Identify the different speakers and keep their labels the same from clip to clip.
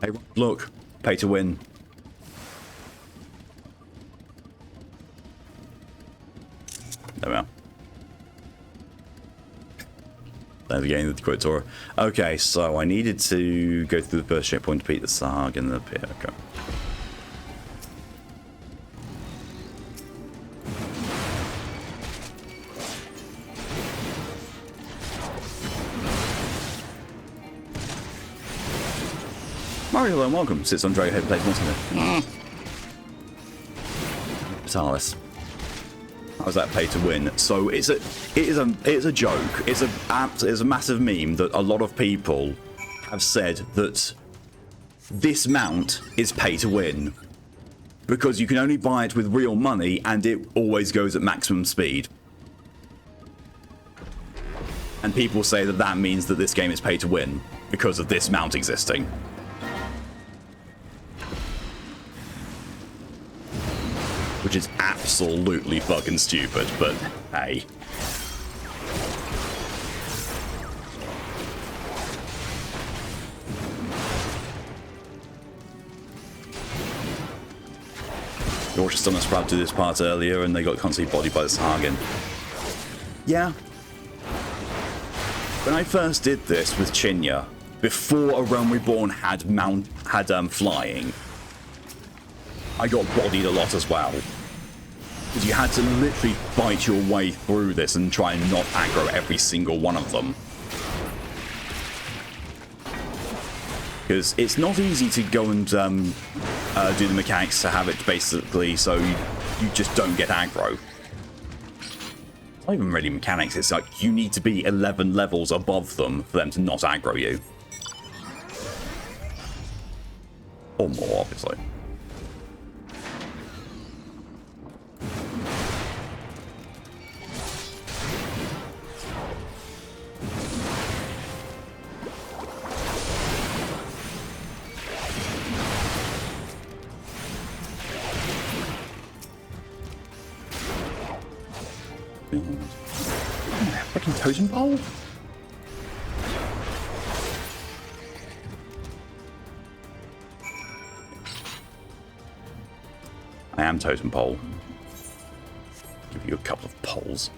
Speaker 1: Hey, look. Pay to win. There we are. There's again the quote Torah. Okay, so I needed to go through the first checkpoint to beat the Sarg and the pit. Okay. Mario, and welcome. Sits on Drago Head, plays Monster. Vitalis. How's that pay to win? So it is a joke. It's a massive meme that a lot of people have said that this mount is pay to win because you can only buy it with real money and it always goes at maximum speed. And people say that that means that this game is pay to win because of this mount existing. Which is absolutely fucking stupid, but hey. They were just on a sprout to this part earlier and they got constantly bodied by this Hagen. Yeah. When I first did this with Chinya, before A Realm Reborn had flying, I got bodied a lot as well. Because you had to literally fight your way through this and try and not aggro every single one of them. Because it's not easy to go and do the mechanics to have it basically so you just don't get aggro. It's not even really mechanics, it's like you need to be 11 levels above them for them to not aggro you. Or more, obviously. Freaking totem pole? I am totem pole. Give you a couple of poles.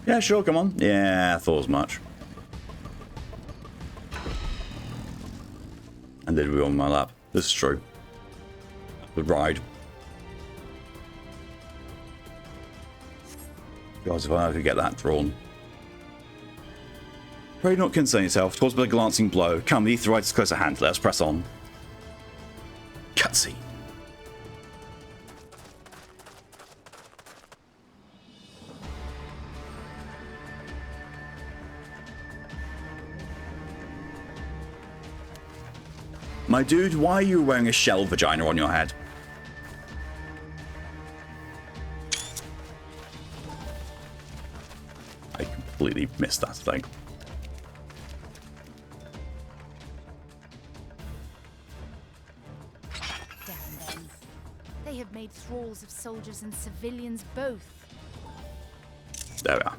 Speaker 1: Yeah, sure, come on. Yeah, I thought as much. And did we on my lap? This is true. The ride. God, if I could get that drawn. Pray not concern yourself. Twas but a glancing blow. Come, the Aetheryte is close at hand. Let us press on. Cutscene. My dude, why are you wearing a shell vagina on your head? I completely missed that thing.
Speaker 2: Damn them. They have made thralls of soldiers and civilians both.
Speaker 1: There we are.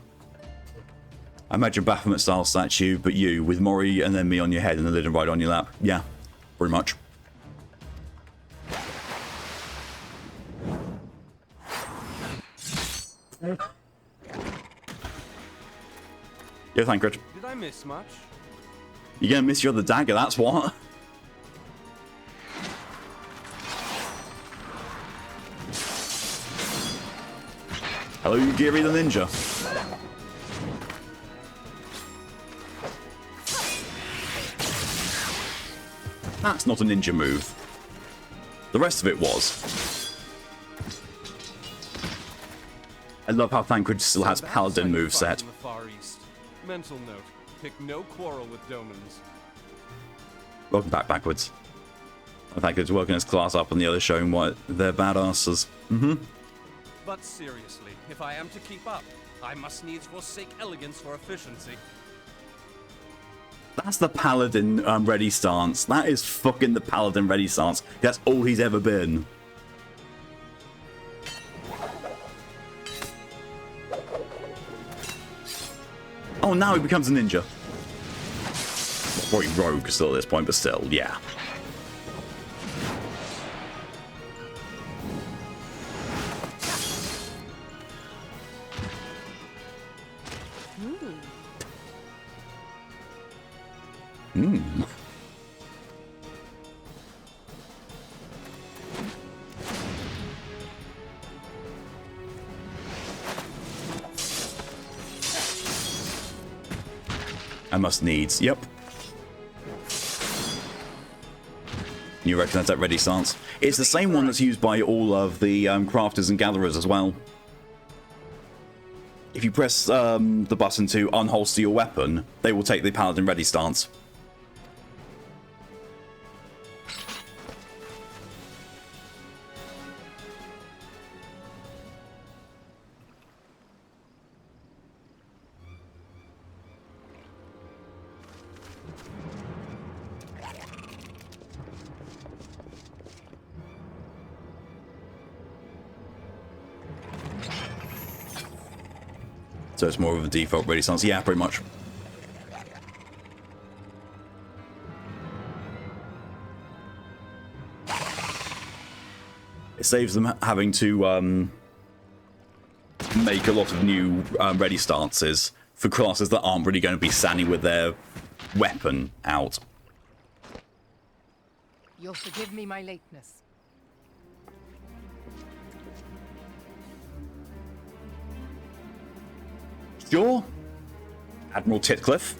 Speaker 1: I imagine Baphomet-style statue, but you, with Mori and then me on your head and the Liden right on your lap. Yeah. Pretty much. Yeah, thank you.
Speaker 3: Did I miss much?
Speaker 1: You're gonna miss your other dagger, that's what. Hello, Giri the Ninja. That's not a ninja move. The rest of it was. I love how Thancred still has Paladin moveset.
Speaker 3: Mental note, pick no quarrel with Domans.
Speaker 1: Welcome back backwards. Thancred's working his class up and the others showing what they're badasses.
Speaker 3: But seriously, if I am to keep up, I must needs forsake elegance for efficiency.
Speaker 1: That's the Paladin ready stance. That is fucking the Paladin ready stance. That's all he's ever been. Oh, now he becomes a ninja. Probably rogue still at this point, but still, yeah. I must needs. Yep. You recognize that ready stance? It's the same one that's used by all of the crafters and gatherers as well. If you press the button to unholster your weapon, they will take the paladin ready stance. So it's more of a default ready stance. Yeah, pretty much. It saves them having to make a lot of new ready stances for classes that aren't really going to be standing with their weapon out.
Speaker 4: You'll forgive me my lateness.
Speaker 1: Sure. Admiral Titcliffe.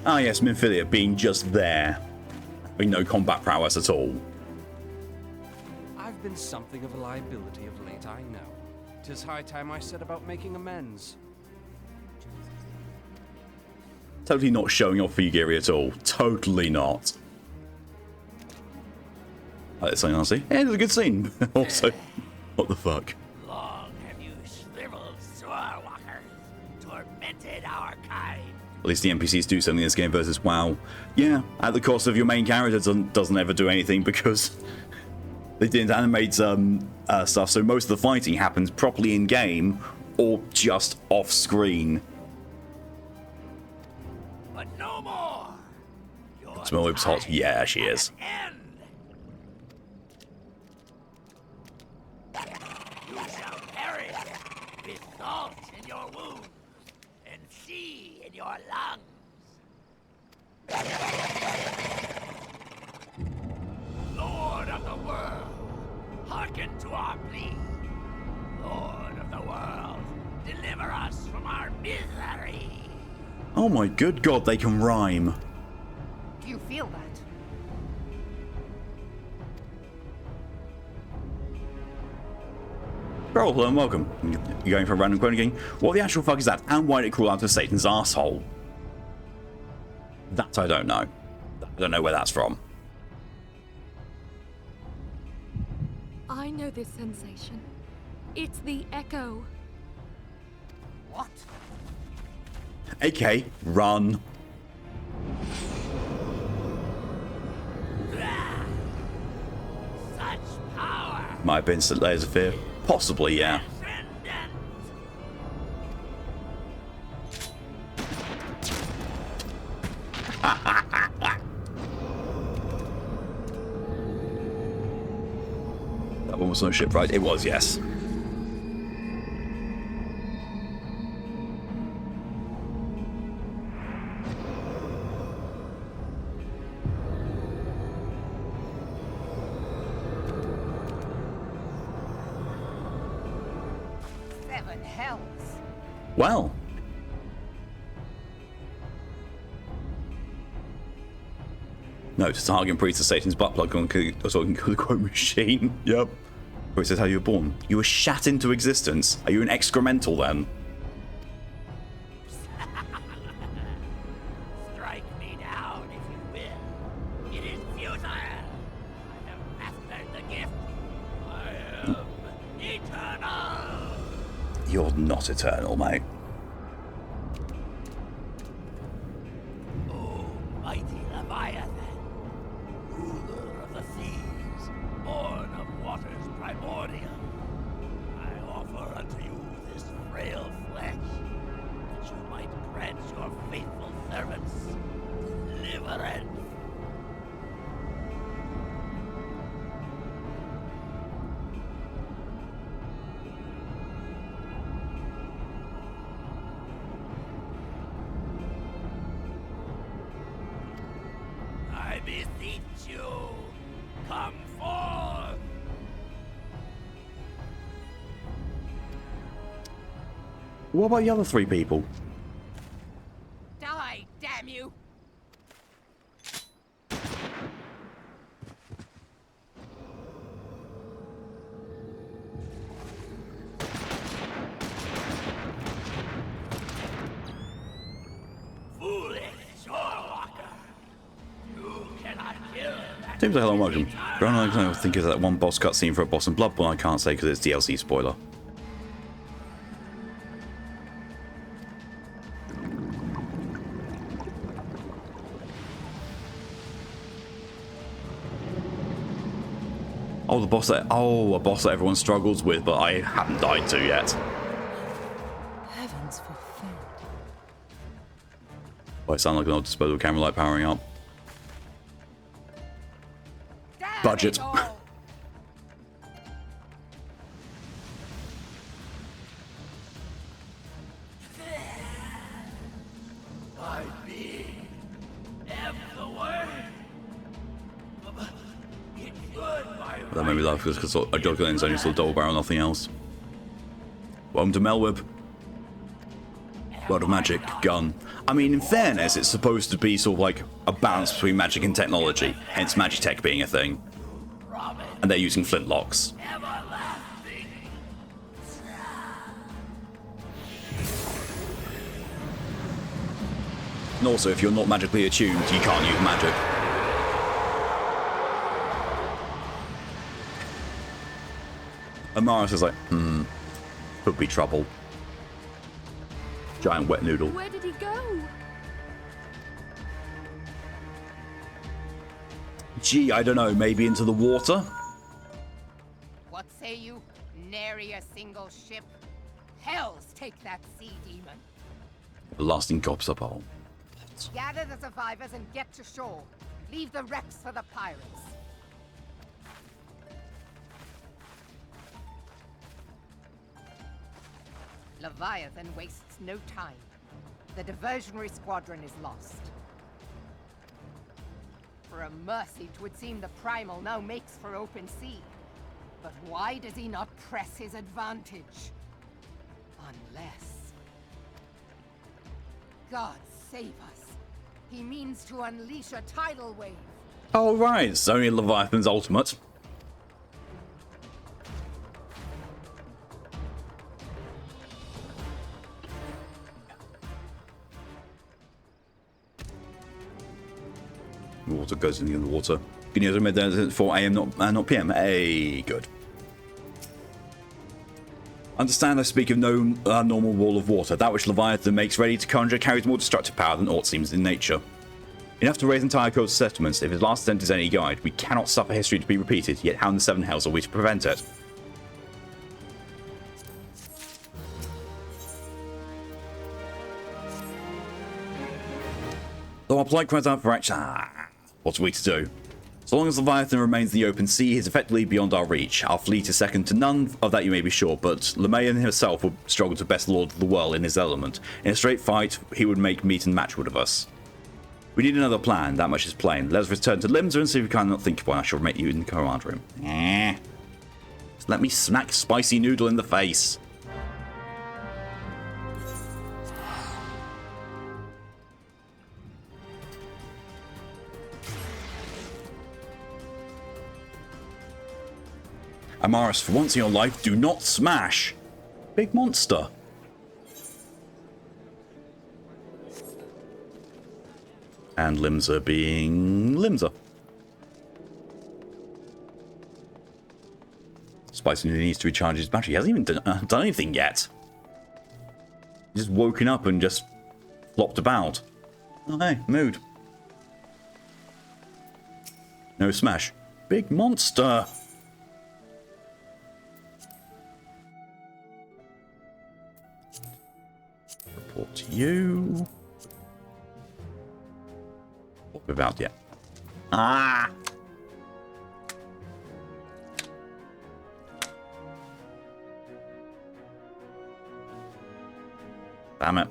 Speaker 1: Ah yes, Minfilia being just there. Having no combat prowess at all.
Speaker 3: I've been something of a liability of late, I know. 'Tis high time I set about making amends.
Speaker 1: Totally not showing off for you, Geary, at all. Totally not. That's something I see. Yeah, it was a good scene. Also, what the fuck?
Speaker 5: Long have you shriveled Sorewalkers, tormented our kind.
Speaker 1: At least the NPCs do something in this game versus WoW. Yeah, at the cost of your main character doesn't ever do anything because they didn't animate stuff, so most of the fighting happens properly in game or just off screen.
Speaker 5: But no more. Your
Speaker 1: Smell Whip's hot. Yeah, she is.
Speaker 5: end. You shall perish with salt in your wounds and sea in your lungs. Lord of the world, hearken to our plea. Lord of the world, deliver us from our misery.
Speaker 1: Oh my good god, they can rhyme.
Speaker 4: Do you feel that?
Speaker 1: Hello and welcome. You're going for a random quote again? What the actual fuck is that? And why did it crawl out of Satan's asshole? That I don't know. I don't know where that's from.
Speaker 6: I know this sensation. It's the echo.
Speaker 5: What?
Speaker 1: AK, run.
Speaker 5: Such power.
Speaker 1: Might have been instant layers of fear. Possibly, yeah.
Speaker 5: Transcendent.
Speaker 1: That one was no ship, right? It was, yes.
Speaker 4: Seven hells.
Speaker 1: Well. No, to target priest to Satan's butt plug on the quote machine. Yep. Who says how you were born? You were shat into existence. Are you an excremental then?
Speaker 5: Strike me down if you will. It is futile. I have mastered the gift. I am eternal.
Speaker 1: You're not eternal, mate.
Speaker 5: strength. I beseech you, come forth.
Speaker 1: What about the other 3 people?
Speaker 4: Die, damn you!
Speaker 5: Foolish Shorewalker. You cannot kill that.
Speaker 1: Seems like a long welcome. I think it's that one boss cutscene for a boss in Bloodborne. I can't say because it's DLC spoiler. Oh, the boss that... Oh, a boss that everyone struggles with, but I haven't died to yet.
Speaker 7: Heavens forfend.
Speaker 1: Oh, I sound like an old disposable camera light powering up.
Speaker 4: Damn
Speaker 1: Budget.
Speaker 4: it all.
Speaker 5: My being, am the way. It should my
Speaker 1: That made me laugh because a Juggernaut's only still double barrel, nothing else. Welcome to Melwib. World of Magic, gun. I mean, in fairness, it's supposed to be sort of like a balance between magic and technology, hence Magitech being a thing. And they're using flintlocks.
Speaker 5: everlasting.
Speaker 1: And also, if you're not magically attuned, you can't use magic. Amaris is like, could be trouble. Giant wet noodle.
Speaker 6: Where did he go?
Speaker 1: Gee, I don't know, maybe into the water?
Speaker 4: What say you? Nary a single ship? Hells take that sea demon.
Speaker 1: Blasting cops up hole.
Speaker 4: Gather the survivors and get to shore. Leave the wrecks for the pirates. Leviathan wastes no time. The diversionary squadron is lost. For a mercy, 'twould seem the Primal now makes for open sea. But why does he not press his advantage? Unless... God save us. He means to unleash a tidal wave.
Speaker 1: Oh, right, it's only Leviathan's ultimate. Water goes in the water. Good news, I made that at 4 AM, not PM. Hey, good. Understand I speak of no normal wall of water. That which Leviathan makes ready to conjure carries more destructive power than aught seems in nature. Enough to raise entire coastal settlements. If his last attempt is any guide, we cannot suffer history to be repeated, yet how in the seven hells are we to prevent it? Though our plight cries out for action, what are we to do? So long as Leviathan remains in the open sea, he is effectively beyond our reach. Our fleet is second to none, of that you may be sure, but Lemean himself would struggle to best Lord of the World in his element. In a straight fight, he would make meat and matchwood of us. We need another plan, that much is plain. Let us return to Limsa and see if we cannot think of one. I shall meet you in the command room. Just let me smack Spicy Noodle in the face. Amaris, for once in your life, do not smash. Big monster. And Limsa being Limsa. Spicy needs to recharge his battery. He hasn't even done anything yet. He's just woken up and just flopped about. Oh, hey, mood. No smash. Big monster. Report to you. Without yet. Ah! Damn it.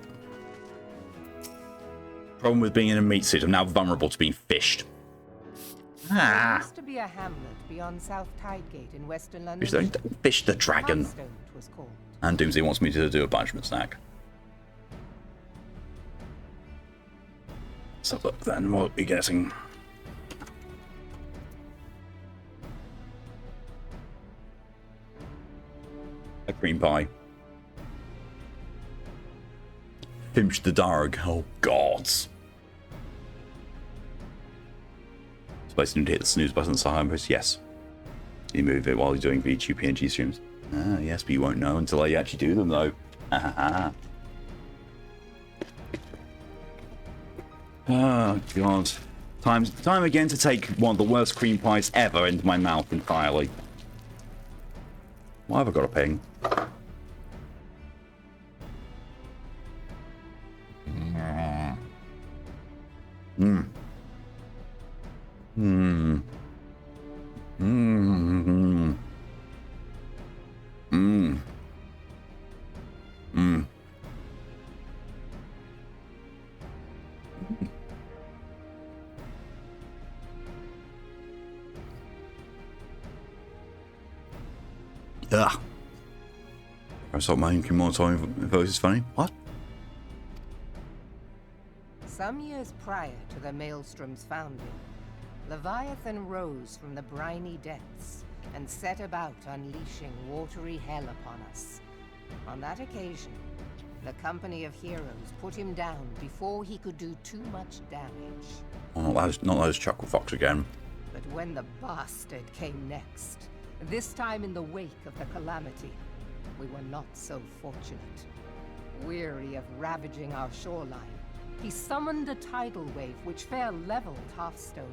Speaker 1: Problem with being in a meat suit, I'm now vulnerable to being fished.
Speaker 4: There used to be a hamlet beyond South Tidegate in Western London.
Speaker 1: Fish the dragon.
Speaker 4: Hearthstone, it was called.
Speaker 1: And Doomsday wants me to do a punishment snack. So look, then what are we getting? A cream pie. Finch the Darg. Oh, gods. Supposed to hit the snooze button so high. Yes. You move it while you're doing VTube PNG streams. Ah, yes, but you won't know until I actually do them, though. Oh, God. Time again to take one of the worst cream pies ever into my mouth entirely. Why have I got a ping? Mmm. Mmm. Mmm. Mmm. Mmm. Ugh. I thought my monotone voice is funny. What?
Speaker 4: Some years prior to the Maelstrom's founding, Leviathan rose from the briny depths and set about unleashing watery hell upon us. On that occasion, the Company of Heroes put him down before he could do too much damage.
Speaker 1: Oh, not those Chuckle Fox again.
Speaker 4: But when the bastard came next, this time in the wake of the calamity, we were not so fortunate. Weary of ravaging our shoreline, he summoned a tidal wave which fair leveled Hearthstone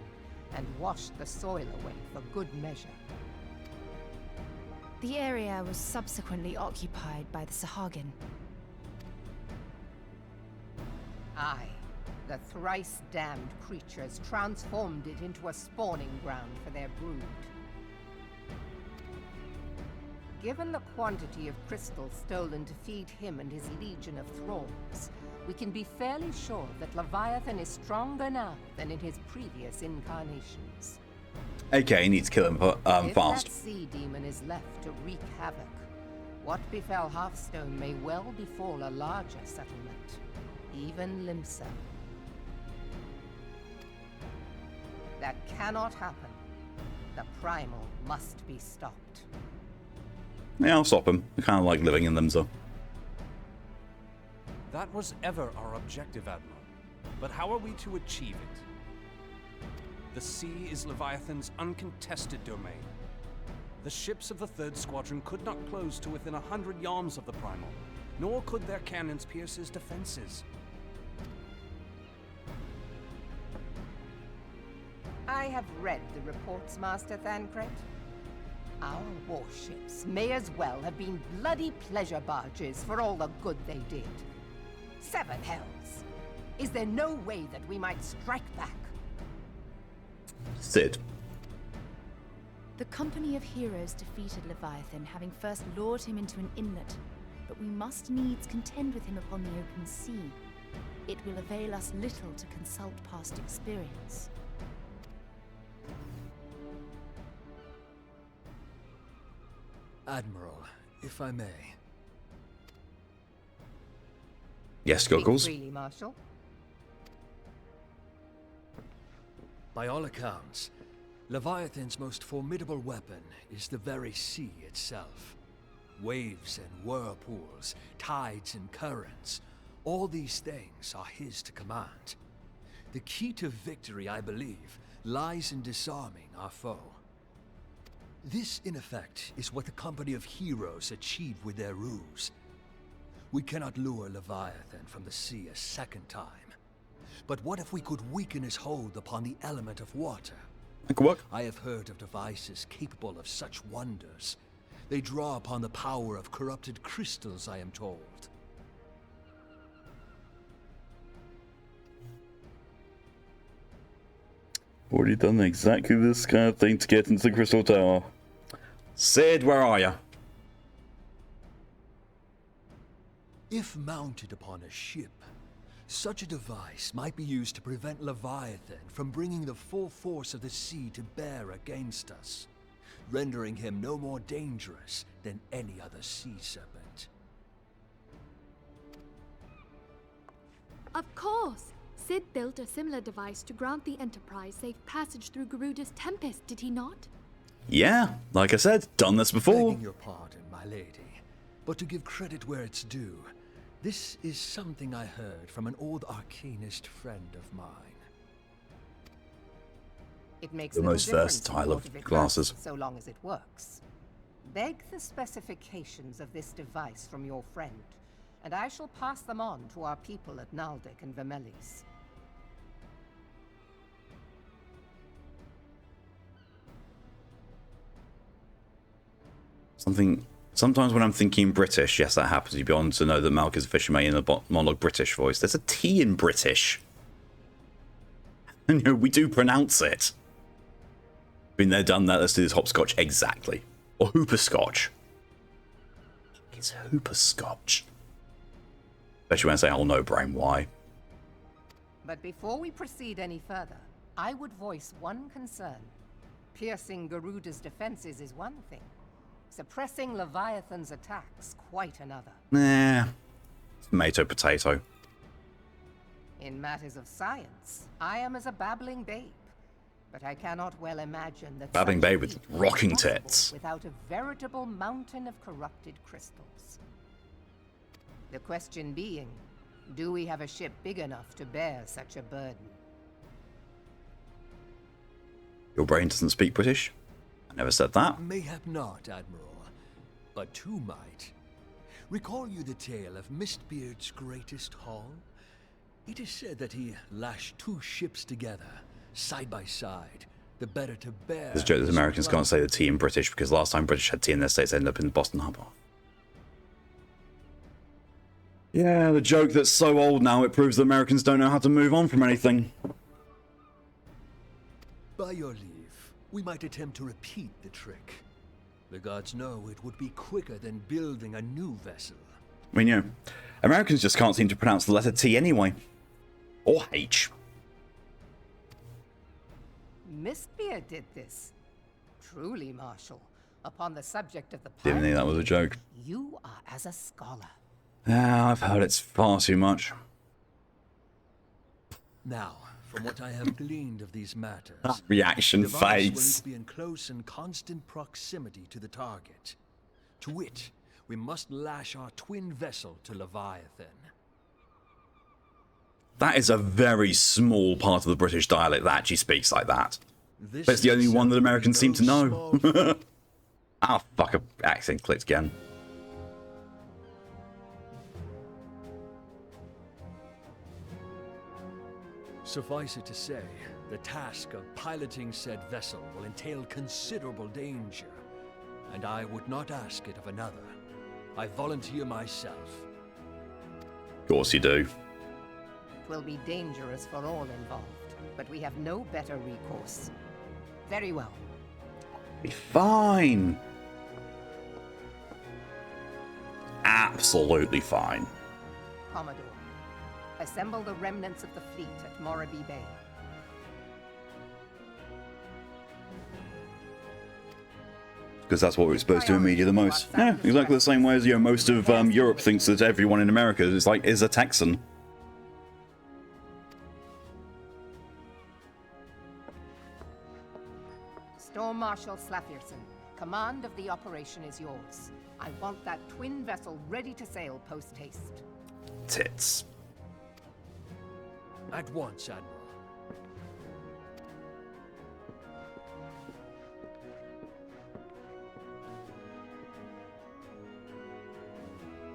Speaker 4: and washed the soil away for good measure.
Speaker 2: The area was subsequently occupied by the Sahagin.
Speaker 4: Aye, the thrice-damned creatures transformed it into a spawning ground for their brood. Given the quantity of crystal stolen to feed him and his legion of thralls, we can be fairly sure that Leviathan is stronger now than in his previous incarnations.
Speaker 1: Okay, he needs to kill him fast.
Speaker 4: If that sea demon is left to wreak havoc, what befell Hearthstone may well befall a larger settlement, even Limsa. That cannot happen. The primal must be stopped.
Speaker 1: Yeah, I'll stop him. I kind of like living in them, so.
Speaker 3: That was ever our objective, Admiral. But how are we to achieve it? The sea is Leviathan's uncontested domain. The ships of the 3rd Squadron could not close to within 100 yards of the Primal, nor could their cannons pierce his defenses.
Speaker 4: I have read the reports, Master Thancred. Our warships may as well have been bloody pleasure barges for all the good they did. 7 hells! Is there no way that we might strike back?
Speaker 1: Sid.
Speaker 2: The Company of Heroes defeated Leviathan, having first lured him into an inlet, but we must needs contend with him upon the open sea. It will avail us little to consult past experience.
Speaker 7: Admiral, if I may.
Speaker 1: Yes, Goggles.
Speaker 4: Speak freely, Marshal.
Speaker 7: By all accounts, Leviathan's most formidable weapon is the very sea itself. Waves and whirlpools, tides and currents, all these things are his to command. The key to victory, I believe, lies in disarming our foe. This, in effect, is what the Company of Heroes achieved with their ruse. We cannot lure Leviathan from the sea a second time. But what if we could weaken his hold upon the element of water?
Speaker 1: That could work.
Speaker 7: I have heard of devices capable of such wonders. They draw upon the power of corrupted crystals, I am told.
Speaker 1: Already done exactly this kind of thing to get into the Crystal Tower. Sid, where are you?
Speaker 7: If mounted upon a ship, such a device might be used to prevent Leviathan from bringing the full force of the sea to bear against us, rendering him no more dangerous than any other sea serpent.
Speaker 6: Of course! Sid built a similar device to grant the Enterprise safe passage through Garuda's Tempest, did he not?
Speaker 1: Yeah, like I said, done this before.
Speaker 7: Begging your pardon, my lady, but to give credit where it's due, this is something I heard from an old arcanist friend of mine.
Speaker 4: It makes
Speaker 1: The
Speaker 4: little
Speaker 1: most
Speaker 4: difference
Speaker 1: versatile
Speaker 4: what
Speaker 1: of
Speaker 4: it
Speaker 1: glasses.
Speaker 4: does, so long as it works. Beg the specifications of this device from your friend, and I shall pass them on to our people at Naldek and Vermelis.
Speaker 1: Sometimes when I'm thinking British, yes, that happens. You'd be on to know that Malcolm Fisher in the monologue British voice. There's a T in British. And you know, we do pronounce it. Been there, done that. Let's do this hopscotch exactly. Or hooperscotch. It's hooperscotch. Especially when I say, oh no, brain, why?
Speaker 4: But before we proceed any further, I would voice one concern. Piercing Garuda's defenses is one thing. Suppressing Leviathan's attacks, quite another.
Speaker 1: Nah. Tomato, potato.
Speaker 4: In matters of science, I am as a babbling babe. But I cannot well imagine that
Speaker 1: Babbling
Speaker 4: such a
Speaker 1: babe with
Speaker 4: feat were
Speaker 1: rocking
Speaker 4: possible
Speaker 1: tits.
Speaker 4: without a veritable mountain of corrupted crystals. The question being, do we have a ship big enough to bear such a burden?
Speaker 1: Your brain doesn't speak British? I never said that.
Speaker 7: Mayhap not, Admiral, but two might. Recall you the tale of Mistbeard's greatest haul? It is said that he lashed two ships together, side by side, the better to bear.
Speaker 1: There's a joke that Americans can't say the T in British because last time British had T in their states, they ended up in Boston Harbor. Yeah, the joke that's so old now, it proves that Americans don't know how to move on from anything.
Speaker 7: By your leave, we might attempt to repeat the trick. The gods know it would be quicker than building a new vessel.
Speaker 1: I mean, you know, Americans just can't seem to pronounce the letter T anyway. Or H.
Speaker 4: Mistbeard did this. Truly, Marshal, upon the subject of the
Speaker 1: Didn't think that was a joke.
Speaker 4: you are as a scholar.
Speaker 1: Yeah, I've heard it's far too much.
Speaker 7: Now, from what I have gleaned of these matters,
Speaker 1: Reaction
Speaker 7: the device will need
Speaker 1: face.
Speaker 7: to be in close and constant proximity to the target. To wit, we must lash our twin vessel to Leviathan.
Speaker 1: That is a very small part of the British dialect that actually speaks like that.
Speaker 7: This
Speaker 1: But it's the only one that
Speaker 7: itself
Speaker 1: Americans
Speaker 7: is
Speaker 1: seem to
Speaker 7: no
Speaker 1: know.
Speaker 7: small
Speaker 1: Ah, fuck, a accent clicked again.
Speaker 7: Suffice it to say, the task of piloting said vessel will entail considerable danger, and I would not ask it of another. I volunteer myself.
Speaker 1: Of course you do.
Speaker 4: It will be dangerous for all involved, but we have no better recourse. Very well.
Speaker 1: Be fine. Absolutely fine.
Speaker 4: Commodore, assemble the remnants of the fleet at Morabee Bay.
Speaker 1: Because that's what we're supposed to immediately the most. Yeah, exactly the same way as, you know, most of Europe thinks that everyone in America is a Texan.
Speaker 4: Storm Marshal Slafierson, command of the operation is yours. I want that twin vessel ready to sail post-haste.
Speaker 1: Tits.
Speaker 7: At once, Admiral.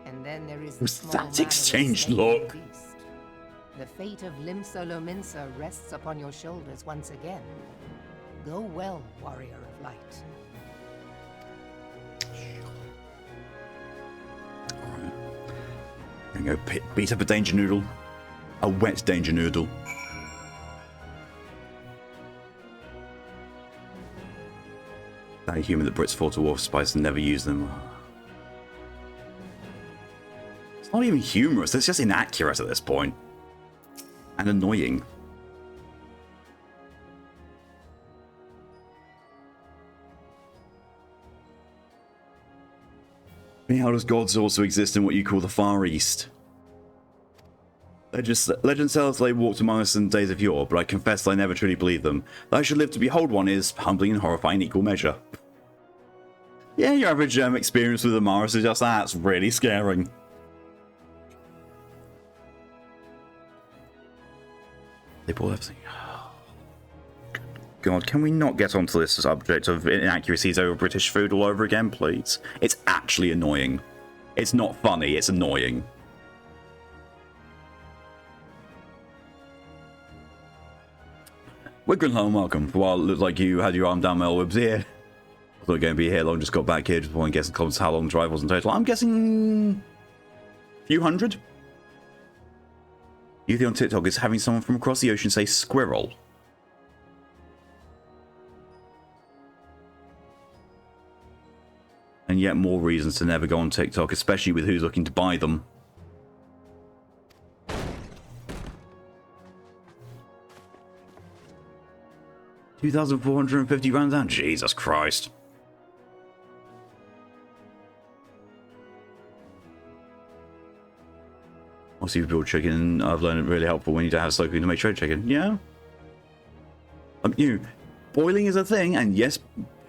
Speaker 4: And then there is the
Speaker 1: Was
Speaker 4: small
Speaker 1: that
Speaker 4: matter of
Speaker 1: exchange
Speaker 4: slaying
Speaker 1: look?
Speaker 4: the beast. The fate of Limsa Lominsa rests upon your shoulders once again. Go well, warrior of light.
Speaker 1: I'm gonna go beat up a danger noodle. A wet danger noodle. That human that Brits fought a war for spice and never used them. It's not even humorous, it's just inaccurate at this point. And annoying. How does gods also exist in what you call the Far East? Legend tells they walked among us in days of yore, but I confess I never truly believed them. That I should live to behold one is humbling and horrifying in equal measure. Yeah, your average experience with the Amaris is just that's really scaring. They bought everything. God, can we not get onto this subject of inaccuracies over British food all over again, please? It's actually annoying. It's not funny, it's annoying. Wigrenholm, welcome. For a while, it looked like you had your arm down Melwood's ear. I thought you were going to be here long, just got back here. Just want to guess how long the drive was in total. I'm guessing a few hundred. Youth on TikTok is having someone from across the ocean say squirrel. And yet more reasons to never go on TikTok, especially with who's looking to buy them. £2,450 down? Jesus Christ. Also, you build chicken, I've learned it really helpful when you don't have slow cooking to make shredded chicken. Yeah. Boiling is a thing, and yes,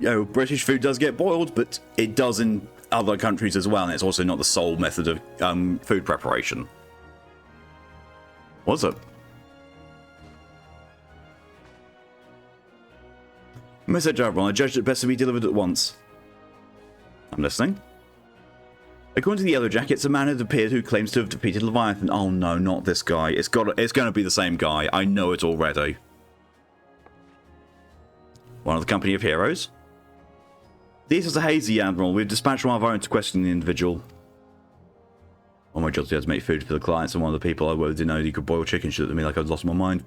Speaker 1: British food does get boiled, but it does in other countries as well, and it's also not the sole method of food preparation. What's it? Message everyone, I judged it best to be delivered at once. I'm listening. According to the Yellow Jackets, a man had appeared who claims to have defeated Leviathan. Oh no, not this guy. It's going to be the same guy. I know it already. One of the company of heroes. This is a hazy admiral. We've dispatched one of our own to question the individual. One of my jobs was to make food for the clients, and one of the people I worked with didn't know he could boil chicken. Shit at me like I'd lost my mind.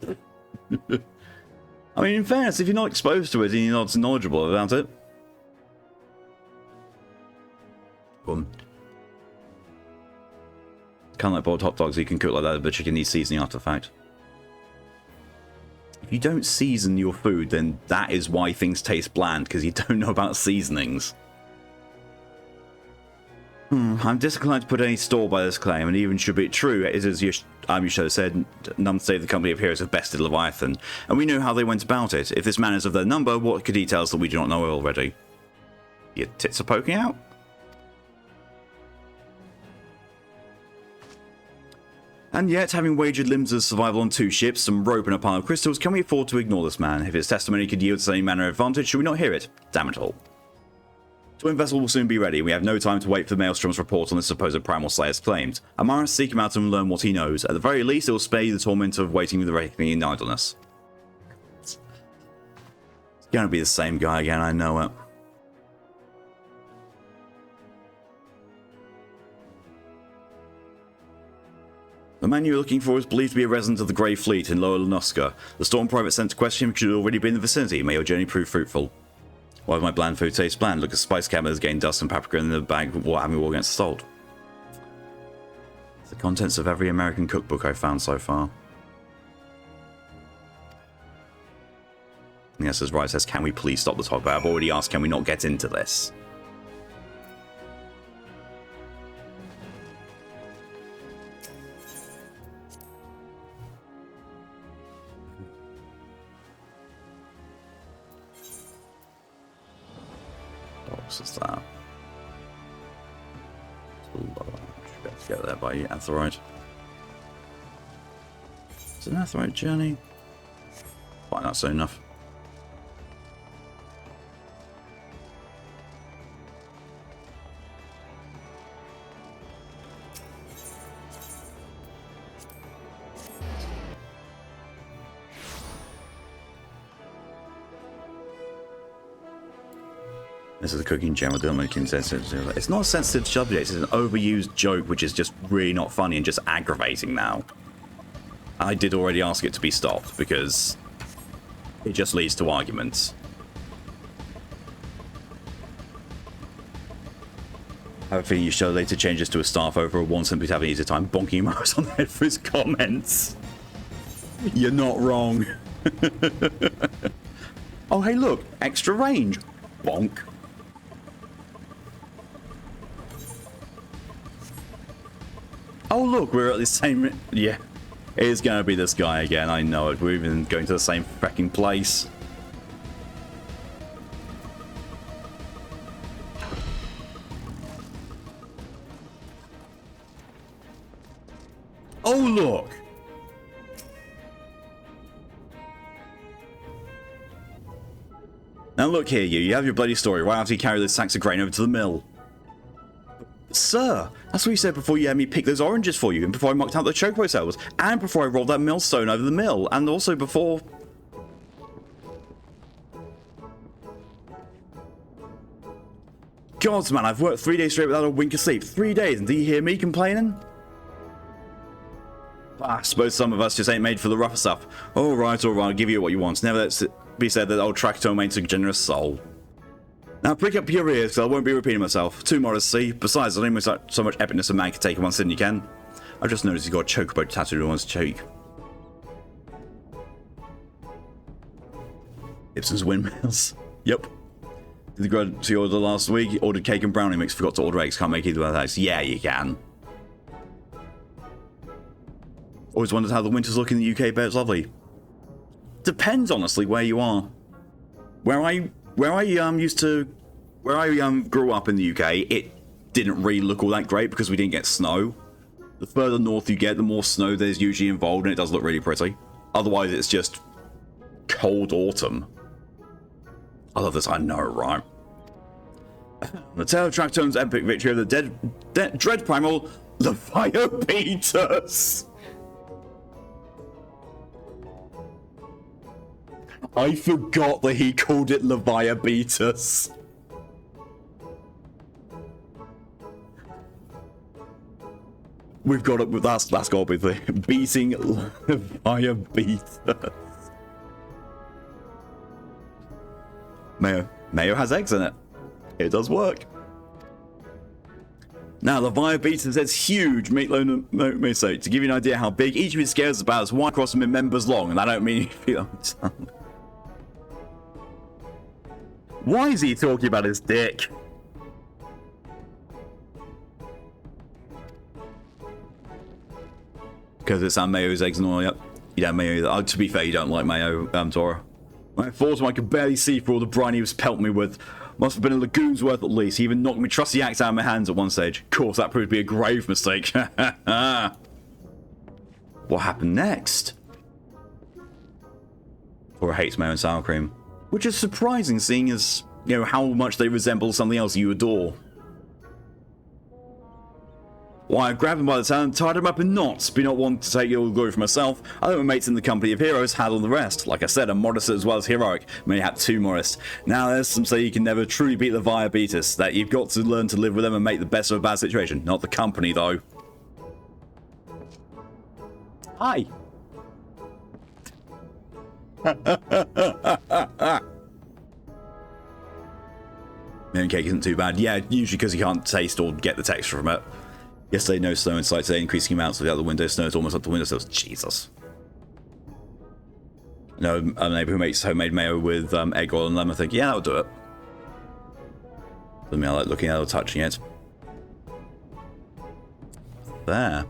Speaker 1: I mean, in fairness, if you're not exposed to it and you're not knowledgeable about it. Boom. Kind of like boiled hot dogs, you can cook like that, but chicken needs seasoning after the fact. If you don't season your food, then that is why things taste bland, because you don't know about seasonings. I'm disinclined to put any store by this claim, and even should be true, it is you should have said, none say the company of heroes have bested Leviathan, and we know how they went about it. If this man is of their number, what could he tell us that we do not know already? Your tits are poking out? And yet, having wagered limbs of survival on 2 ships, some rope and a pile of crystals, can we afford to ignore this man? If his testimony could yield us any manner of advantage, should we not hear it? Damn it all. Twin vessel will soon be ready. We have no time to wait for the Maelstrom's report on this supposed primal slayer's claims. Amaris, seek him out and learn what he knows. At the very least, it will spare you the torment of waiting with the reckoning in idleness. It's going to be the same guy again, I know it. The man you're looking for is believed to be a resident of the Grey Fleet in Lower Lunoska. The Storm Private sent to question him should already be in the vicinity. May your journey prove fruitful. Why does my bland food taste bland? Look at spice cabinet has gained dust and paprika in the bag of what having war against salt. It's the contents of every American cookbook I've found so far. Yes, as right says, can we please stop the talk? But I've already asked, can we not get into this? What's that? Let's get there by Aetheryte. It's an Aetheryte journey. Fine, that's soon enough. This is a cooking gem. I don't make insensitive. It's not a sensitive subject. It's an overused joke, which is just really not funny and just aggravating now. I did already ask it to be stopped because it just leads to arguments. I have a feeling you should later change this to a staff over one simply to have an easier time bonking Morris on the head for his comments. You're not wrong. Oh, hey, look. Extra range. Bonk. Oh, look. We're at the same... Yeah. It is going to be this guy again. I know it. We're even going to the same freaking place. Oh, look. Now look here, you have your bloody story right after you carry those sacks of grain over to the mill. Sir, that's what you said before you had me pick those oranges for you, and before I mucked out the chocobo cells, and before I rolled that millstone over the mill, and also before... Gods, man, I've worked 3 days straight without a wink of sleep. 3 days, and do you hear me complaining? I suppose some of us just ain't made for the rougher stuff. Alright, I'll give you what you want. Never let it be said that old Tractor maintains a generous soul. Now prick up your ears, because I won't be repeating myself. Too modest, see? Besides, I don't know so much epicness a man can take in one sitting you can. I just noticed he's got a chocobo tattooed on his cheek. Ibsen's windmills. Yep. Did the grocery order last week? Ordered cake and brownie mix. Forgot to order eggs. Can't make either of those. Yeah, you can. Always wondered how the winters look in the UK, but it's lovely. Depends, honestly, where you are. Where I grew up in the UK, it didn't really look all that great because we didn't get snow. The further north you get, the more snow there's usually involved, and it does look really pretty. Otherwise, it's just cold autumn. I love this, I know, right? The tale of Tractone's epic victory of the dread primal Leviabeetus. I forgot that he called it Leviabeetus. We've got it. That's got to be the beating Leviabeetus. Mayo has eggs in it. It does work. Now, Leviabeetus is huge meatloaf so to give you an idea how big, each of his scales is about as wide across them in members long, and I don't mean Why is he talking about his dick? Because it's Mayo's eggs and all, yep. Yeah, Mayo. To be fair, you don't like Mayo, Tora. When I thought I could barely see through all the brine he was pelting me with. Must have been a lagoon's worth at least. He even knocked me trusty axe out of my hands at one stage. Of course, that proved to be a grave mistake. What happened next? Tora hates Mayo and sour cream. Which is surprising, seeing as, you know, how much they resemble something else you adore. Why, I grabbed him by the tail and tied him up in knots, but not wanting to take all the glory for myself. I let my mates in the company of heroes handle the rest. Like I said, I'm modest as well as heroic, mayhap too modest. Now, there's some say you can never truly beat the Leviabeetus, that you've got to learn to live with them and make the best of a bad situation. Not the company, though. Hi. Moon cake isn't too bad. Yeah, usually because you can't taste or get the texture from it. Yesterday, no snow in sight. Today, increasing amounts of the other window. Snow is almost up the windowsills. Jesus. No, a neighbour who makes homemade mayo with egg oil and lemon. I think, yeah, that'll do it. Doesn't mean I like looking at it or touching it. There.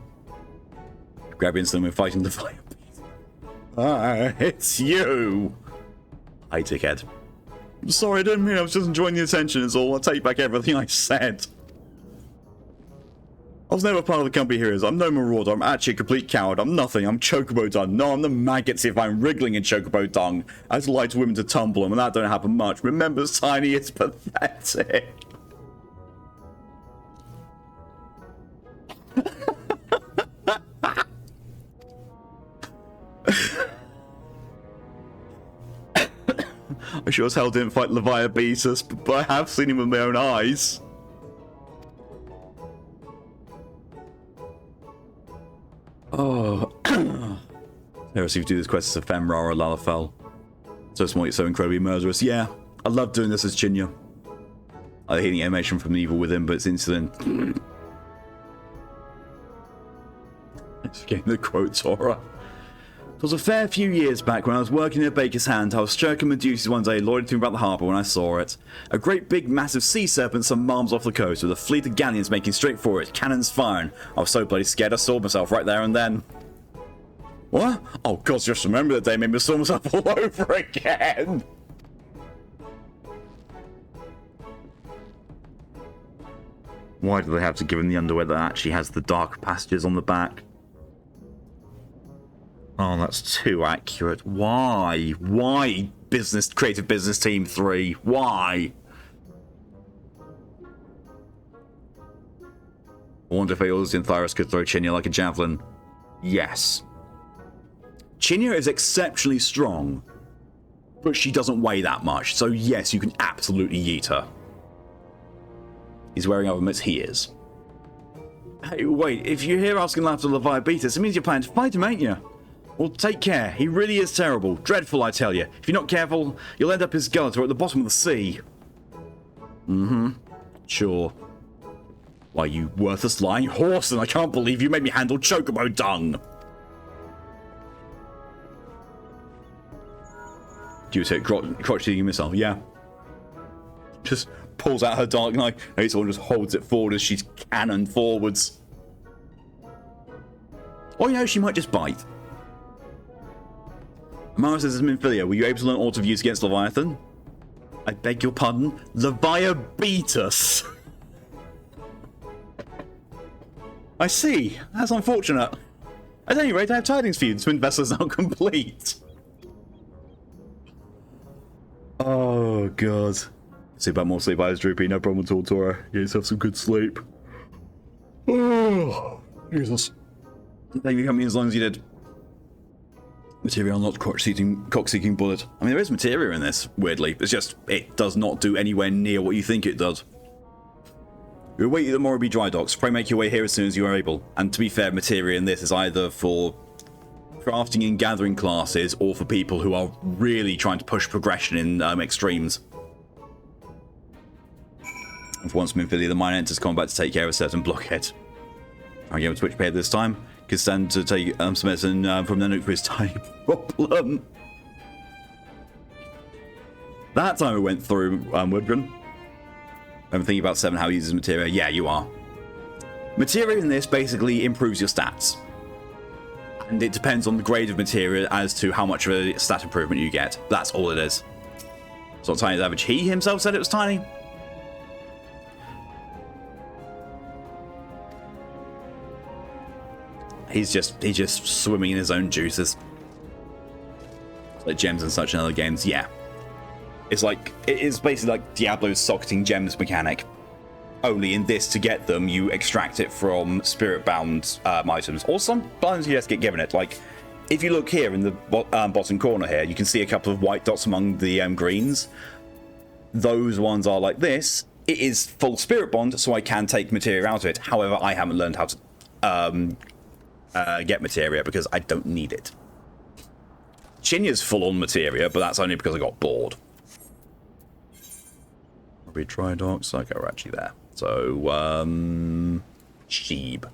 Speaker 1: Grab instant when fighting the fire. Ah, it's you. Hi, dickhead. I'm sorry, I didn't mean I was just enjoying the attention is all. I'll take back everything I said. I was never part of the company heroes. I'm no marauder. I'm actually a complete coward. I'm nothing. I'm chocobo dung. No, I'm the maggots if I'm wriggling in chocobo dung. I just like women to tumble them, and that don't happen much. Remember, Tiny, it's pathetic. I sure as hell didn't fight Leviabeetus, but I have seen him with my own eyes. Oh. Never see if you do this quest as a Femra or a Lalafell. So small, so incredibly murderous. Yeah, I love doing this as Chinya. I hear the animation from Evil Within, but it's insulin. It's getting the quotes horror. It was a fair few years back when I was working in a baker's hand. I was stroking my duties one day, loitered to me about the harbour when I saw it. A great big massive sea serpent some miles off the coast, with a fleet of galleons making straight for it, cannons firing. I was so bloody scared I saw myself right there and then. What? Oh god, just remember the day made me saw myself all over again. Why do they have to give him the underwear that actually has the dark passages on the back? Oh, that's too accurate. Why? Why, Creative Business Team 3? Why? I wonder if Aeolus Thyros could throw Chinya like a javelin. Yes. Chinya is exceptionally strong, but she doesn't weigh that much, so yes, you can absolutely yeet her. He's wearing helmets, he is. Hey, wait, if you're here asking after Leviabeetus, it means you're planning to fight him, ain't you? Well, take care. He really is terrible. Dreadful, I tell you. If you're not careful, you'll end up his skeleton at the bottom of the sea. Mm-hmm. Sure. Why, you worthless lying horse, and I can't believe you made me handle chocobo dung. Do you say crotch-eating missile? Yeah. Just pulls out her dark knife, and someone just holds it forward as she's cannoned forwards. Or, you know, she might just bite. Amara says, Minfilia, were you able to learn auto views against Leviathan? I beg your pardon? Leviabeetus. I see. That's unfortunate. At any rate, I have tidings for you. The twin vessel is now complete. Oh, God. See about more sleep, eyes droopy. No problem at all, Tora. Get yourself some good sleep. Oh, Jesus. Thank you for coming as long as you did. Materia not cock-seeking bullet. I mean, there is materia in this, weirdly. It's just, it does not do anywhere near what you think it does. We await you at the Morrowby dry docks. Pray make your way here as soon as you are able. And to be fair, materia in this is either for crafting and gathering classes or for people who are really trying to push progression in extremes. And for once, Minfilia, the mine enters combat to take care of a certain blockhead. Try and get him to switch pay this time. Can stand to take some medicine from the nuke for his tiny problem. That time we went through Woodrun. I'm thinking about 7 how he uses materia. Yeah, you are. Materia in this basically improves your stats. And it depends on the grade of materia as to how much of a stat improvement you get. That's all it is. It's not tiny as average. He himself said it was tiny. He's just swimming in his own juices. It's like gems and such in other games, yeah. It is basically like Diablo's socketing gems mechanic. Only in this, to get them, you extract it from spirit-bound items. Or sometimes you just get given it. Like, if you look here in the bottom corner here, you can see a couple of white dots among the greens. Those ones are like this. It is full spirit bond, so I can take materia out of it. However, I haven't learned how to get materia because I don't need it. Chinya's full on materia, but that's only because I got bored. Probably dry docks. Okay, we're actually there. So, Sheeb.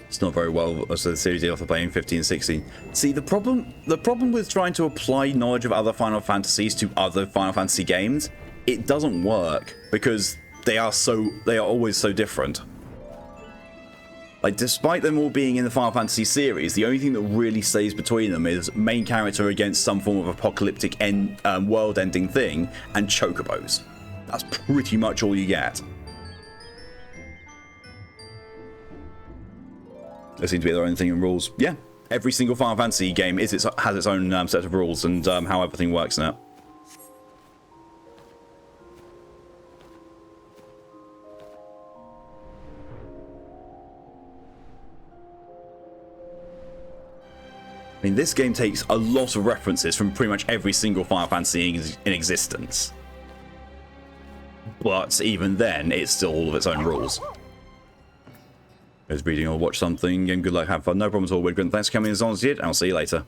Speaker 1: It's not very well as the series deal for playing 15, 16. See, the problem with trying to apply knowledge of other Final Fantasies to other Final Fantasy games, it doesn't work because they are always so different. Like, despite them all being in the Final Fantasy series, the only thing that really stays between them is main character against some form of apocalyptic world-ending thing, and chocobos. That's pretty much all you get. There seem to be their own thing in rules. Yeah, every single Final Fantasy game has its own set of rules and how everything works in it. I mean, this game takes a lot of references from pretty much every single Final Fantasy in existence. But even then, it's still all of its own rules. Goes reading or watch something, and good luck, have fun. No problem at all, Widgren. Thanks for coming as long as you did, and I'll see you later.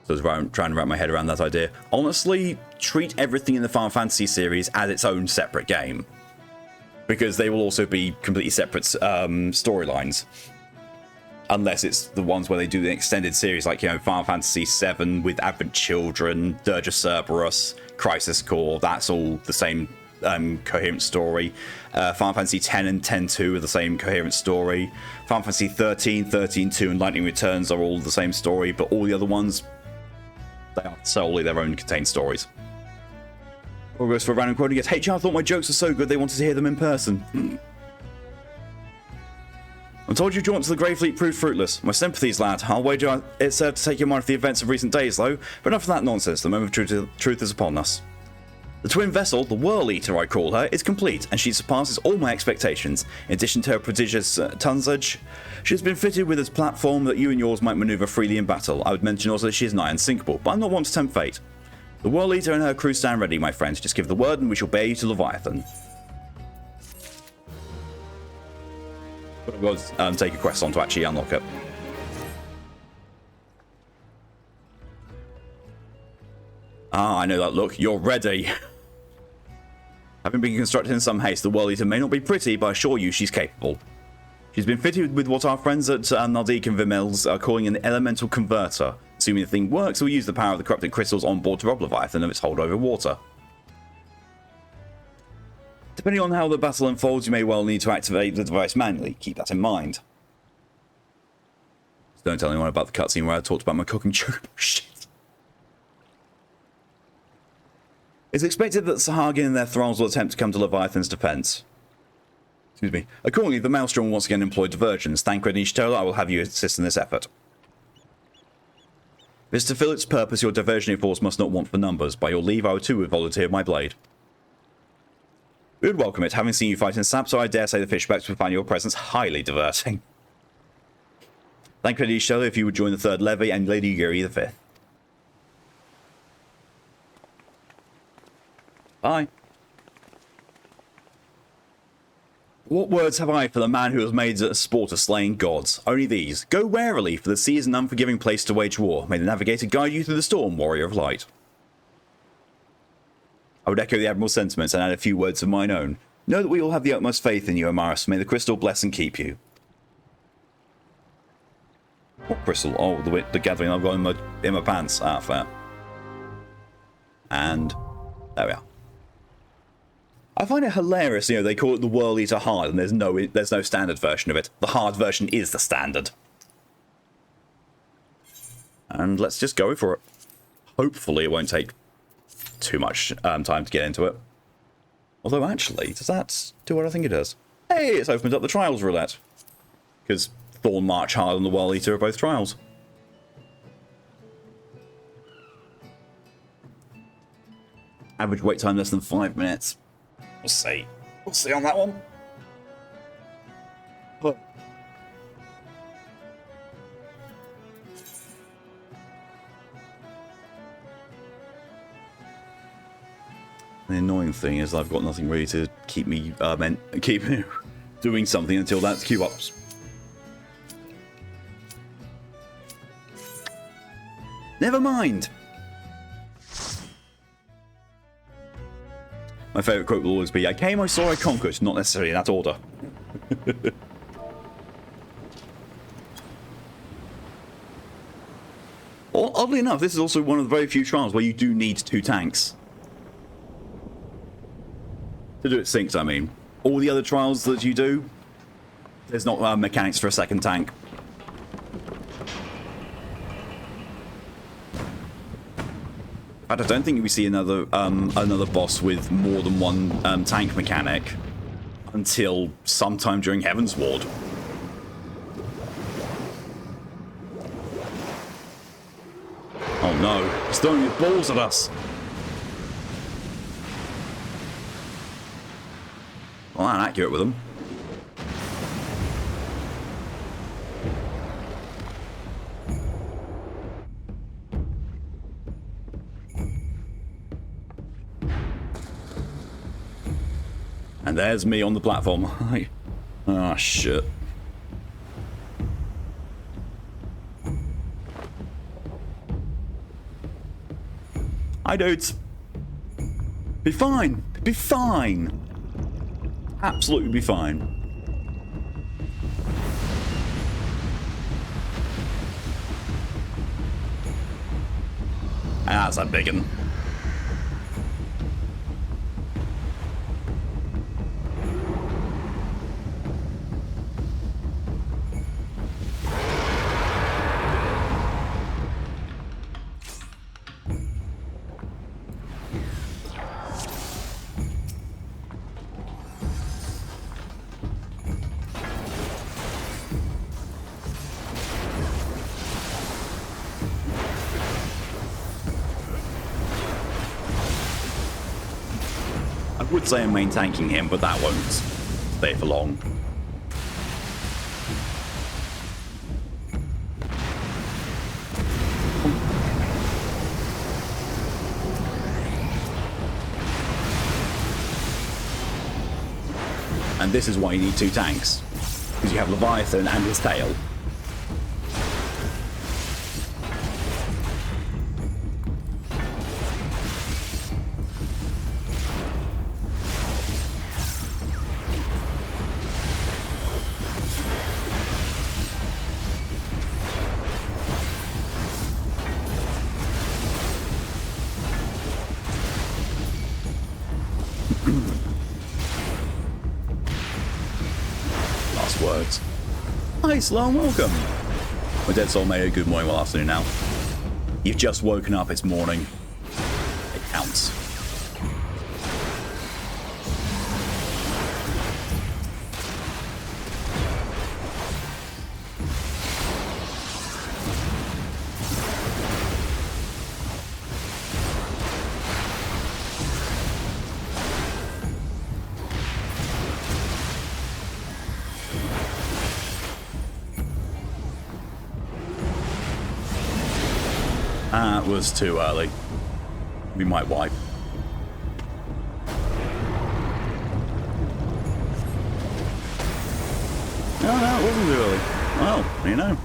Speaker 1: So I was trying to wrap my head around that idea. Honestly, treat everything in the Final Fantasy series as its own separate game. Because they will also be completely separate storylines. Unless it's the ones where they do the extended series, like, you know, Final Fantasy VII with Advent Children, Dirge of Cerberus, Crisis Core, that's all the same coherent story. Final Fantasy X and X-2 are the same coherent story. Final Fantasy XIII, XIII-2, and Lightning Returns are all the same story, but all the other ones, they are solely their own contained stories. Or goes for a random quote and gets, "Hey, Chad, I thought my jokes were so good they wanted to hear them in person." I'm told you jaunt to the Grey Fleet proved fruitless. My sympathies, lad. I'll wager it served to take your mind off the events of recent days, though. But enough of that nonsense. The moment of truth is upon us. The twin vessel, the Whirl Eater I call her, is complete, and she surpasses all my expectations. In addition to her prodigious tonnage, she has been fitted with a platform that you and yours might maneuver freely in battle. I would mention also that she is nigh unsinkable, but I'm not one to tempt fate. The Whirl Eater and her crew stand ready, my friends. Just give the word and we shall bear you to Leviathan. But I've got to take a quest on to actually unlock it. Ah, I know that look. You're ready. Having been constructed in some haste, the Whirl Eater may not be pretty, but I assure you she's capable. She's been fitted with what our friends at Nardik and Vimels are calling an elemental converter. Assuming the thing works, we'll use the power of the corrupted crystals on board to rob Leviathan of its hold over water. Depending on how the battle unfolds, you may well need to activate the device manually. Keep that in mind. Just don't tell anyone about the cutscene where I talked about my cooking chocobo shit. It's expected that Sahagin and their thralls will attempt to come to Leviathan's defense. Excuse me. Accordingly, the Maelstrom will once again employ diversions. Thancred and Ishtola, I will have you assist in this effort. If it's to fill its purpose, your diversionary force must not want for numbers. By your leave, I too would volunteer my blade. We would welcome it, having seen you fight in Sap, so I dare say the fishbacks would find your presence highly diverting. Thancred and Ishtola if you would join the Third Levy, and Lady Yuri the Fifth. Bye. What words have I for the man who has made a sport of slaying gods? Only these. Go warily, for the sea is an unforgiving place to wage war. May the navigator guide you through the storm, warrior of light. I would echo the Admiral's sentiments and add a few words of mine own. Know that we all have the utmost faith in you, Amaris. May the crystal bless and keep you. What crystal? Oh, the gathering I've got in my pants. Ah, fair. And there we are. I find it hilarious, you know, they call it the Whirl Eater Hard, and there's no standard version of it. The hard version is the standard. And let's just go for it. Hopefully it won't take too much time to get into it. Although, actually, does that do what I think it does? Hey, it's opened up the Trials roulette. Because Thorn March Hard and the Whirl Eater are both Trials. Average wait time less than 5 minutes. We'll see. We'll see on that one. But the annoying thing is I've got nothing really to keep me doing something until that's queue ups. Never mind. My favourite quote will always be, I came, I saw, I conquered. Not necessarily in that order. Oddly enough, this is also one of the very few trials where you do need 2 tanks. To do it synced, I mean. All the other trials that you do, there's not mechanics for a second tank. I don't think we see another boss with more than one tank mechanic until sometime during Heaven's Ward. Oh no, he's throwing his balls at us. Well, I'm accurate with them. And there's me on the platform. Ah, shit. Hi, dudes. Be fine. Be fine. Absolutely be fine. That's a big one. I would say I'm main tanking him, but that won't stay for long. And this is why you need two tanks, because you have Leviathan and his tail. Words. Hi, Sloan, welcome. My dead soulmate, good morning, well afternoon now. You've just woken up, it's morning. It counts. That was too early. We might wipe. No, it wasn't too early. Well, you know.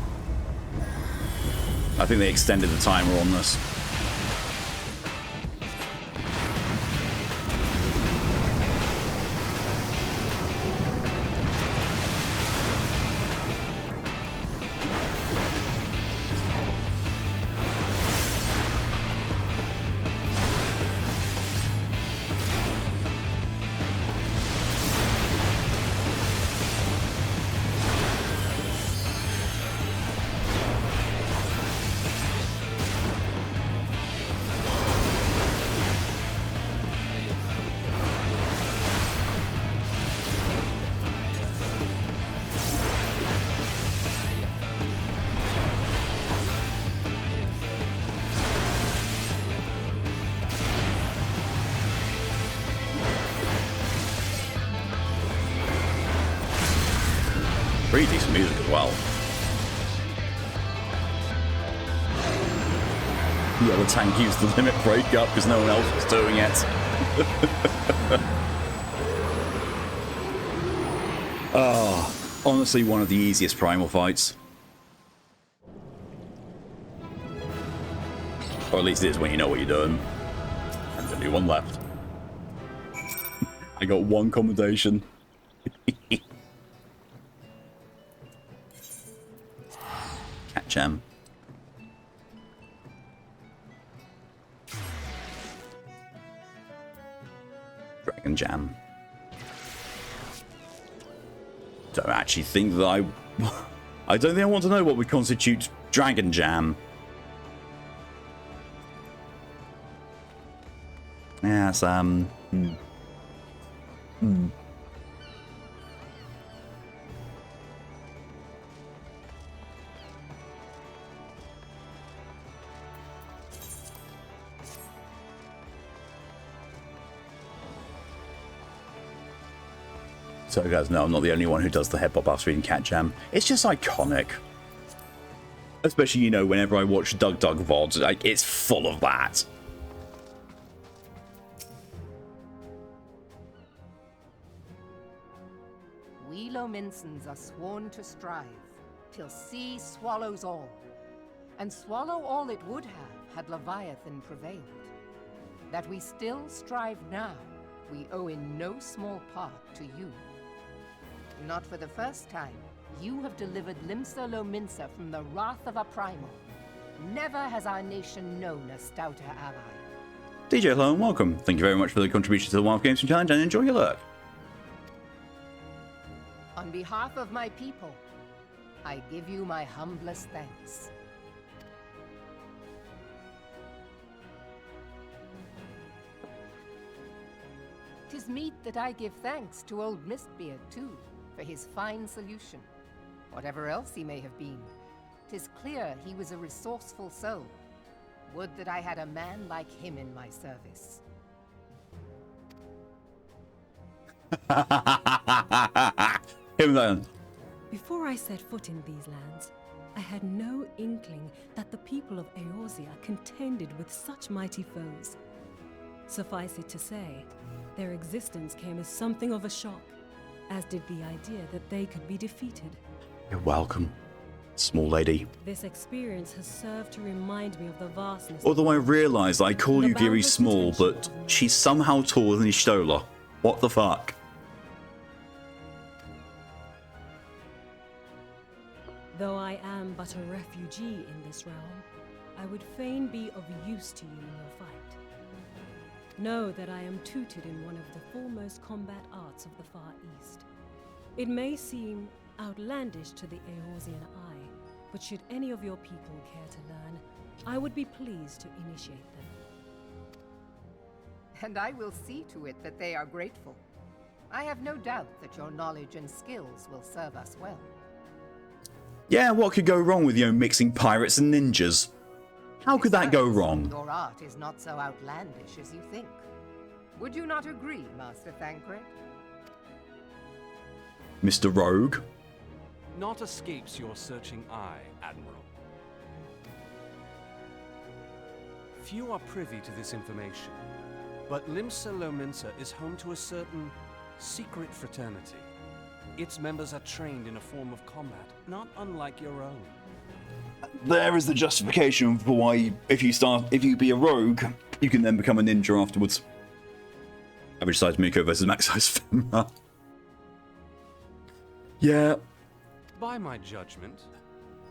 Speaker 1: I think they extended the timer on this. Pretty decent music as well. The other tank used the limit breakup because no one else was doing it. Oh, honestly, one of the easiest primal fights. Or at least it is when you know what you're doing. And only one left. I got one commendation. Cat jam. Dragon jam. Don't actually think that I don't think I want to know what would constitute dragon jam. Yes, So guys, no, I'm not the only one who does the head pop after eating cat jam. It's just iconic. Especially, you know, whenever I watch Doug VODs, like, it's full of that.
Speaker 4: We Lominsons are sworn to strive, till sea swallows all. And swallow all it would have, had Leviathan prevailed. That we still strive now, we owe in no small part to you. Not for the first time, you have delivered Limsa Lominsa from the wrath of a primal. Never has our nation known a stouter ally.
Speaker 1: DJ, hello and welcome. Thank you very much for the contribution to the Wild Games Challenge and enjoy your lurk.
Speaker 4: On behalf of my people, I give you my humblest thanks. 'Tis meet that I give thanks to old Mistbeard, too, for his fine solution. Whatever else he may have been, 'tis clear he was a resourceful soul. Would that I had a man like him in my service.
Speaker 1: Him then.
Speaker 8: Before I set foot in these lands, I had no inkling that the people of Eorzea contended with such mighty foes. Suffice it to say, their existence came as something of a shock, as did the idea that they could be defeated.
Speaker 1: You're welcome, small lady.
Speaker 8: This experience has served to remind me of the vastness.
Speaker 1: Although I realise I call you Giri small, but she's somehow taller than Ishtola. What the fuck?
Speaker 8: Though I am but a refugee in this realm, I would fain be of use to you in your fight. Know that I am tutored in one of the foremost combat arts of the Far East. It may seem outlandish to the Eorzean eye, but should any of your people care to learn, I would be pleased to initiate them.
Speaker 4: And I will see to it that they are grateful. I have no doubt that your knowledge and skills will serve us well.
Speaker 1: Yeah, what could go wrong with, mixing pirates and ninjas? How could that go wrong?
Speaker 4: Your art is not so outlandish as you think. Would you not agree, Master Thancred?
Speaker 1: Mr. Rogue?
Speaker 3: Naught escapes your searching eye, Admiral. Few are privy to this information, but Limsa Lominsa is home to a certain secret fraternity. Its members are trained in a form of combat, not unlike your own.
Speaker 1: There is the justification for why, if you be a rogue, you can then become a ninja afterwards. Average size Miko versus max size Femma. Yeah.
Speaker 3: By my judgment,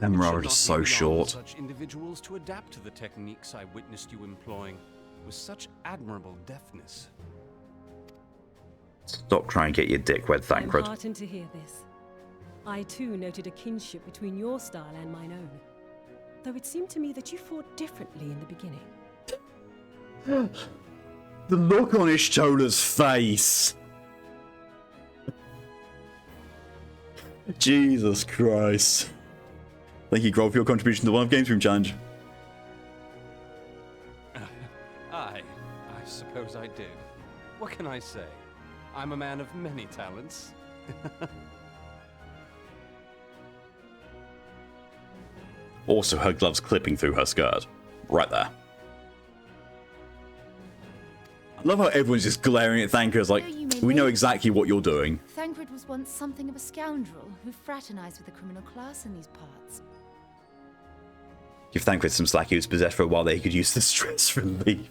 Speaker 1: Femma are just so short.
Speaker 3: such individuals to adapt to the techniques I witnessed you employing with such admirable deftness.
Speaker 1: Stop trying to get your dick wet,
Speaker 8: I'm
Speaker 1: Thancred.
Speaker 8: heartened to hear this. I too noted a kinship between your style and mine own, though it seemed to me that you fought differently in the beginning.
Speaker 1: The look on Ishtola's face. Jesus Christ. Thank you, Grog, for your contribution to the Wild Games Room Challenge.
Speaker 3: I suppose I did. What can I say? I'm a man of many talents.
Speaker 1: Also, her gloves clipping through her skirt. Right there. I love how everyone's just glaring at Thancred like, we know exactly what you're doing.
Speaker 2: Thancred was once something of a scoundrel who fraternized with the criminal class in these parts.
Speaker 1: Give Thancred some slack. He was possessed for a while there. He could use the stress relief.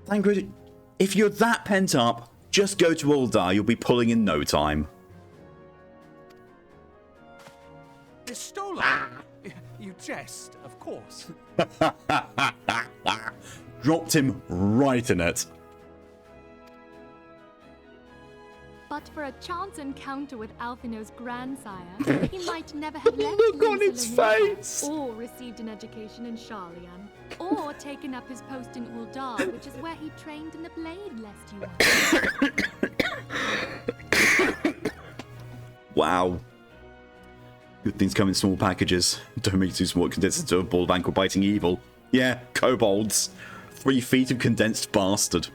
Speaker 1: Thancred, if you're that pent up, just go to Uldar. You'll be pulling in no time.
Speaker 3: Istola! You jest, of course.
Speaker 1: Dropped him right in it.
Speaker 6: But for a chance encounter with Alphino's grandsire, he might never have left
Speaker 1: Look on
Speaker 6: Limsa
Speaker 1: its
Speaker 6: Lominsa,
Speaker 1: face!
Speaker 6: or received an education in Sharlian, or taken up his post in Uldar, which is where he trained in the blade, lest you ask.
Speaker 1: Wow. Good things come in small packages. Don't make too small, it condenses into a ball of ankle-biting evil. Yeah, kobolds. 3 feet of condensed bastard.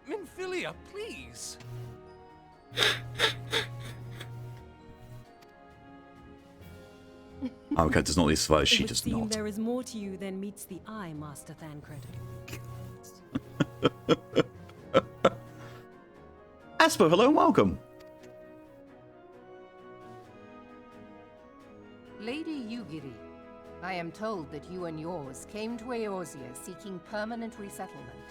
Speaker 3: Minfilia, please!
Speaker 1: Alka does not least survive, she
Speaker 8: It would
Speaker 1: does
Speaker 8: seem
Speaker 1: not.
Speaker 8: there is more to you than meets the eye, Master Thancred.
Speaker 1: Aspo, hello and welcome.
Speaker 4: Lady Yugiri am told that you and yours came to Eorzea seeking permanent resettlement,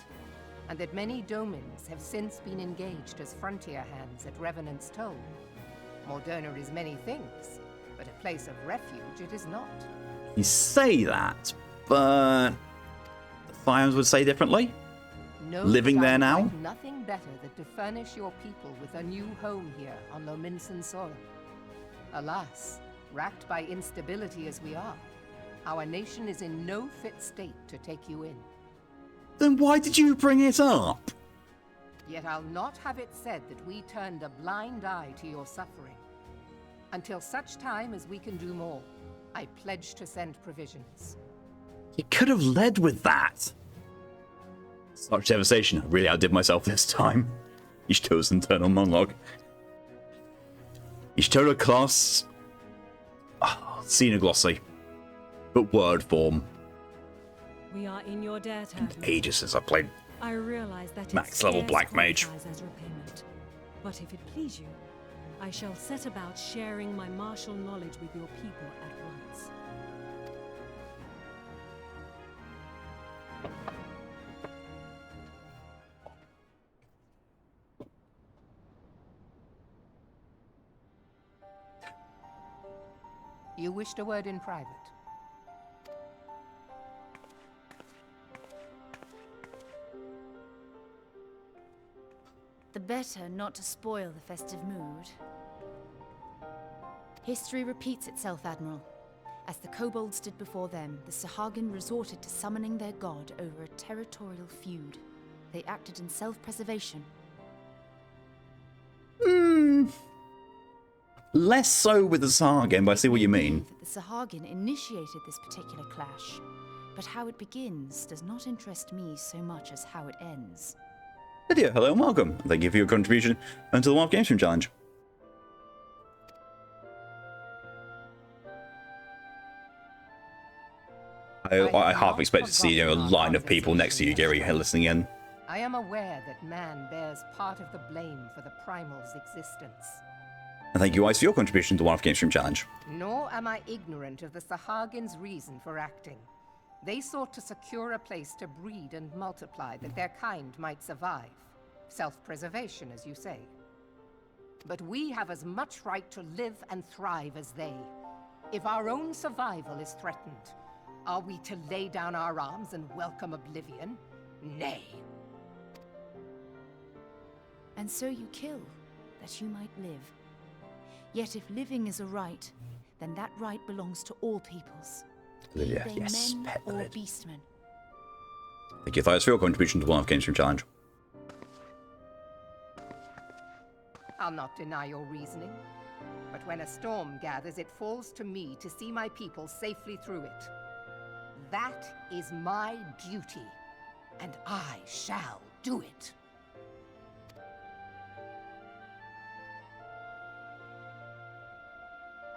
Speaker 4: and that many domins have since been engaged as frontier hands at Revenant's Toll. Moderna is many things, but a place of refuge it is not.
Speaker 1: You say that, but the Fires would say differently.
Speaker 4: Know
Speaker 1: Living
Speaker 4: that I
Speaker 1: there
Speaker 4: would
Speaker 1: now?
Speaker 4: like nothing better than to furnish your people with a new home here on Lominsan soil. Alas, racked by instability as we are, our nation is in no fit state to take you in.
Speaker 1: Then why did you bring it up?
Speaker 4: Yet I'll not have it said that we turned a blind eye to your suffering. Until such time as we can do more, I pledge to send provisions.
Speaker 1: You could have led with that. Such devastation. I really outdid myself this time. Ishto's internal monologue. Ishto class Xenoglossy, but word form.
Speaker 8: We are in your debt, Admiral.
Speaker 1: Ages since I played.
Speaker 8: I realize that
Speaker 1: Max level Black Mage.
Speaker 8: As repayment. But if it please you, I shall set about sharing my martial knowledge with your people at once.
Speaker 4: You wished a word in private.
Speaker 2: The better not to spoil the festive mood. History repeats itself, Admiral. As the kobolds did before them, the Sahagin resorted to summoning their god over a territorial feud. They acted in self-preservation.
Speaker 1: Less so with the Sahagin, but I see what you mean.
Speaker 2: That the Sahagin initiated this particular clash, but how it begins does not interest me so much as how it ends.
Speaker 1: Lydia, hello and welcome. Thank you for your contribution to the Wild Game Stream Challenge. I half expect to see a line of people next to you, Gary, listening in.
Speaker 4: I am aware that man bears part of the blame for the Primal's existence.
Speaker 1: And thank you, Ice, for your contribution to the Wild Game Stream Challenge.
Speaker 4: Nor am I ignorant of the Sahagin's reason for acting. They sought to secure a place to breed and multiply that their kind might survive. Self-preservation, as you say. But we have as much right to live and thrive as they. If our own survival is threatened, are we to lay down our arms and welcome oblivion? Nay.
Speaker 2: And so you kill, that you might live. Yet if living is a right, then that right belongs to all peoples.
Speaker 1: Lydia,
Speaker 2: Be they
Speaker 1: yes,
Speaker 2: men
Speaker 1: pet
Speaker 2: or
Speaker 1: Lid.
Speaker 2: beastmen.
Speaker 1: Thank you, Thias, for your contribution to the Wild Game Stream Challenge.
Speaker 4: I'll not deny your reasoning. But when a storm gathers, it falls to me to see my people safely through it. That is my duty, and I shall do it.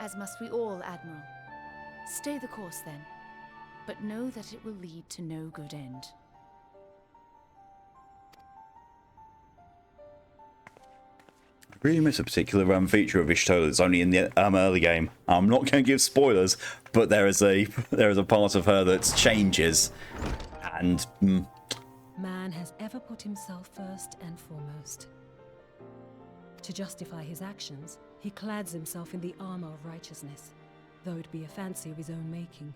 Speaker 2: As must we all, Admiral. Stay the course, then. But know that it will lead to no good end.
Speaker 1: I really miss a particular feature of Ishtola that's only in the early game. I'm not going to give spoilers, but there is a part of her that changes, and
Speaker 8: Man has ever put himself first and foremost. To justify his actions, he clads himself in the armor of righteousness, though it be a fancy of his own making.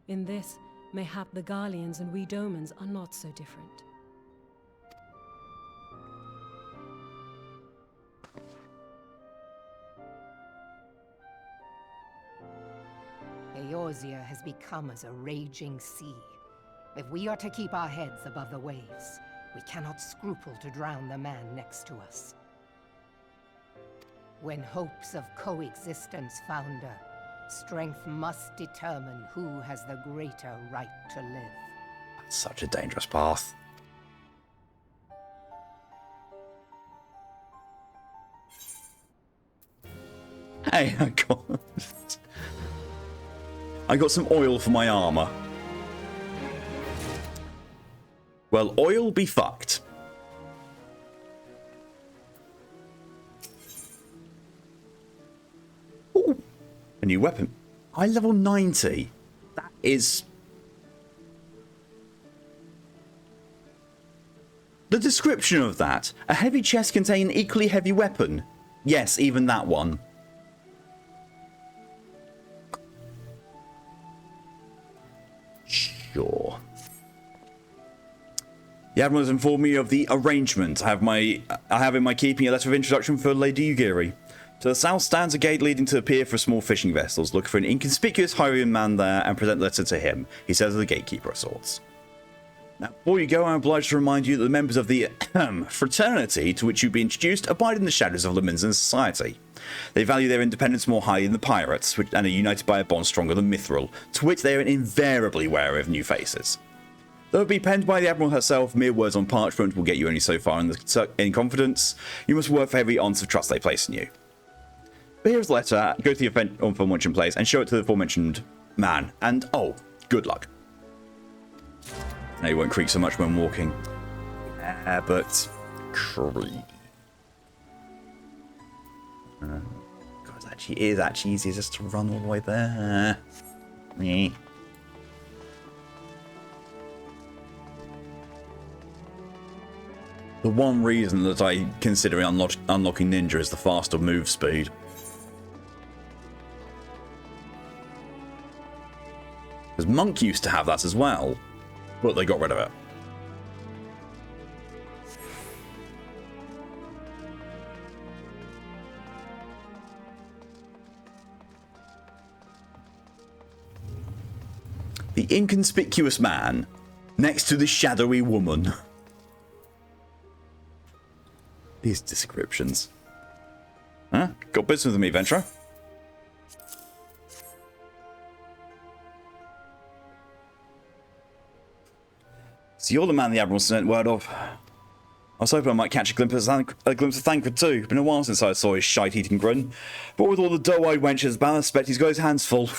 Speaker 8: In this, mayhap the Garleans and we Domans are not so different.
Speaker 4: Eorzea has become as a raging sea. If we are to keep our heads above the waves, we cannot scruple to drown the man next to us. When hopes of coexistence founder, strength must determine who has the greater right to live.
Speaker 1: that's such a dangerous path. Hey, I got some oil for my armor. Well, oil be fucked. Ooh, a new weapon. I level 90. is... The description of that. A heavy chest containing an equally heavy weapon. Yes, even that one. Sure. The Admiral has informed me of the arrangement. I have in my keeping a letter of introduction for Lady Ugiri. To the south stands a gate leading to the pier for small fishing vessels. Look for an inconspicuous highwayman man there and present the letter to him. He says the gatekeeper of sorts. Now, before you go, I'm obliged to remind you that the members of the fraternity to which you've been introduced abide in the shadows of Leminzen society. They value their independence more highly than the pirates, and are united by a bond stronger than Mithril, to which they are invariably wary of new faces. Though it be penned by the Admiral herself, mere words on parchment will get you only so far in confidence. You must work for every ounce of trust they place in you. But here's the letter. Go to the aforementioned place and show it to the aforementioned man. And, oh, good luck. Now you won't creak so much when walking. Yeah, but... creak. God, it is actually easier just to run all the way there. Me. The one reason that I consider unlocking Ninja is the faster move speed. Because Monk used to have that as well, but they got rid of it. The inconspicuous man next to the shadowy woman. These descriptions. Huh? Got business with me, Ventra? So you're the man the Admiral sent word of. I was hoping I might catch a glimpse of Thancred too. Been a while since I saw his shite-eating grin. But with all the doe-eyed wenches, I suspect he's got his hands full.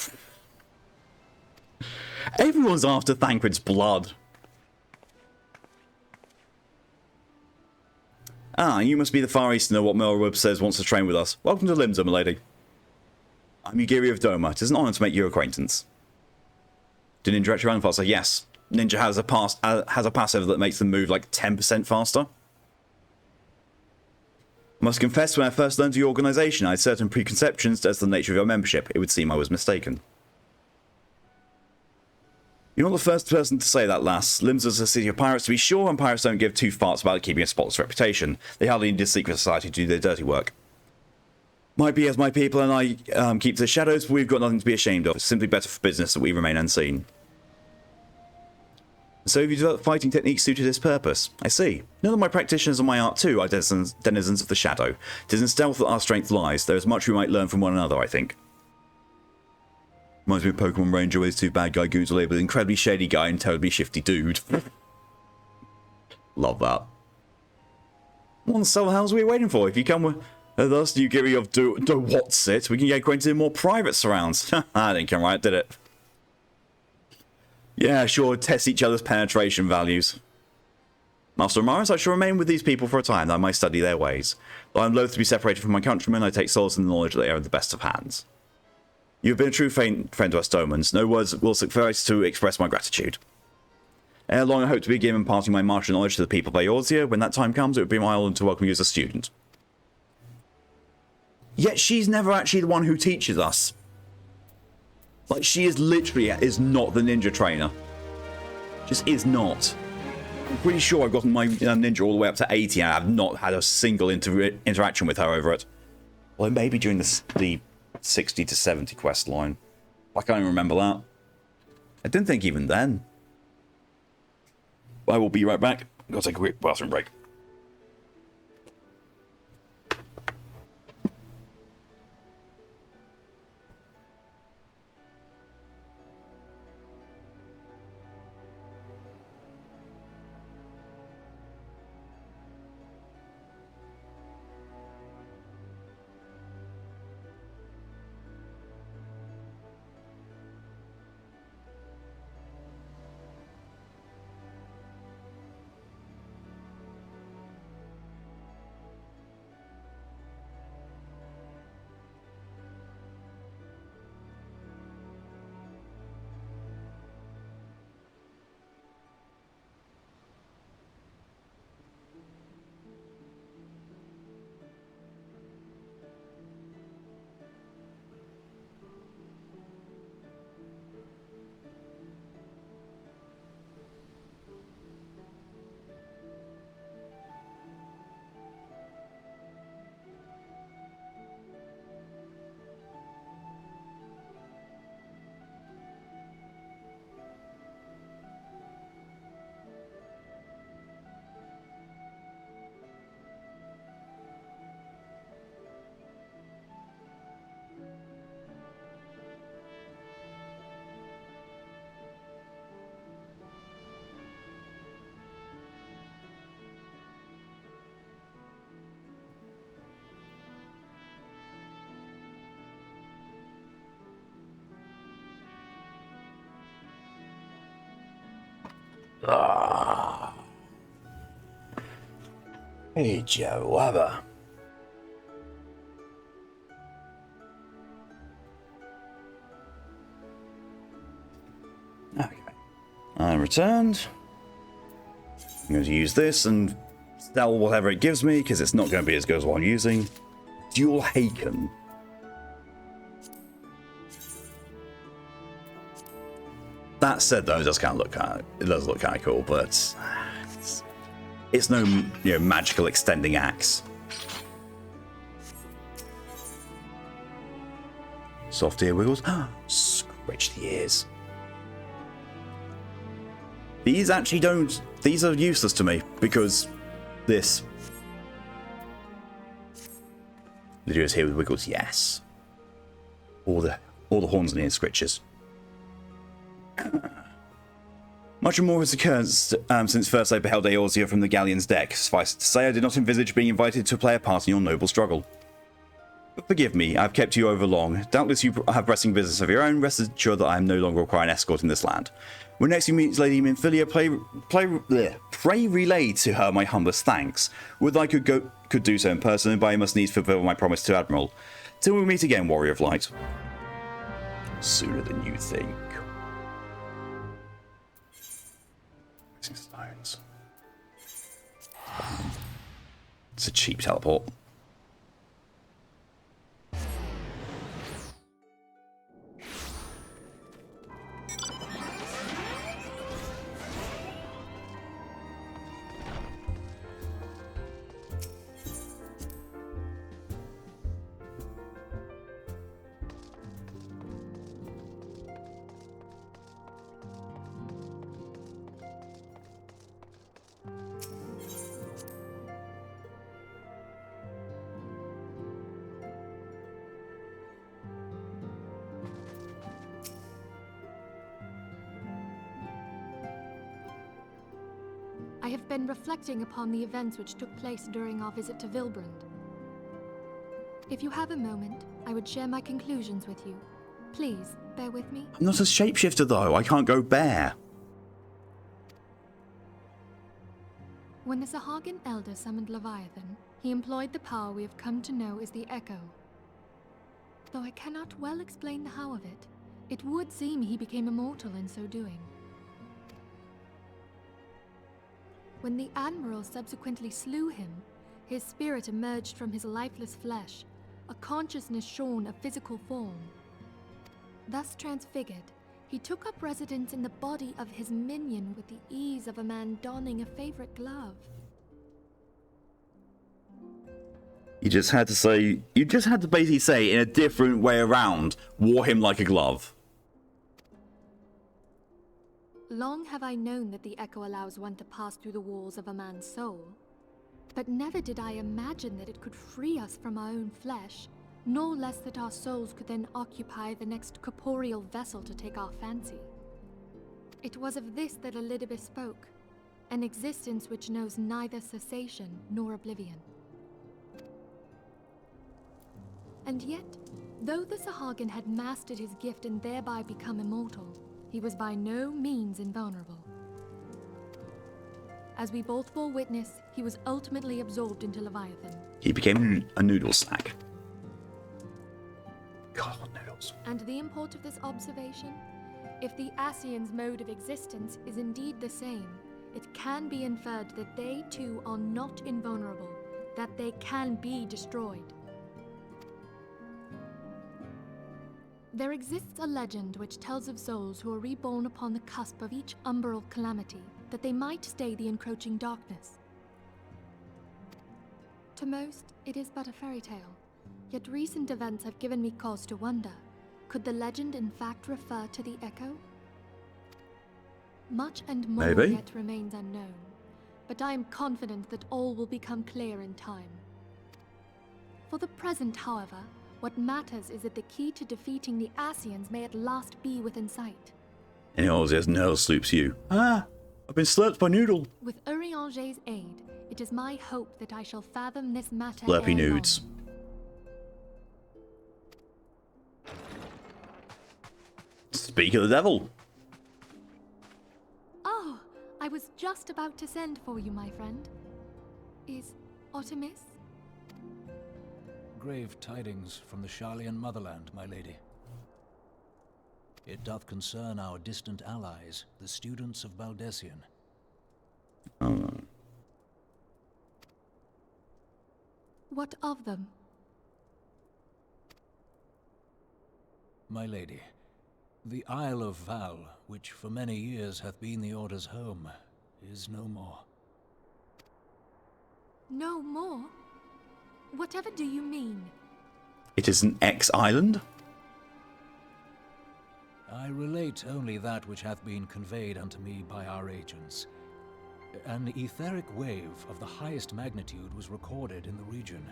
Speaker 1: Everyone's after Thancred's blood. Ah, you must be the Far Easterner what Melwood says wants to train with us. Welcome to Limsa, milady. I'm Ugiri of Doma. It is an honour to make your acquaintance. Did Ninja actually run faster? Yes. Ninja has a passive that makes them move like 10% faster. I must confess, when I first learned of your organisation, I had certain preconceptions as to the nature of your membership. It would seem I was mistaken. You're not the first person to say that, lass. Limsa's a city of pirates, to be sure, and pirates don't give two farts about keeping a spotless reputation. They hardly need a secret society to do their dirty work. Might be as my people and I keep to the shadows, but we've got nothing to be ashamed of. It's simply better for business that we remain unseen. So have you developed fighting techniques suited to this purpose? I see. None of my practitioners on my art too are denizens of the shadow. It is in stealth that our strength lies. There is much we might learn from one another, I think. Reminds me of Pokemon Ranger, where these two bad guy goons are labelled an incredibly shady guy and terribly shifty dude. Love that. What the hell are we waiting for? If you come with us, you give me of do what's it, we can get acquainted in more private surrounds. I didn't come right, did it? Yeah, sure, test each other's penetration values. Master Amaris, I shall remain with these people for a time, that I might study their ways. Though I am loath to be separated from my countrymen, I take solace in the knowledge that they are in the best of hands. You have been a true friend to us Domans. No words will suffice to express my gratitude. Ere long, I hope to begin imparting my martial knowledge to the people of Eorzea. When that time comes, it would be my honour to welcome you as a student. Yet she's never actually the one who teaches us. Like, she is literally not the ninja trainer. Just is not. I'm pretty sure I've gotten my ninja all the way up to 80 and I have not had a single interaction with her over it. Well, maybe during the 60 to 70 quest line. I can't even remember that. I didn't think even then. I will be right back. I've got to take a quick bathroom break. Ah. Hey, Joe, okay. I returned. I'm going to use this and sell whatever it gives me, because it's not going to be as good as what I'm using. Dual Haken. That said, though, it does look kind of cool, but it's no, magical extending axe. Soft ear wiggles. Scritch the ears. These actually don't. These are useless to me because this. The ears here with wiggles. Yes. All the horns and ear scritches. Much more has occurred since first I beheld Eorzea from the galleon's deck. Suffice it to say, I did not envisage being invited to play a part in your noble struggle. But forgive me, I've kept you over long. Doubtless you have pressing business of your own. Rest assured that I am no longer require an escort in this land. When next you meet Lady Minfilia, pray relay to her my humblest thanks. Would I could do so in person, but I must needs fulfill my promise to Admiral. Till we meet again, Warrior of Light. Sooner than you think. Stones. It's a cheap teleport.
Speaker 6: I have been reflecting upon the events which took place during our visit to Vilbrand. If you have a moment, I would share my conclusions with you. Please, bear with me.
Speaker 1: I'm not a shapeshifter, though. I can't go bear.
Speaker 6: When the Sahagin Elder summoned Leviathan, he employed the power we have come to know as the Echo. Though I cannot well explain the how of it, it would seem he became immortal in so doing. When the Admiral subsequently slew him, his spirit emerged from his lifeless flesh, a consciousness shorn of physical form. Thus transfigured, he took up residence in the body of his minion with the ease of a man donning a favorite glove.
Speaker 1: You just had to basically say in a different way around, wore him like a glove.
Speaker 6: Long have I known that the Echo allows one to pass through the walls of a man's soul, but never did I imagine that it could free us from our own flesh, nor less that our souls could then occupy the next corporeal vessel to take our fancy. It was of this that Leviabeetus spoke, an existence which knows neither cessation nor oblivion. And yet, though the Sahagin had mastered his gift and thereby become immortal, he was by no means invulnerable. As we both bore witness, he was ultimately absorbed into Leviathan.
Speaker 1: He became a noodle snack. God, noodles.
Speaker 6: And the import of this observation? If the Ascians' mode of existence is indeed the same, it can be inferred that they too are not invulnerable, that they can be destroyed. There exists a legend which tells of souls who are reborn upon the cusp of each umbral calamity, that they might stay the encroaching darkness. To most, it is but a fairy tale, yet recent events have given me cause to wonder, could the legend in fact refer to the Echo? Much and more
Speaker 1: Maybe.
Speaker 6: yet remains unknown, but I am confident that all will become clear in time. For the present, however, what matters is that the key to defeating the Ascians may at last be within sight.
Speaker 1: And he always has nail sloops you. I've been slurped by Noodle.
Speaker 6: With Urianger's aid, it is my hope that I shall fathom this matter
Speaker 1: Slurpy
Speaker 6: ere
Speaker 1: nudes.
Speaker 6: long.
Speaker 1: Speak of the devil.
Speaker 6: Oh, I was just about to send for you, my friend. Is Artemis?
Speaker 9: Grave tidings from the Sharlayan motherland, my lady. It doth concern our distant allies, the students of Baldessian.
Speaker 6: What of them?
Speaker 9: My lady, the Isle of Val, which for many years hath been the Order's home, is no more.
Speaker 6: No more? Whatever do you mean?
Speaker 1: It is an ex-island?
Speaker 9: I relate only that which hath been conveyed unto me by our agents. An etheric wave of the highest magnitude was recorded in the region.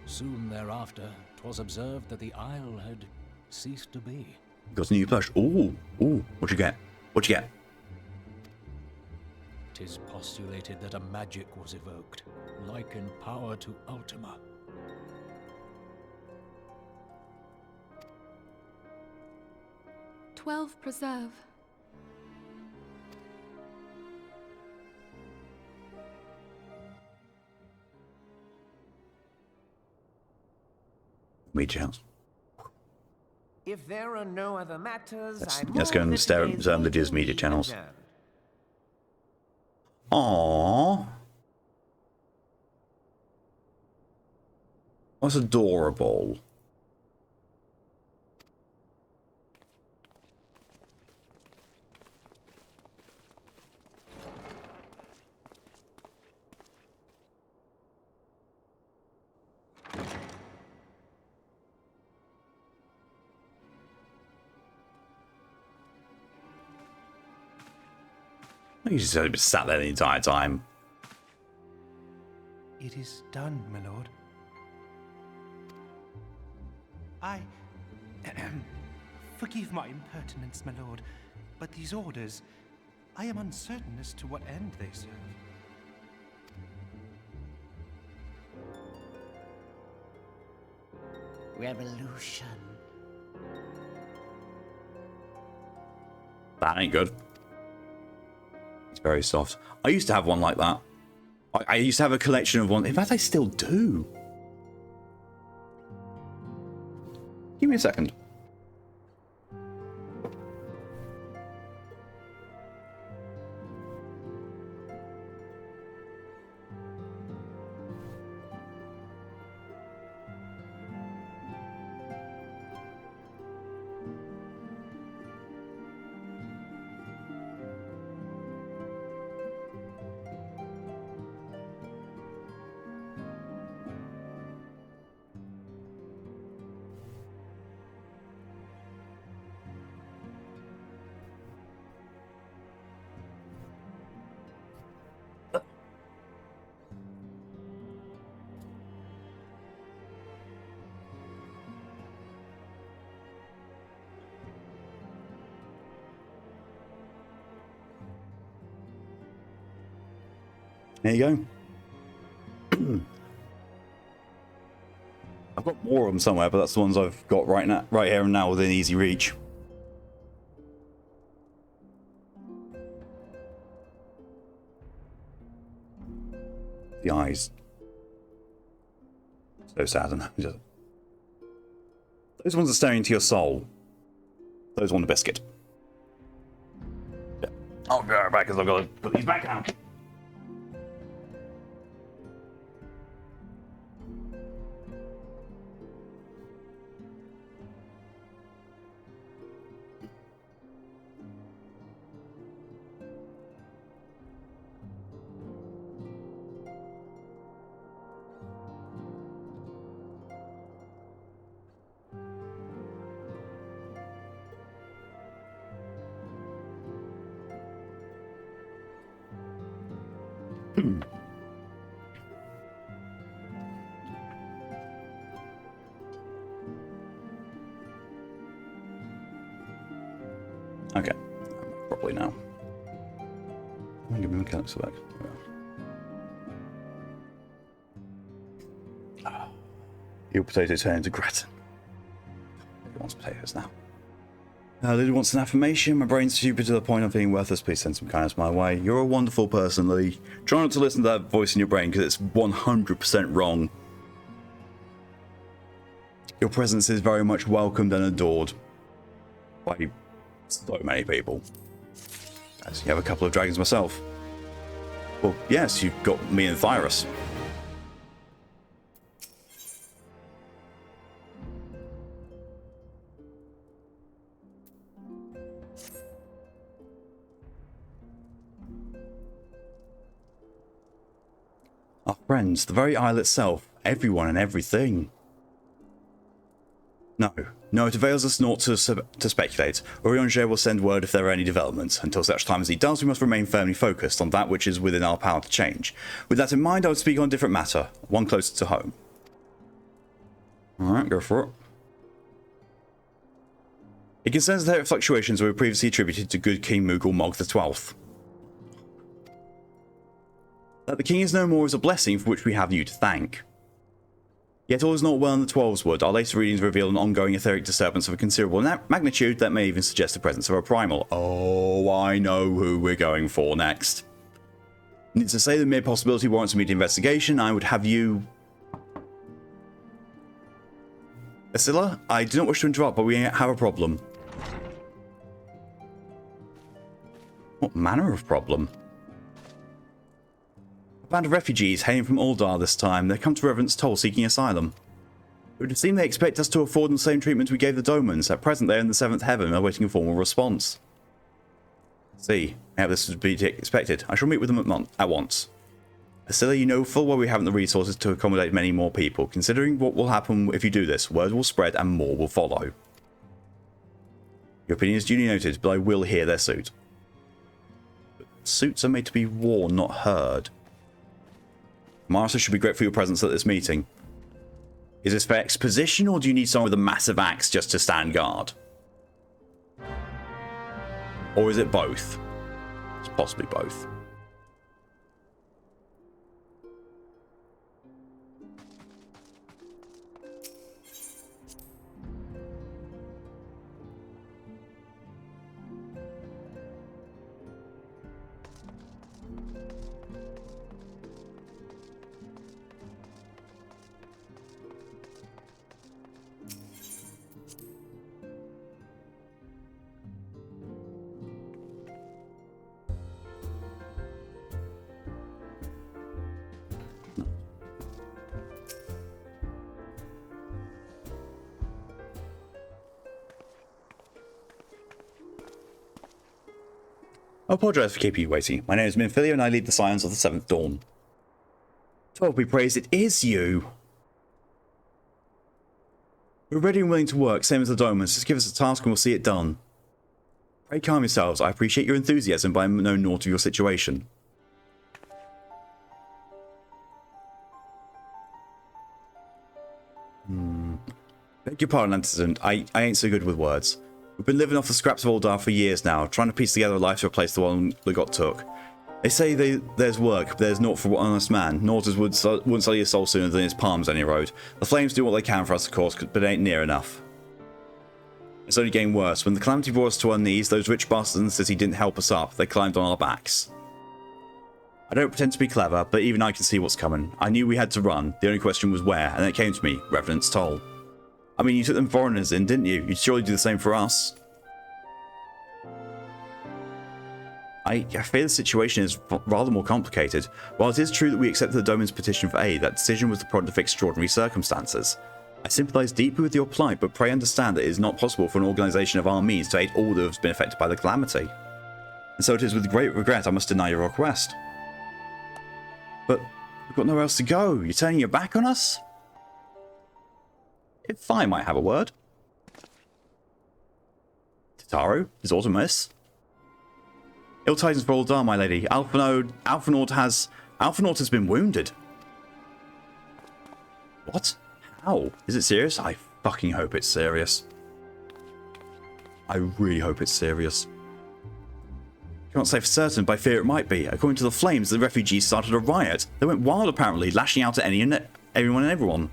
Speaker 9: Soon thereafter, 'twas observed that the isle had ceased to be.
Speaker 1: Got a new plush. Ooh, what'd you get? What'd you get?
Speaker 9: 'Tis postulated that a magic was evoked, like in power to Ultima.
Speaker 6: "12 preserve."
Speaker 1: Meet your house.
Speaker 5: If there are no other matters,
Speaker 1: Let's go and stare at Lydia's media channels. Aww. That's adorable. You just had to be sat there the entire time.
Speaker 10: It is done, my lord. Forgive my impertinence, my lord, but these orders, I am uncertain as to what end they serve.
Speaker 5: Revolution.
Speaker 1: That ain't good. It's very soft. I used to have one like that. I used to have a collection of one. In fact, I still do. Give me a second. There you go. I've got more of them somewhere, but that's the ones I've got right now, right here and now, within easy reach. The eyes. So sad, and those ones are staring into your soul. Those want a biscuit. Yeah. I'll be right back because I've got to put these back down. Okay, properly now. I'm give me mechanics back. Your potato turn into gratin. Everyone wants potatoes now. Lily wants an affirmation. My brain's stupid to the point of being worthless. Please send some kindness my way. You're a wonderful person, Lily. Try not to listen to that voice in your brain because it's 100% wrong. Your presence is very much welcomed and adored by so many people. As you have a couple of dragons myself. Well, yes, you've got me and Thyrus. Our friends, the very isle itself, everyone and everything. No, it avails us not to speculate. Orianger will send word if there are any developments. Until such time as he does, we must remain firmly focused on that which is within our power to change. With that in mind, I would speak on a different matter, one closer to home. Alright, go for it. It concerns the fluctuations we were previously attributed to good King Moogle Mog XII. That the king is no more is a blessing for which we have you to thank. Yet all is not well in the Twelveswood. Our latest readings reveal an ongoing etheric disturbance of a considerable magnitude that may even suggest the presence of a primal. Oh, I know who we're going for next. Needless to say, the mere possibility warrants immediate investigation. I would have you... Asilla, I do not wish to interrupt, but we have a problem. What manner of problem? A band of refugees hailing from Uldar this time. They come to Reverend's Toll seeking asylum. It would seem they expect us to afford them the same treatment we gave the Domans. At present, they are in the 7th heaven, awaiting a formal response. See, how this would be expected. I shall meet with them at once. Asilla, you know full well we haven't the resources to accommodate many more people. Considering what will happen if you do this, word will spread and more will follow. Your opinion is duly noted, but I will hear their suit. But suits are made to be worn, not heard. Martha should be grateful for your presence at this meeting. Is this for exposition, or do you need someone with a massive axe just to stand guard? Or is it both? It's possibly both. I apologise for keeping you waiting. My name is Minfilia and I lead the Scions of the 7th Dawn. 12 be praised, it is you! We're ready and willing to work, same as the Domans. Just give us a task and we'll see it done. Pray calm yourselves. I appreciate your enthusiasm, but I know naught of your situation. Beg your pardon, Antecedent. I ain't so good with words. We've been living off the scraps of Uldar for years now, trying to piece together a life to replace the one that got took. They say there's work, but there's naught for an honest man. Naughters wouldn't sell your soul sooner than his palms any road. The flames do what they can for us, of course, but it ain't near enough. It's only getting worse. When the calamity brought us to our knees, those rich bastards in the city didn't help us up. They climbed on our backs. I don't pretend to be clever, but even I can see what's coming. I knew we had to run. The only question was where, and then it came to me, Revenant's Toll. I mean, you took them foreigners in, didn't you? You'd surely do the same for us. I fear the situation is rather more complicated. While it is true that we accepted the Domin's petition for aid, that decision was the product of extraordinary circumstances. I sympathise deeply with your plight, but pray understand that it is not possible for an organisation of our means to aid all that have been affected by the calamity. And so it is with great regret I must deny your request. But we've got nowhere else to go. You're turning your back on us? If I might have a word. Tataru, his Automus. Ill tidings for Uldar, my lady. Alphinaud has been wounded. What? How? Is it serious? I fucking hope it's serious. I really hope it's serious. Can't say for certain, but I fear it might be. According to the flames, the refugees started a riot. They went wild apparently, lashing out at anyone and everyone.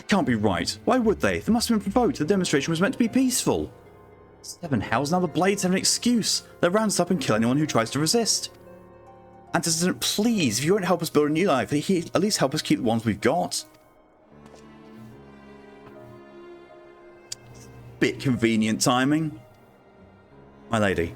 Speaker 1: That can't be right. Why would they? They must have been provoked. The demonstration was meant to be peaceful. Seven hells, now the Blades have an excuse. They'll round up and kill anyone who tries to resist. Antecedent, please, if you won't help us build a new life, at least help us keep the ones we've got. Bit convenient timing. My lady.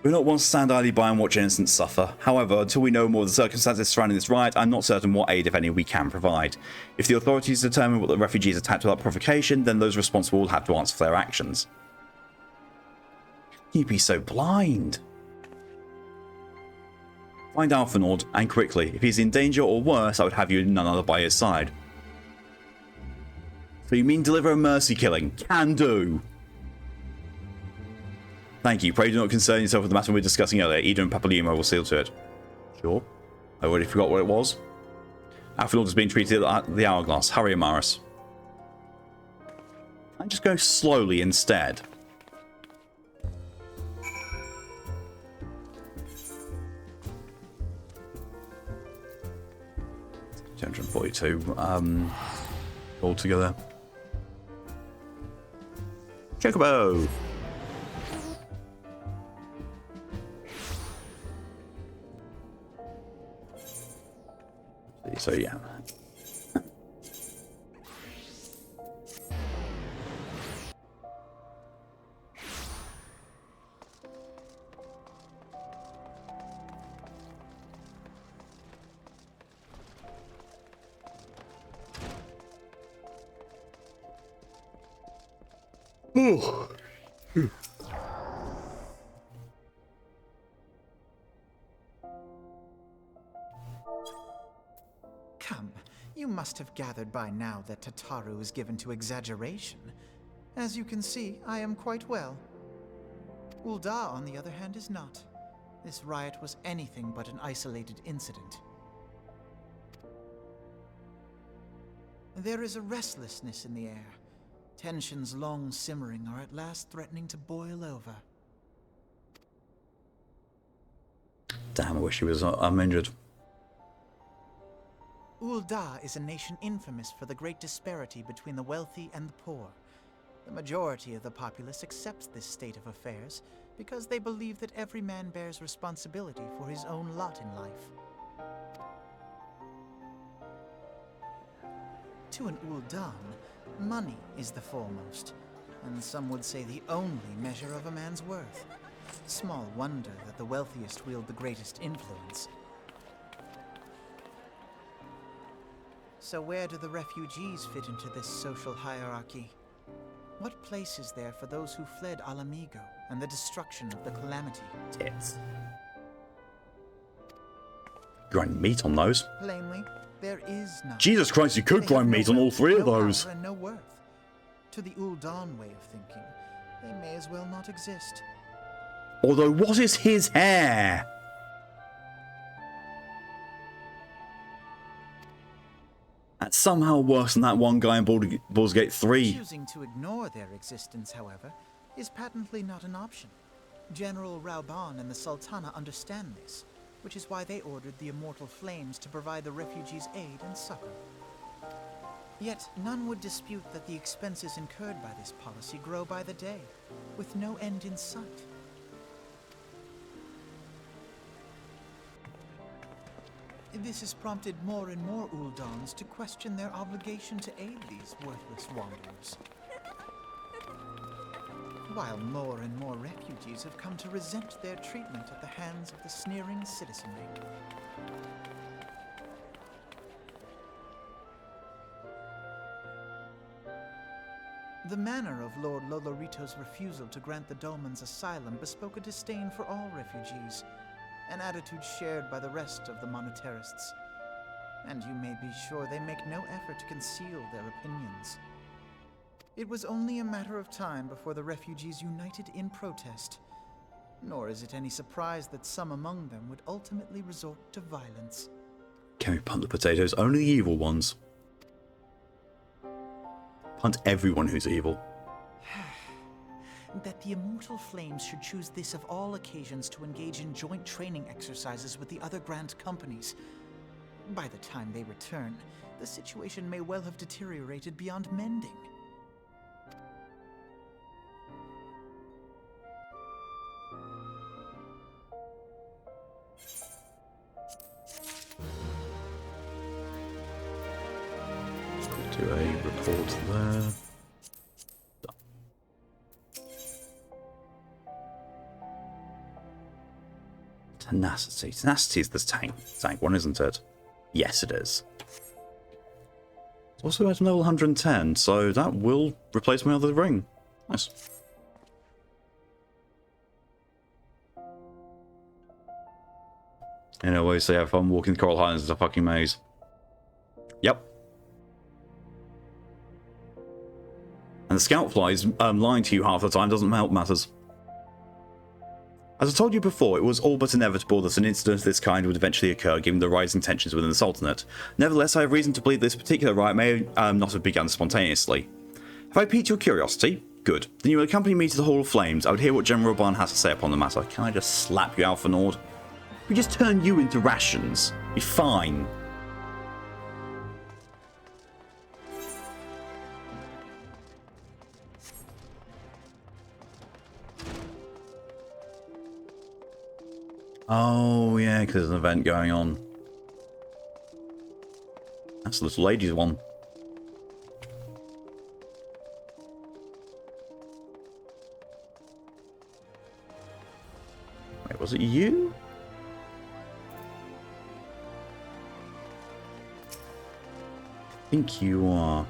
Speaker 1: We're not one to stand idly by and watch innocents suffer. However, until we know more of the circumstances surrounding this riot, I'm not certain what aid, if any, we can provide. If the authorities determine what the refugees attacked without provocation, then those responsible will have to answer for their actions. You'd be so blind. Find Alphinaud, and quickly. If he's in danger or worse, I would have you none other by his side. So you mean deliver a mercy killing? Can do. Thank you. Pray do not concern yourself with the matter we were discussing earlier. Eden and Papaluma will see to it. Sure. I already forgot what it was. Alphinaud is being treated at the Hourglass. Hurry, Amaris. And just go slowly instead. $242 altogether. Chocobo! So yeah.
Speaker 11: Come, you must have gathered by now that Tataru is given to exaggeration. As you can see, I am quite well. Ul'dah, on the other hand, is not. This riot was anything but an isolated incident. There is a restlessness in the air. Tensions long simmering are at last threatening to boil over.
Speaker 1: Damn, I wish he was uninjured.
Speaker 11: Ul'dah is a nation infamous for the great disparity between the wealthy and the poor. The majority of the populace accepts this state of affairs because they believe that every man bears responsibility for his own lot in life. To an Ul'dah, money is the foremost, and some would say the only measure of a man's worth. Small wonder that the wealthiest wield the greatest influence. So where do the refugees fit into this social hierarchy? What place is there for those who fled Alamigo and the destruction of the Calamity?
Speaker 1: Tits. Grind meat on those.
Speaker 11: Plainly, there is none.
Speaker 1: Jesus Christ, you could grind meat on all three of those.
Speaker 11: And no worth. To the Ul'dah way of thinking, they may as well not exist.
Speaker 1: Although, what is his hair? That's somehow worse than that one guy in Baldur's Gate 3.
Speaker 11: Choosing to ignore their existence, however, is patently not an option. General Rauban and the Sultana understand this, which is why they ordered the Immortal Flames to provide the refugees aid and succor. Yet none would dispute that the expenses incurred by this policy grow by the day, with no end in sight. This has prompted more and more Ul'dahs to question their obligation to aid these worthless wanderers. While more and more refugees have come to resent their treatment at the hands of the sneering citizenry. The manner of Lord Lolorito's refusal to grant the Dolmens asylum bespoke a disdain for all refugees, an attitude shared by the rest of the monetarists. And you may be sure they make no effort to conceal their opinions. It was only a matter of time before the refugees united in protest, nor is it any surprise that some among them would ultimately resort to violence.
Speaker 1: Can we punt the potatoes? Only the evil ones. Punt everyone who's evil.
Speaker 11: That the Immortal Flames should choose this of all occasions to engage in joint training exercises with the other Grand Companies. By the time they return, the situation may well have deteriorated beyond mending.
Speaker 1: Do a report there. Done. Tenacity. Tenacity is the tank one, isn't it? Yes, it is. It's also at level 110, so that will replace my other ring. Nice. You know, always say have fun walking the Coral Highlands is a fucking maze. Yep. And the scout flies lying to you half the time doesn't help matters. As I told you before, it was all but inevitable that an incident of this kind would eventually occur given the rising tensions within the Sultanate. Nevertheless, I have reason to believe this particular riot may not have begun spontaneously. Have I piqued your curiosity? Good. Then you will accompany me to the Hall of Flames. I would hear what General Raban has to say upon the matter. Can I just slap you, Alpha Nord? We just turn you into rations. Be fine. Oh, yeah, because there's an event going on. That's the little ladies one. Wait, was it you? I think you are.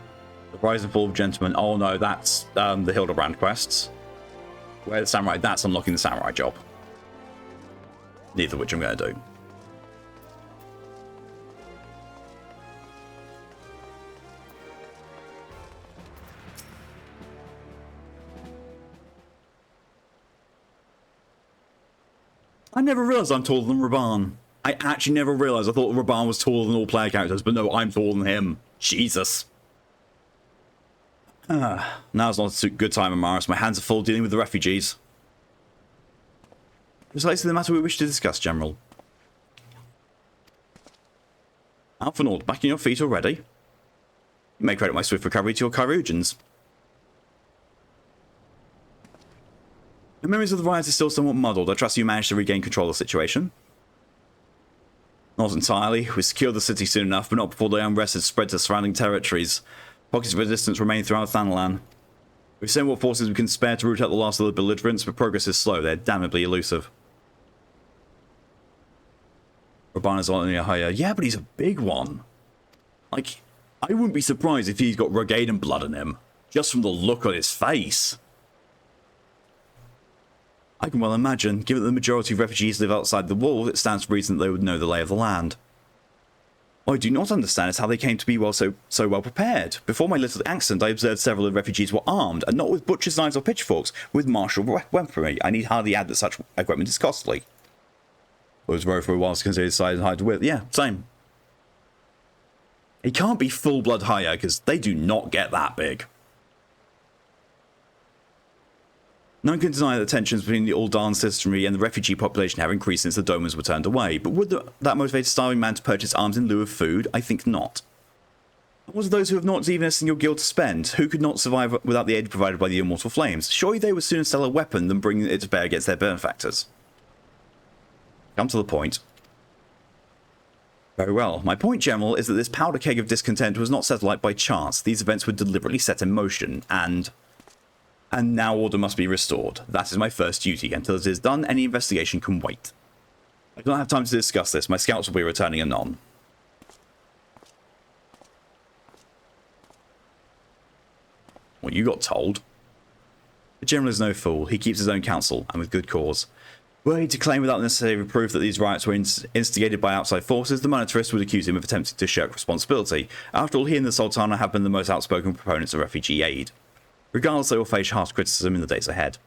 Speaker 1: The Rise and Fall of Gentlemen. Oh no, that's the Hildebrand quests. Where the Samurai, that's unlocking the Samurai job. Neither of which I'm going to do. I never realised I'm taller than Raban. I actually never realised. I thought Raban was taller than all player characters, but no, I'm taller than him. Jesus. Now's not a good time, Amaris. My hands are full dealing with the refugees. Precisely the matter we wish to discuss, General. Alpha Nord, back on your feet already? You may credit my swift recovery to your Kyrogens. The memories of the riots are still somewhat muddled. I trust you managed to regain control of the situation. Not entirely. We secured the city soon enough, but not before the unrest had spread to surrounding territories. Pockets of resistance remain throughout Thanalan. We've sent what forces we can spare to root out the last of the belligerents, but progress is slow. They're damnably elusive. Rabana's on a higher. Yeah, but he's a big one. Like, I wouldn't be surprised if he's got Rogadan blood in him, just from the look on his face. I can well imagine, given that the majority of refugees live outside the wall, it stands to reason that they would know the lay of the land. What I do not understand is how they came to be so well prepared. Before my little accident, I observed several of the refugees were armed, and not with butcher's knives or pitchforks, with martial weaponry. I need hardly add that such equipment is costly. It was rare for a while to consider his size and height with. Yeah, same. He can't be full-blood higher, because they do not get that big. None can deny that tensions between the Uldan citizenry and the refugee population have increased since the Domans were turned away, but would that motivate a starving man to purchase arms in lieu of food? I think not. What of those who have not even a single guild to spend? Who could not survive without the aid provided by the Immortal Flames? Surely they would sooner sell a weapon than bring it to bear against their benefactors. Come to the point. Very well. My point, General, is that this powder keg of discontent was not set alight by chance. These events were deliberately set in motion, and now order must be restored. That is my first duty. Until it is done, any investigation can wait. I do not have time to discuss this. My scouts will be returning anon. Well, you got told. The General is no fool. He keeps his own counsel, and with good cause. Were he to claim without necessary proof that these riots were instigated by outside forces, the monetarists would accuse him of attempting to shirk responsibility. After all, he and the Sultana have been the most outspoken proponents of refugee aid. Regardless, they will face harsh criticism in the days ahead.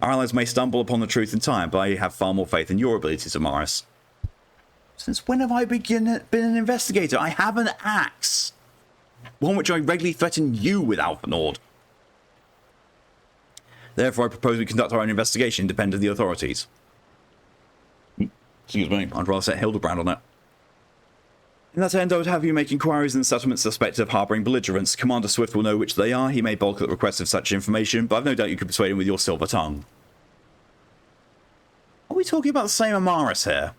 Speaker 1: Our allies may stumble upon the truth in time, but I have far more faith in your abilities, Amaris. Since when have I been an investigator? I have an axe. One which I regularly threaten you with, Alpha Nord. Therefore, I propose we conduct our own investigation independent of the authorities. Excuse me, I'd rather set Hildebrand on it. In that end, I would have you make inquiries in the settlement suspected of harbouring belligerents. Commander Swift will know which they are. He may balk at the request of such information, but I've no doubt you could persuade him with your silver tongue. Are we talking about the same Amaris here?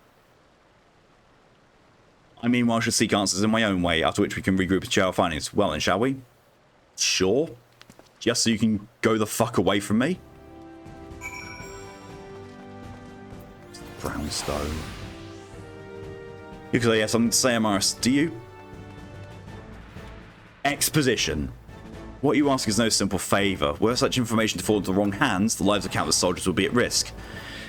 Speaker 1: I mean, I should seek answers in my own way, after which we can regroup and share our findings. Well then, shall we? Sure. Just so you can go the fuck away from me? Brownstone. You could say yes, I'm say Amaris. Do you? Exposition. What you ask is no simple favour. Were such information to fall into the wrong hands, the lives of countless soldiers would be at risk.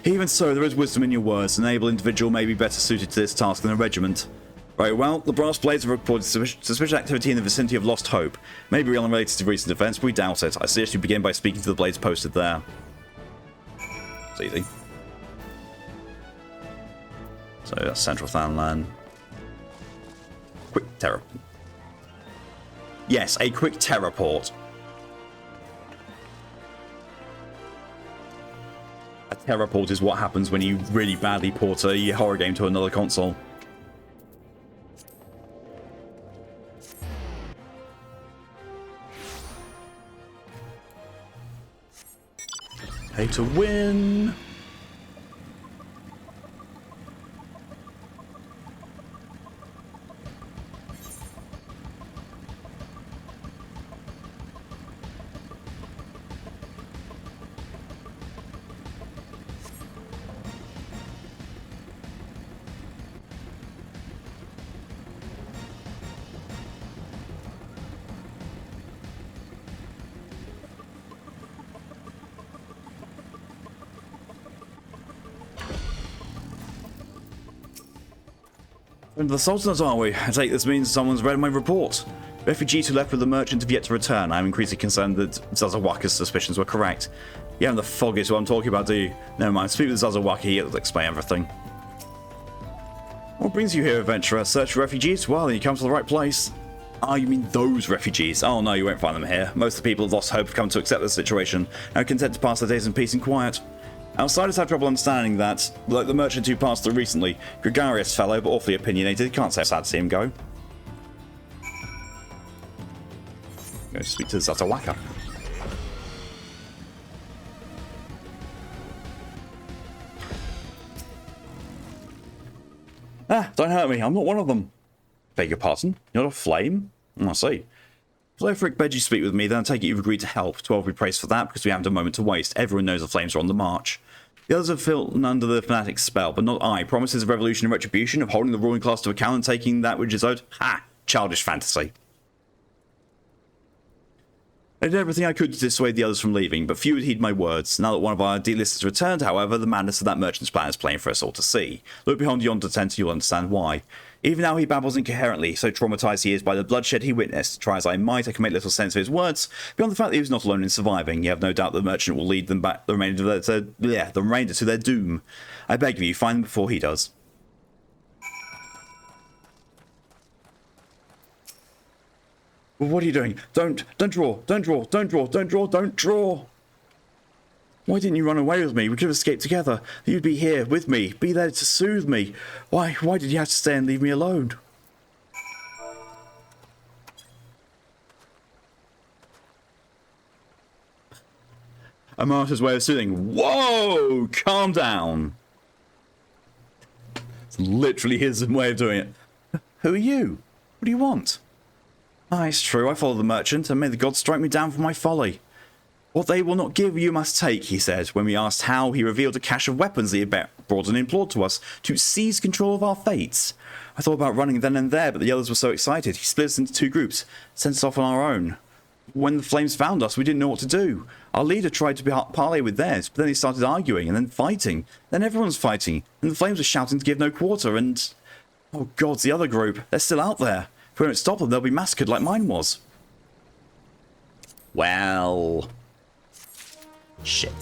Speaker 1: Even so, there is wisdom in your words. An able individual may be better suited to this task than a regiment. Very well, the Brass Blades have reported suspicious activity in the vicinity of Lost Hope. Maybe unrelated to recent events, but we doubt it. I suggest you begin by speaking to the Blades posted there. It's easy. So that's Central Thanlan. Quick terror. Yes, a quick teleport. A teleport is what happens when you really badly port a horror game to another console. Pay to win. The Sultans, are we? I take this means someone's read my report. Refugees who left with the merchant have yet to return. I am increasingly concerned that Zazawaka's suspicions were correct. You haven't the foggiest what I'm talking about, do you? Never mind, speak with Zazawaka, he'll explain everything. What brings you here, adventurer? Search for refugees? Well, then you come to the right place. Ah, you mean those refugees? Oh no, you won't find them here. Most of the people of Lost Hope have come to accept the situation and are content to pass their days in peace and quiet. Outsiders have trouble understanding that, like the merchant who passed through recently, gregarious fellow but awfully opinionated, can't say sad to see him go. Go to speak to Zatawaka. Ah, don't hurt me, I'm not one of them. Beg your pardon? You're not a flame? I see. If Frick begged you to speak with me, then I take it you've agreed to help. 12 we praise for that, because we haven't a moment to waste. Everyone knows the flames are on the march. The others have fallen under the fanatic's spell, but not I. Promises of revolution and retribution, of holding the ruling class to account and taking that which is owed. Ha! Childish fantasy. I did everything I could to dissuade the others from leaving, but few would heed my words. Now that one of our dealers has returned, however, the madness of that merchant's plan is plain for us all to see. Look behind yonder tent and you'll understand why. Even now he babbles incoherently, so traumatized he is by the bloodshed he witnessed. Try as I might, I can make little sense of his words. Beyond the fact that he was not alone in surviving, you have no doubt the merchant will lead them back the remainder to their doom. I beg of you, find them before he does. Well, what are you doing? Don't draw, don't draw, don't draw, don't draw, don't draw. Why didn't you run away with me? We could have escaped together. You'd be here with me, be there to soothe me. Why did you have to stay and leave me alone? A martyr's way of soothing. Whoa! Calm down. It's literally his way of doing it. Who are you? What do you want? Ah, it's true, I followed the merchant, and may the gods strike me down for my folly. What they will not give, you must take, he said. When we asked how, he revealed a cache of weapons that he had brought and implored to us to seize control of our fates. I thought about running then and there, but the others were so excited. He split us into two groups, sent us off on our own. When the flames found us, we didn't know what to do. Our leader tried to parley with theirs, but then he started arguing, and then fighting. Then everyone's fighting, and the flames were shouting to give no quarter, and... oh gods, the other group, they're still out there. If we don't stop them, they'll be massacred like mine was. Well... shit.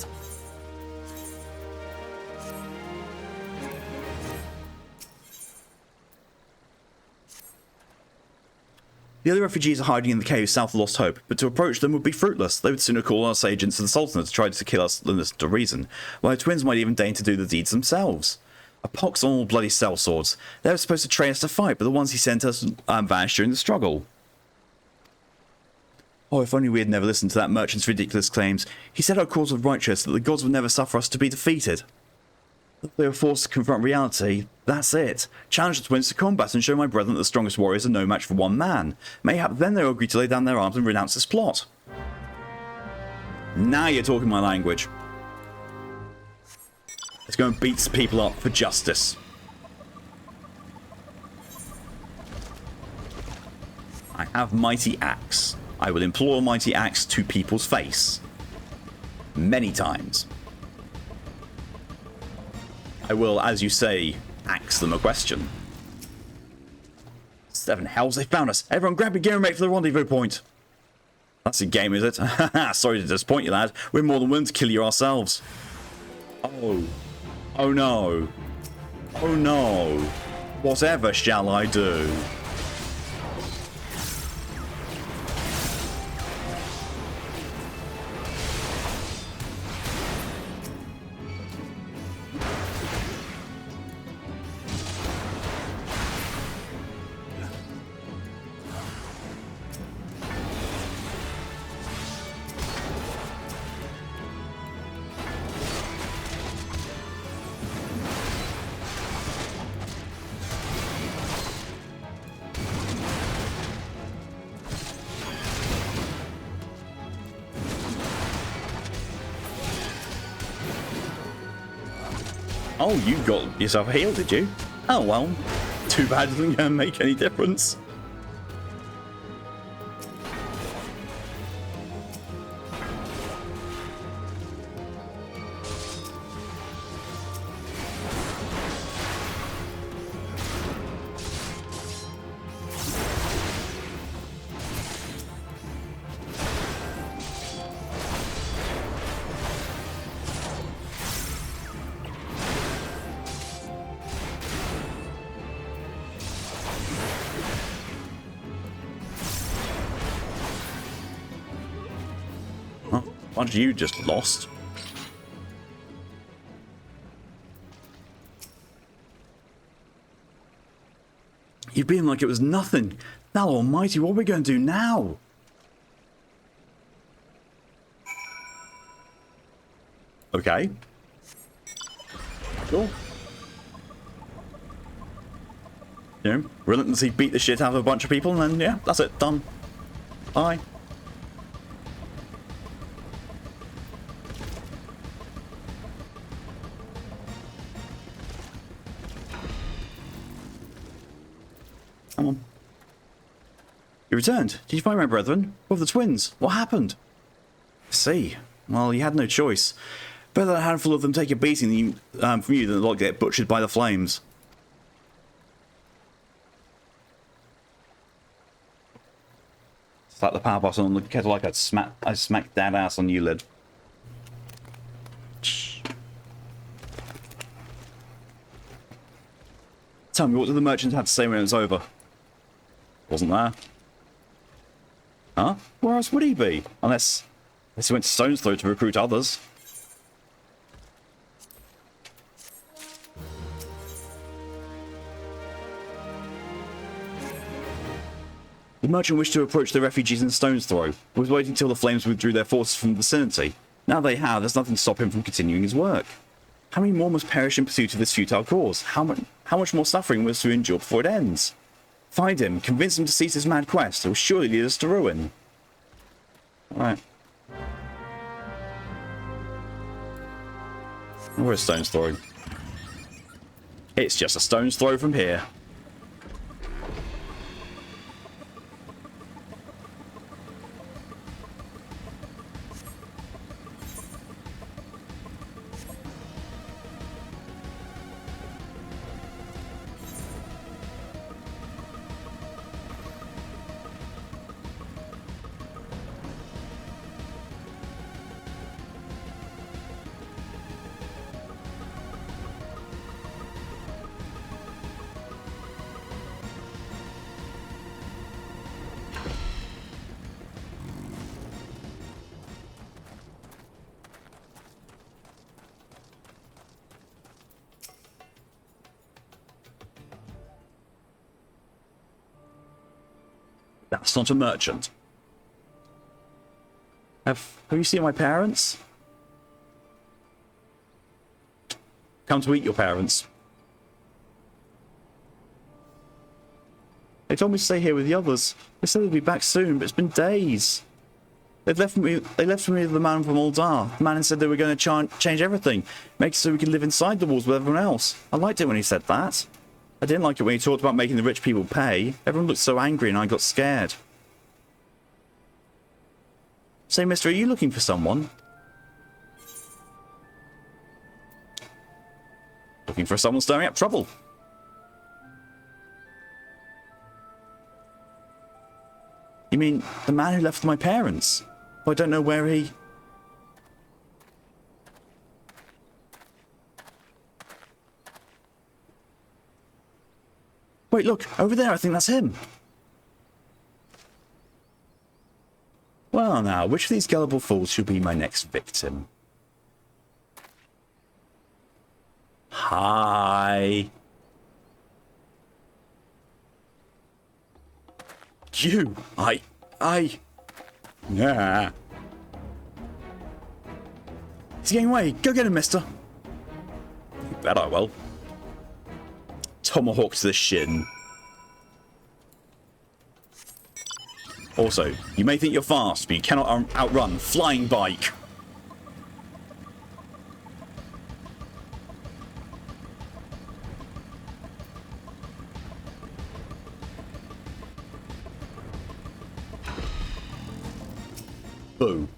Speaker 1: The other refugees are hiding in the cave south of Lost Hope, but to approach them would be fruitless. They would sooner call us agents of the Sultanate to try to kill us than listen to reason, while the twins might even deign to do the deeds themselves. A pox on all bloody sellswords. They were supposed to train us to fight, but the ones he sent us vanished during the struggle. Oh, if only we had never listened to that merchant's ridiculous claims. He said our cause was righteous, that the gods would never suffer us to be defeated. If they were forced to confront reality, that's it. Challenge the twins to combat and show my brethren that the strongest warriors are no match for one man. Mayhap then they'll agree to lay down their arms and renounce this plot. Now you're talking my language. Let's go and beat people up for justice. I have Mighty Axe. I will implore Mighty Axe to people's face. Many times. I will, as you say, axe them a question. 7 hells, they found us. Everyone grab your gear and make for the rendezvous point. That's a game, is it? Sorry to disappoint you, lad. We're more than willing to kill you ourselves. Oh. Oh no. Oh no. Whatever shall I do? Oh, you got yourself healed, did you? Oh well. Too bad it isn't going to make any difference. Aren't you just lost? You've been like it was nothing. Now, almighty, what are we going to do now? Okay. Cool. You know, relentlessly beat the shit out of a bunch of people and then, yeah, that's it. Done. Bye. Come on. You returned. Did you find my brethren? What of the twins? What happened? I see. Well, you had no choice. Better a handful of them take a beating from you than a lot get butchered by the flames. Slap the power button on the kettle like I smacked that ass on you, lid. Tell me, what did the merchant have to say when it was over? Wasn't there? Huh? Where else would he be? Unless he went to Stone's Throw to recruit others. The merchant wished to approach the refugees in Stone's Throw, but was waiting till the flames withdrew their forces from the vicinity. Now they have, there's nothing to stop him from continuing his work. How many more must perish in pursuit of this futile cause? How much more suffering was to endure before it ends? Find him, convince him to cease his mad quest. It will surely lead us to ruin. Alright. Where's Stone's Throw? It's just a stone's throw from here. That's not a merchant. Have you seen my parents? Come to eat your parents. They told me to stay here with the others. They said they'd be back soon, but it's been days. They left for me with the man from Uldar. The man said they were going to change everything, make it so we could live inside the walls with everyone else. I liked it when he said that. I didn't like it when he talked about making the rich people pay. Everyone looked so angry and I got scared. Say, mister, are you looking for someone? Looking for someone stirring up trouble. You mean the man who left with my parents? I don't know where he... Wait, look, over there, I think that's him. Well now, which of these gullible fools should be my next victim? Hi. You, yeah. He's getting away. Go get him, mister. You bet I will. Tomahawk to the shin. Also, you may think you're fast, but you cannot outrun flying bike. Boo.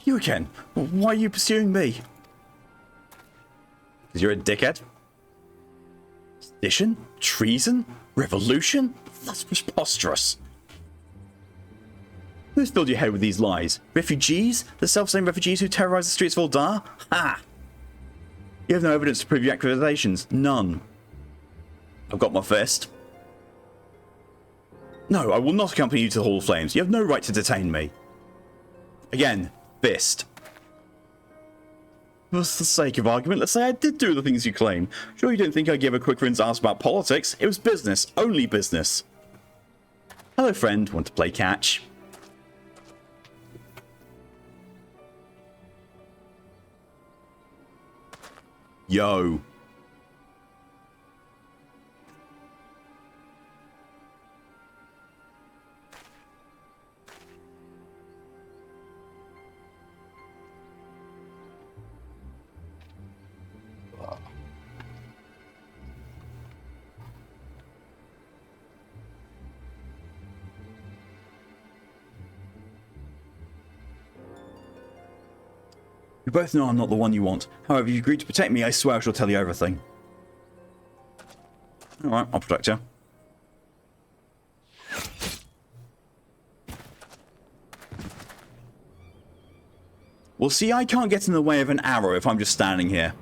Speaker 1: You again? Why are you pursuing me? Because you're a dickhead? Sedition? Treason? Revolution? That's preposterous. Who's filled your head with these lies? Refugees? The self-same refugees who terrorize the streets of Uldar? Ha! You have no evidence to prove your accusations. None. I've got my fist. No, I will not accompany you to the Hall of Flames. You have no right to detain me. Again, fist. For the sake of argument, let's say I did do the things you claim. Sure you didn't think I'd give a quick rinse ask about politics. It was business. Only business. Hello, friend. Want to play catch? Yo. We both know I'm not the one you want. However, if you agreed to protect me, I swear I shall tell you everything. Alright, I'll protect you. Well, see, I can't get in the way of an arrow if I'm just standing here.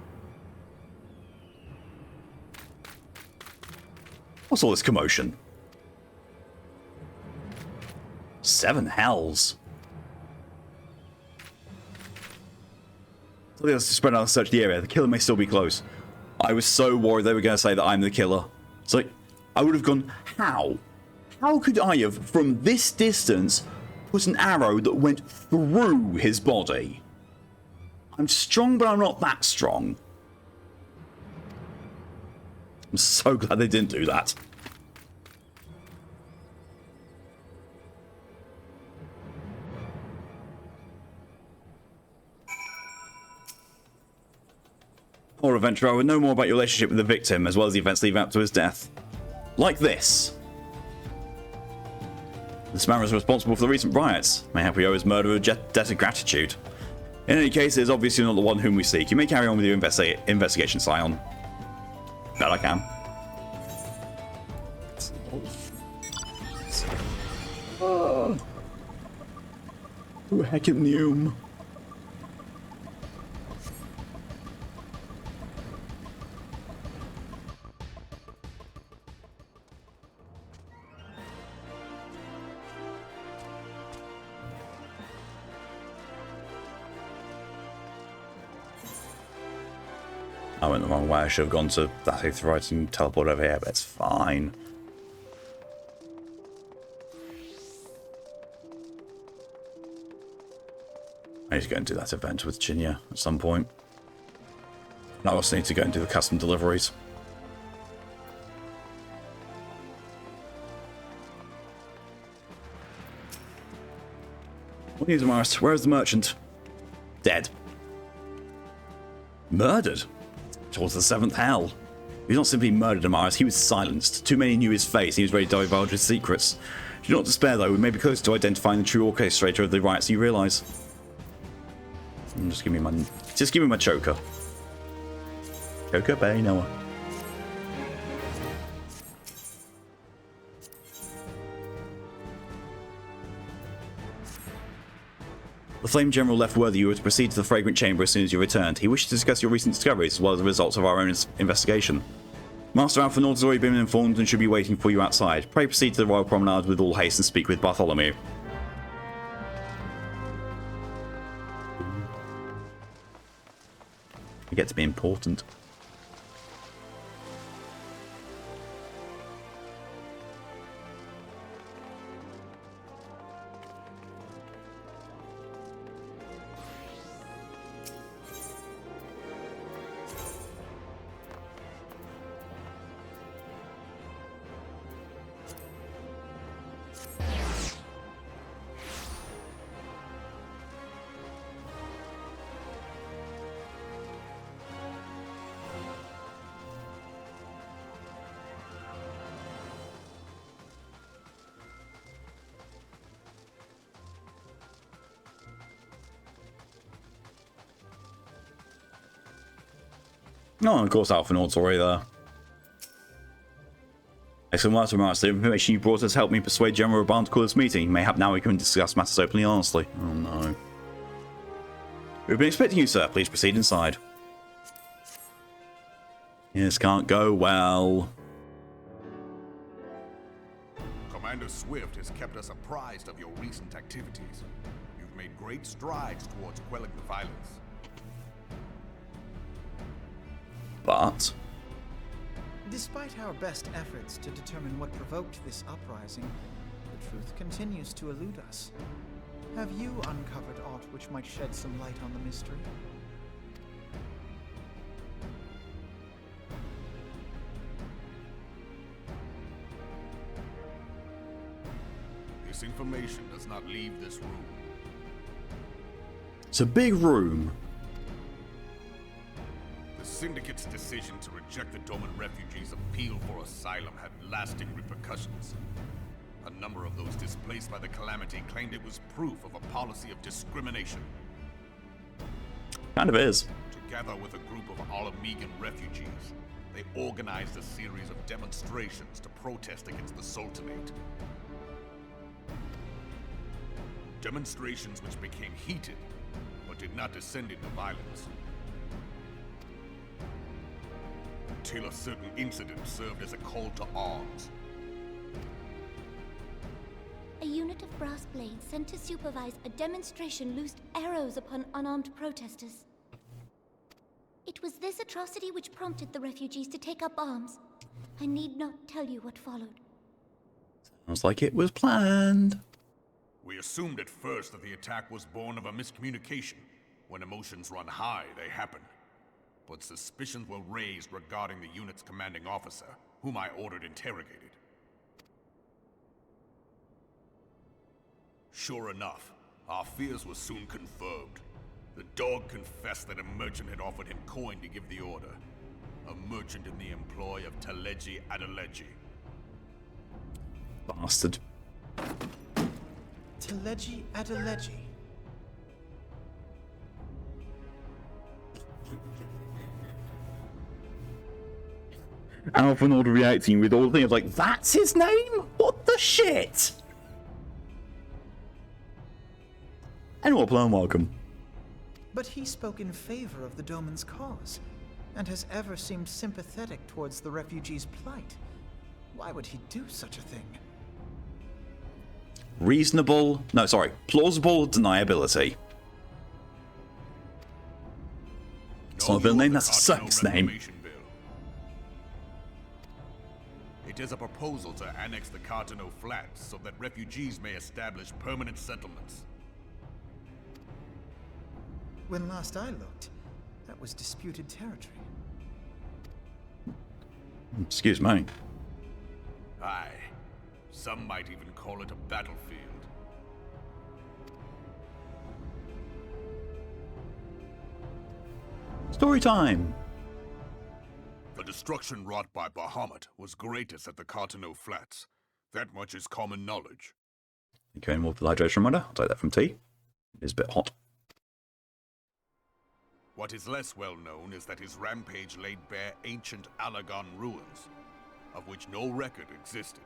Speaker 1: What's all this commotion? 7 hells. Something else to spread out and search the area. The killer may still be close. I was so worried they were going to say that I'm the killer. It's like, I would have gone, how? How could I have, from this distance, put an arrow that went through his body? I'm strong, but I'm not that strong. I'm so glad they didn't do that. Poor adventurer, I would know more about your relationship with the victim, as well as the events leading up to his death. Like this. This man was responsible for the recent riots. Mayhap we owe his murderer a debt of gratitude. In any case, it is obviously not the one whom we seek. You may carry on with your investigation, Scion. Bet I can. Oh. Who heck in Neum? I went the wrong way. I should have gone to that right and teleport over here, but it's fine. I need to go and do that event with Chinya at some point. And I also need to go and do the custom deliveries. What news, Morris? Where is the merchant? Dead. Murdered? Towards the seventh hell. He was not simply murdered, Amaris, he was silenced. Too many knew his face, and he was ready to divulge his secrets. Do not despair, though. We may be close to identifying the true orchestrator of the riots, you realise. Just give me my choker. Choker Bay Noah. The Flame General left word that you were to proceed to the Fragrant Chamber as soon as you returned. He wished to discuss your recent discoveries as well as the results of our own investigation. Master Alpha Nord has already been informed and should be waiting for you outside. Pray proceed to the Royal Promenade with all haste and speak with Bartholomew. You get to be important. Oh, of course, Alpha Nord's already there. Excellent work, Maris. The information you brought us helped me persuade General Raban to call this meeting. Mayhap now we can discuss matters openly and honestly. Oh no. We've been expecting you, sir. Please proceed inside. This can't go well.
Speaker 12: Commander Swift has kept us apprised of your recent activities. You've made great strides towards quelling the violence.
Speaker 1: But
Speaker 11: despite our best efforts to determine what provoked this uprising, the truth continues to elude us. Have you uncovered aught which might shed some light on the mystery?
Speaker 12: This information does not leave this room.
Speaker 1: it's a big room.
Speaker 12: The Syndicate's decision to reject the Doman refugees' appeal for asylum had lasting repercussions. A number of those displaced by the Calamity claimed it was proof of a policy of discrimination.
Speaker 1: Kind of is.
Speaker 12: Together with a group of Alamegan refugees, they organized a series of demonstrations to protest against the Sultanate. Demonstrations which became heated, but did not descend into violence. Until a certain incident served as a call to arms.
Speaker 13: A unit of brass blades sent to supervise a demonstration loosed arrows upon unarmed protesters. It was this atrocity which prompted the refugees to take up arms. I need not tell you what followed.
Speaker 1: Sounds like it was planned.
Speaker 12: We assumed at first that the attack was born of a miscommunication. When emotions run high, they happen. But suspicions were raised regarding the unit's commanding officer, whom I ordered interrogated. Sure enough, our fears were soon confirmed. The dog confessed that a merchant had offered him coin to give the order. A merchant in the employ of Leviabeetus.
Speaker 1: Bastard.
Speaker 11: Leviabeetus.
Speaker 1: Alpha Nord reacting with all the things like, that's his name? What the shit? And welcome.
Speaker 11: But he spoke in favor of the Doman's cause, and has ever seemed sympathetic towards the refugees' plight. Why would he do such a thing? Plausible deniability.
Speaker 1: That's not a villain name, that's a circus name.
Speaker 12: Bill. It is a proposal to annex the Cartano Flats so that refugees may establish permanent settlements.
Speaker 11: When last I looked, that was disputed territory.
Speaker 1: Excuse me.
Speaker 12: Aye. Some might even call it a battlefield.
Speaker 1: Story time!
Speaker 12: The destruction wrought by Bahamut was greatest at the Cartano Flats. That much is common knowledge.
Speaker 1: Okay, more for the hydration reminder. I'll take that from tea. It is a bit hot.
Speaker 12: What is less well known is that his rampage laid bare ancient Alagon ruins, of which no record existed.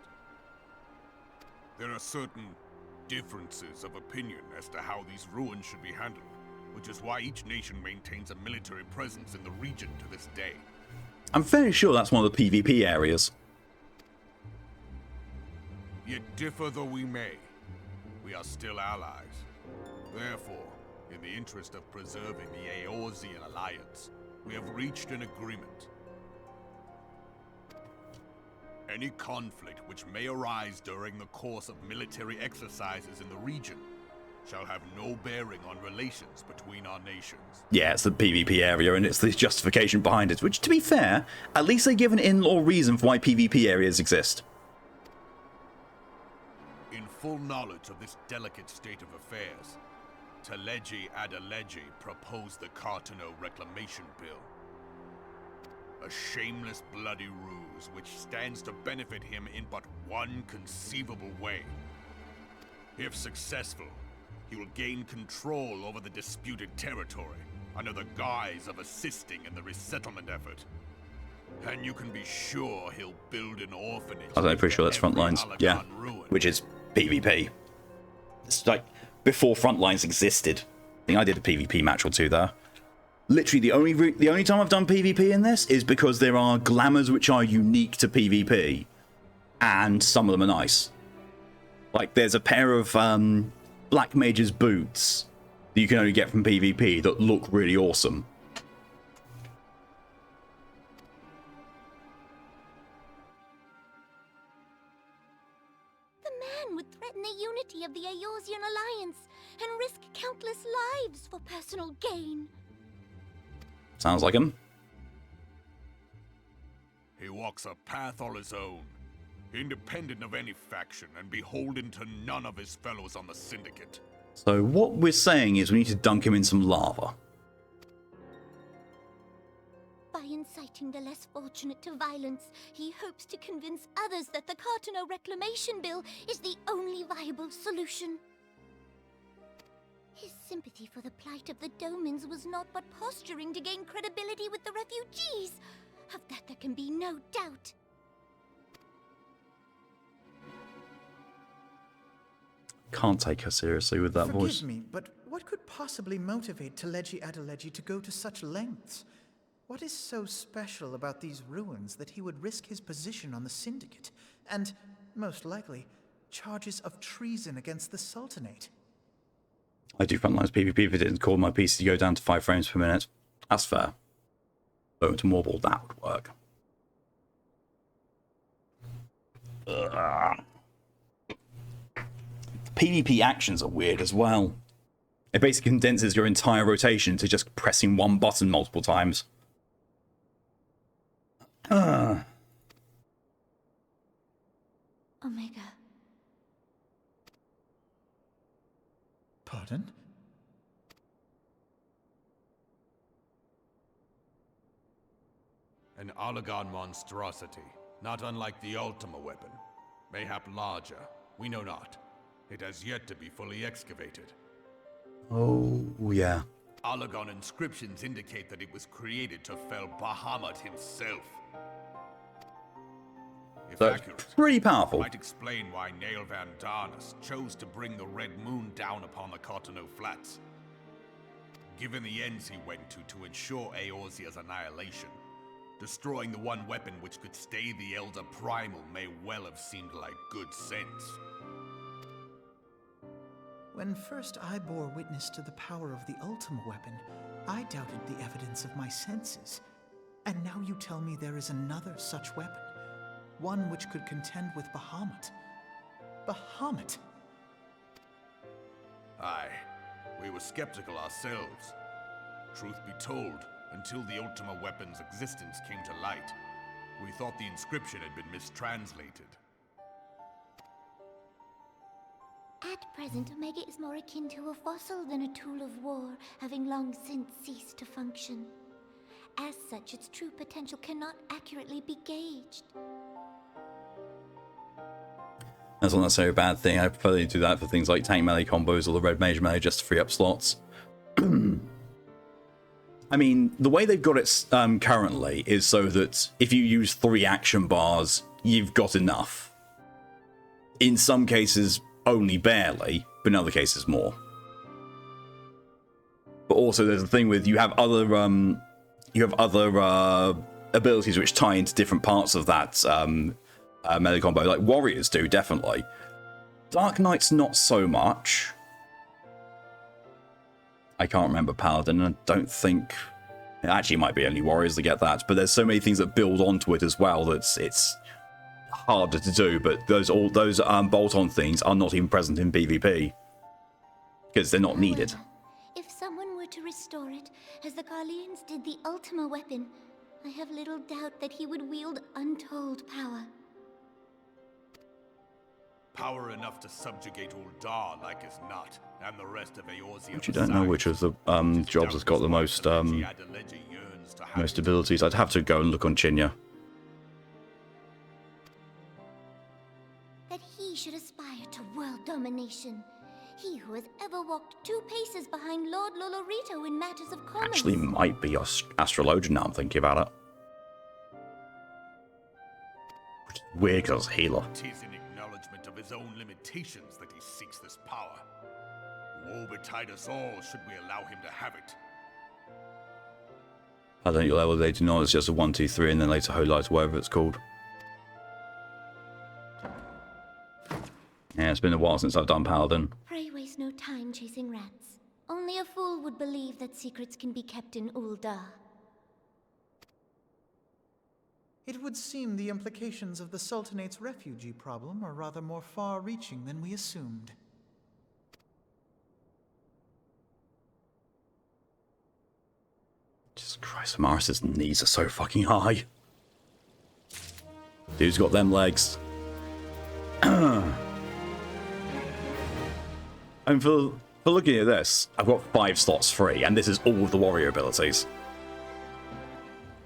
Speaker 12: There are certain differences of opinion as to how these ruins should be handled, which is why each nation maintains a military presence in the region to this day.
Speaker 1: I'm fairly sure that's one of the PvP areas.
Speaker 12: Yet differ though we may, we are still allies. Therefore, in the interest of preserving the Eorzean alliance, we have reached an agreement. Any conflict which may arise during the course of military exercises in the region shall have no bearing on relations between our nations.
Speaker 1: Yeah, it's the PvP area, and it's the justification behind it, which, to be fair, at least they give an in-law reason for why PvP areas exist.
Speaker 12: In full knowledge of this delicate state of affairs, Teleji Adeleji proposed the Cartano Reclamation Bill. A shameless bloody ruse which stands to benefit him in but one conceivable way. If successful, he will gain control over the disputed territory under the guise of assisting in the resettlement effort. And you can be sure he'll build an orphanage.
Speaker 1: I'm pretty sure that's Frontlines, yeah, which is PvP. It's like before Frontlines existed. I think I did a PvP match or two there. Literally, the only time I've done PvP in this is because there are glamours which are unique to PvP, and some of them are nice. Like, there's a pair of Black Mage's boots that you can only get from PvP that look really awesome.
Speaker 13: The man would threaten the unity of the Eorzean Alliance and risk countless lives for personal gain.
Speaker 1: Sounds like him.
Speaker 12: He walks a path all his own, independent of any faction and beholden to none of his fellows on the Syndicate.
Speaker 1: So what we're saying is we need to dunk him in some lava.
Speaker 13: By inciting the less fortunate to violence, he hopes to convince others that the Cartano Reclamation Bill is the only viable solution. His sympathy for the plight of the Domans was not but posturing to gain credibility with the refugees. Of that there can be no doubt.
Speaker 1: Can't take her seriously with that voice.
Speaker 11: Forgive me, but what could possibly motivate Teleji Adeleji to go to such lengths? What is so special about these ruins that he would risk his position on the Syndicate, and, most likely, charges of treason against the Sultanate?
Speaker 1: I do Frontlines PvP if it didn't cause my PC to go down to 5 frames per minute. That's fair. Going to Morbol, that would work. Ugh. PvP actions are weird as well. It basically condenses your entire rotation to just pressing one button multiple times.
Speaker 13: Omega.
Speaker 11: Pardon?
Speaker 12: An Alagon monstrosity, not unlike the Ultima weapon. Mayhap larger, we know not. It has yet to be fully excavated.
Speaker 1: Oh, yeah.
Speaker 12: Alagon inscriptions indicate that it was created to fell Bahamut himself. If
Speaker 1: So
Speaker 12: accurate,
Speaker 1: it's pretty powerful.
Speaker 12: might explain why Nail Van Darnus chose to bring the Red Moon down upon the Cartano Flats. Given the ends he went to ensure Eorzea's annihilation, destroying the one weapon which could stay the Elder Primal may well have seemed like good sense.
Speaker 11: When first I bore witness to the power of the Ultima weapon, I doubted the evidence of my senses. And now you tell me there is another such weapon. One which could contend with Bahamut. Bahamut?
Speaker 12: Aye. We were skeptical ourselves. Truth be told, until the Ultima weapon's existence came to light, we thought the inscription had been mistranslated.
Speaker 13: At present, Omega is more akin to a fossil than a tool of war, having long since ceased to function. As such, its true potential cannot accurately be gauged.
Speaker 1: That's not necessarily a bad thing. I prefer to do that for things like tank melee combos or the red mage melee just to free up slots. I mean, the way they've got it currently is so that if you use 3 action bars, you've got enough. In some cases, only barely, but in other cases, more. But also, there's a thing with you have other abilities which tie into different parts of that melee combo, like warriors do, definitely. Dark Knights, not so much. I can't remember Paladin, and I don't think... It actually might be only warriors that get that, but there's so many things that build onto it as well that it's harder to do, but those bolt-on things are not even present in PvP. Because they're not needed.
Speaker 13: If someone were to restore it, as the Garleans did the Ultima weapon, I have little doubt that he would wield untold power.
Speaker 12: Power enough to subjugate Uldar like as not, and the rest of Eorzea.
Speaker 1: Which you don't know which of the jobs has got the most abilities. I'd have to go and look on Chinya.
Speaker 13: That he should aspire to world domination. He who has ever walked 2 paces behind Lord Lolorito in matters of commerce.
Speaker 1: Actually might be Astrologian now I'm thinking about it. Which is weird because healer.
Speaker 12: It is in acknowledgement of his own limitations that he seeks this power. Woe betide us all should we allow him to have it.
Speaker 1: I don't know level they do not, it's just a 1, 2, 3 and then later Holite, whatever it's called. Yeah, it's been a while since I've done Paladin.
Speaker 13: Pray waste no time chasing rats. Only a fool would believe that secrets can be kept in Uldar.
Speaker 11: It would seem the implications of the Sultanate's refugee problem are rather more far-reaching than we assumed.
Speaker 1: Jesus Christ, Amaris's knees are so fucking high. Dude's got them legs. And for looking at this, I've got 5 slots free, and this is all of the warrior abilities.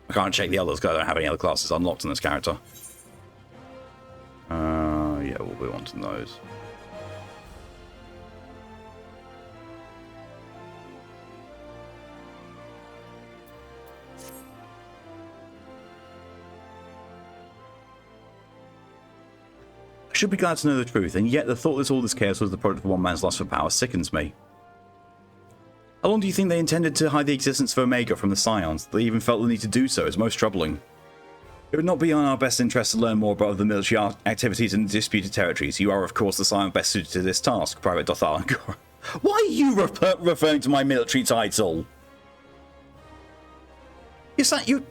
Speaker 1: I can't check the others because I don't have any other classes unlocked in this character. Yeah, we'll be wanting those. I should be glad to know the truth, and yet the thought that all this chaos was the product of one man's lust for power sickens me. How long do you think they intended to hide the existence of Omega from the Scions? They even felt the need to do so is most troubling. It would not be in our best interest to learn more about the military activities in the disputed territories. You are, of course, the Scion best suited to this task, Private Dothal. Why are you referring to my military title? Is that you?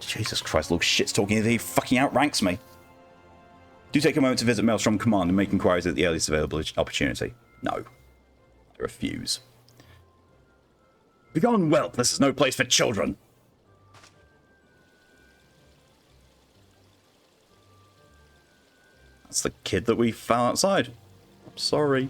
Speaker 1: Jesus Christ, little shit's talking as he fucking outranks me. Do take a moment to visit Maelstrom Command and make inquiries at the earliest available opportunity. No. I refuse. Begone, whelp, this is no place for children. That's the kid that we found outside. I'm sorry.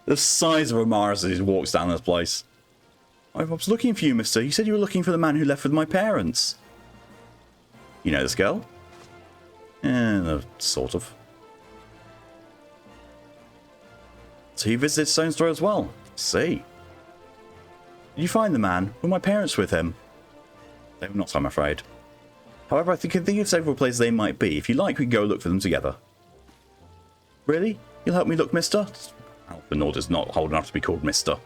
Speaker 1: The size of Amaris as he walks down this place. I was looking for you, mister. You said you were looking for the man who left with my parents. You know this girl? Sort of. So you visited Stone's Throw as well? See. Did you find the man? Were my parents with him? They were not, I'm afraid. However, I can think of several places they might be. If you like, we can go look for them together. Really? You'll help me look, mister? Alpha Nord is not old enough to be called mister.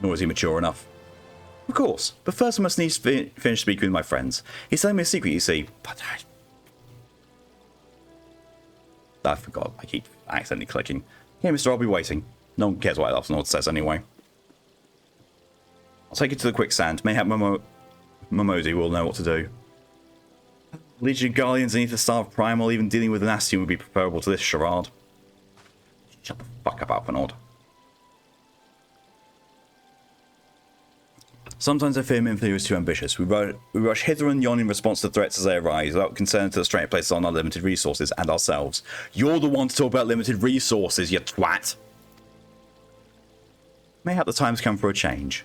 Speaker 1: Nor is he mature enough. Of course, but first I must need to finish speaking with my friends. He's telling me a secret, you see. But I forgot. I keep accidentally clicking. Yeah, Mr. I'll be waiting. No one cares what Elfnord says anyway. I'll take you to the quicksand. Mayhap Momodi will know what to do. Legion of Guardians beneath the Star of Primal, even dealing with an Astion would be preferable to this charade. Shut the fuck up, Elfnord. Sometimes I fear Minfield is too ambitious. We rush hither and yon in response to threats as they arise, without concern to the straight places on our limited resources and ourselves. You're the one to talk about limited resources, you twat! Mayhap the time's come for a change.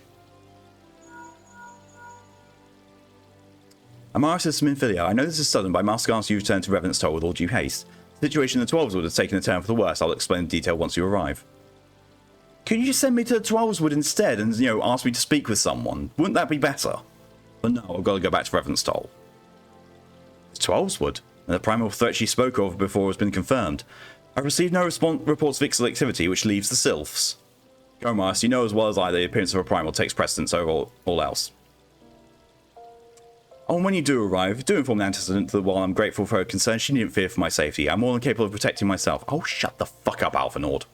Speaker 1: Amara says to Minfilia, I know this is sudden, but I must ask you to return to Revenant's Toll with all due haste. The situation in the Twelveswood has taken a turn for the worse. I'll explain in detail once you arrive. Can you just send me to the Twelveswood instead and, you know, ask me to speak with someone? Wouldn't that be better? But no, I've got to go back to Revenant's Toll. The Twelveswood? And the primal threat she spoke of before has been confirmed. I've received no reports of Ixal activity, which leaves the Sylphs. Gomas, you know as well as I that the appearance of a primal takes precedence over all else. Oh, and when you do arrive, do inform the antecedent that while I'm grateful for her concern, she needn't fear for my safety. I'm more than capable of protecting myself. Oh, shut the fuck up, Alphanord.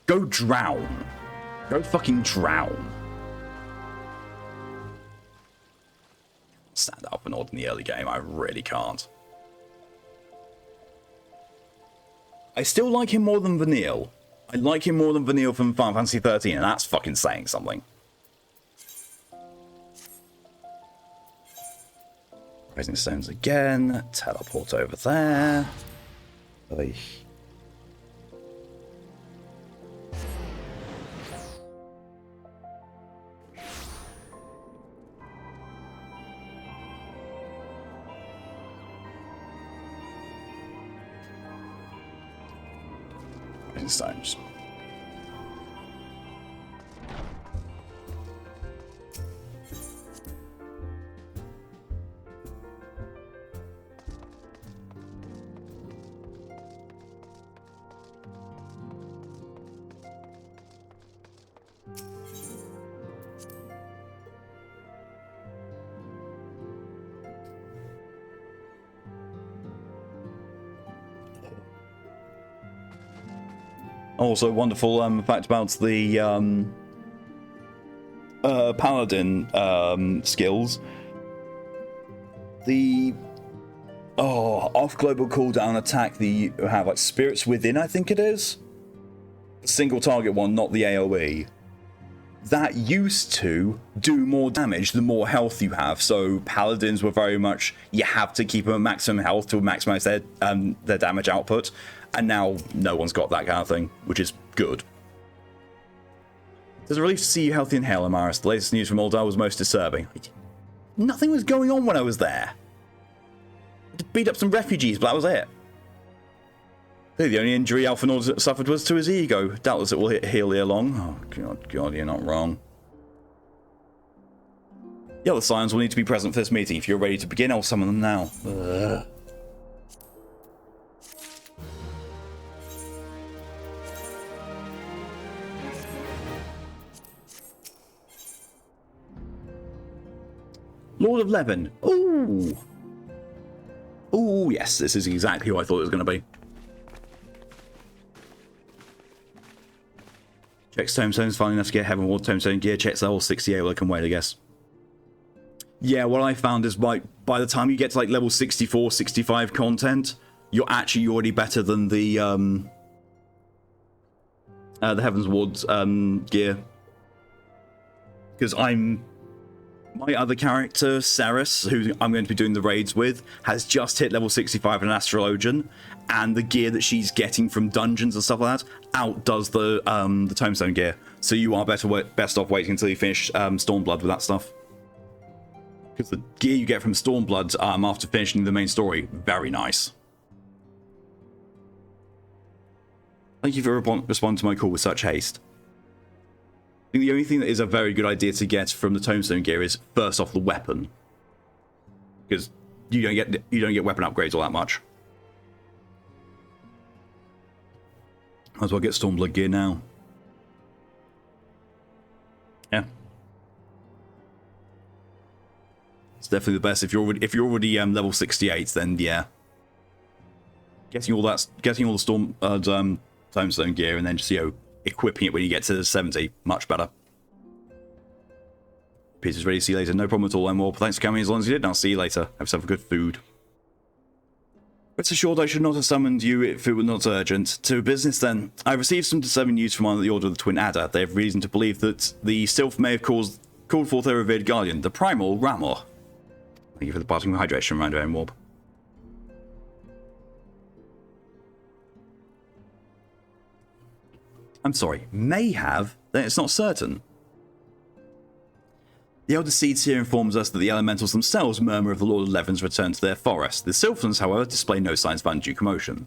Speaker 1: Go drown. Go fucking drown. Stand Alphanord in the early game, I really can't. I still like him more than Vanille. I like him more than Vanille from Final Fantasy XIII, and that's fucking saying something. Raising stones again. Teleport over there. Oy. Raising stones. Also, wonderful fact about the paladin skills. The off global cooldown attack that you have, like Spirits Within, I think it is. The single target one, not the AoE. That used to do more damage the more health you have. So paladins were very much, you have to keep them at maximum health to maximize their damage output. And now no one's got that kind of thing, which is good. There's a relief to see you healthy and hale, Amaris. The latest news from Uldar was most disturbing. Nothing was going on when I was there. I just beat up some refugees, but that was it. The only injury Alphanord suffered was to his ego. Doubtless it will heal ere long. Oh, God, you're not wrong. The other Scions will need to be present for this meeting. If you're ready to begin, I'll summon them now. Ugh. Lord of Leven. Ooh. Ooh, yes, this is exactly who I thought it was going to be. Checks tombstones, finally enough to get Heavenward tombstone gear. Checks level 68, well, I can wait, I guess. Yeah, what I found is by the time you get to like level 64, 65 content, you're actually already better than the Heavensward gear. Because my other character, Saris, who I'm going to be doing the raids with, has just hit level 65 in Astrologian, and the gear that she's getting from dungeons and stuff like that outdoes the Tombstone gear. So you are best off waiting until you finish Stormblood with that stuff. Because the gear you get from Stormblood after finishing the main story, very nice. Thank you for responding to my call with such haste. I think the only thing that is a very good idea to get from the Tombstone gear is first off the weapon, because you don't get weapon upgrades all that much. Might as well get Stormblood gear now. Yeah, it's definitely the best if you're already level 68. Then yeah. getting all the storm Tomestone gear, and then just, you know, equipping it when you get to 70. Much better. Peter's ready to see you later. No problem at all, Enwarp. Thanks for coming as long as you did, and I'll see you later. Have yourself a good food. Rest assured, I should not have summoned you if it were not urgent. To business, then. I received some disturbing news from the Order of the Twin Adder. They have reason to believe that the Sylph may have called forth their revered guardian, the Primal Ramor. Thank you for the parting hydration reminder, Enwarp. I'm sorry, may have? Then it's not certain. The Elder Seeds here informs us that the elementals themselves murmur of the Lord of Leven's return to their forest. The Sylphans, however, display no signs of undue commotion.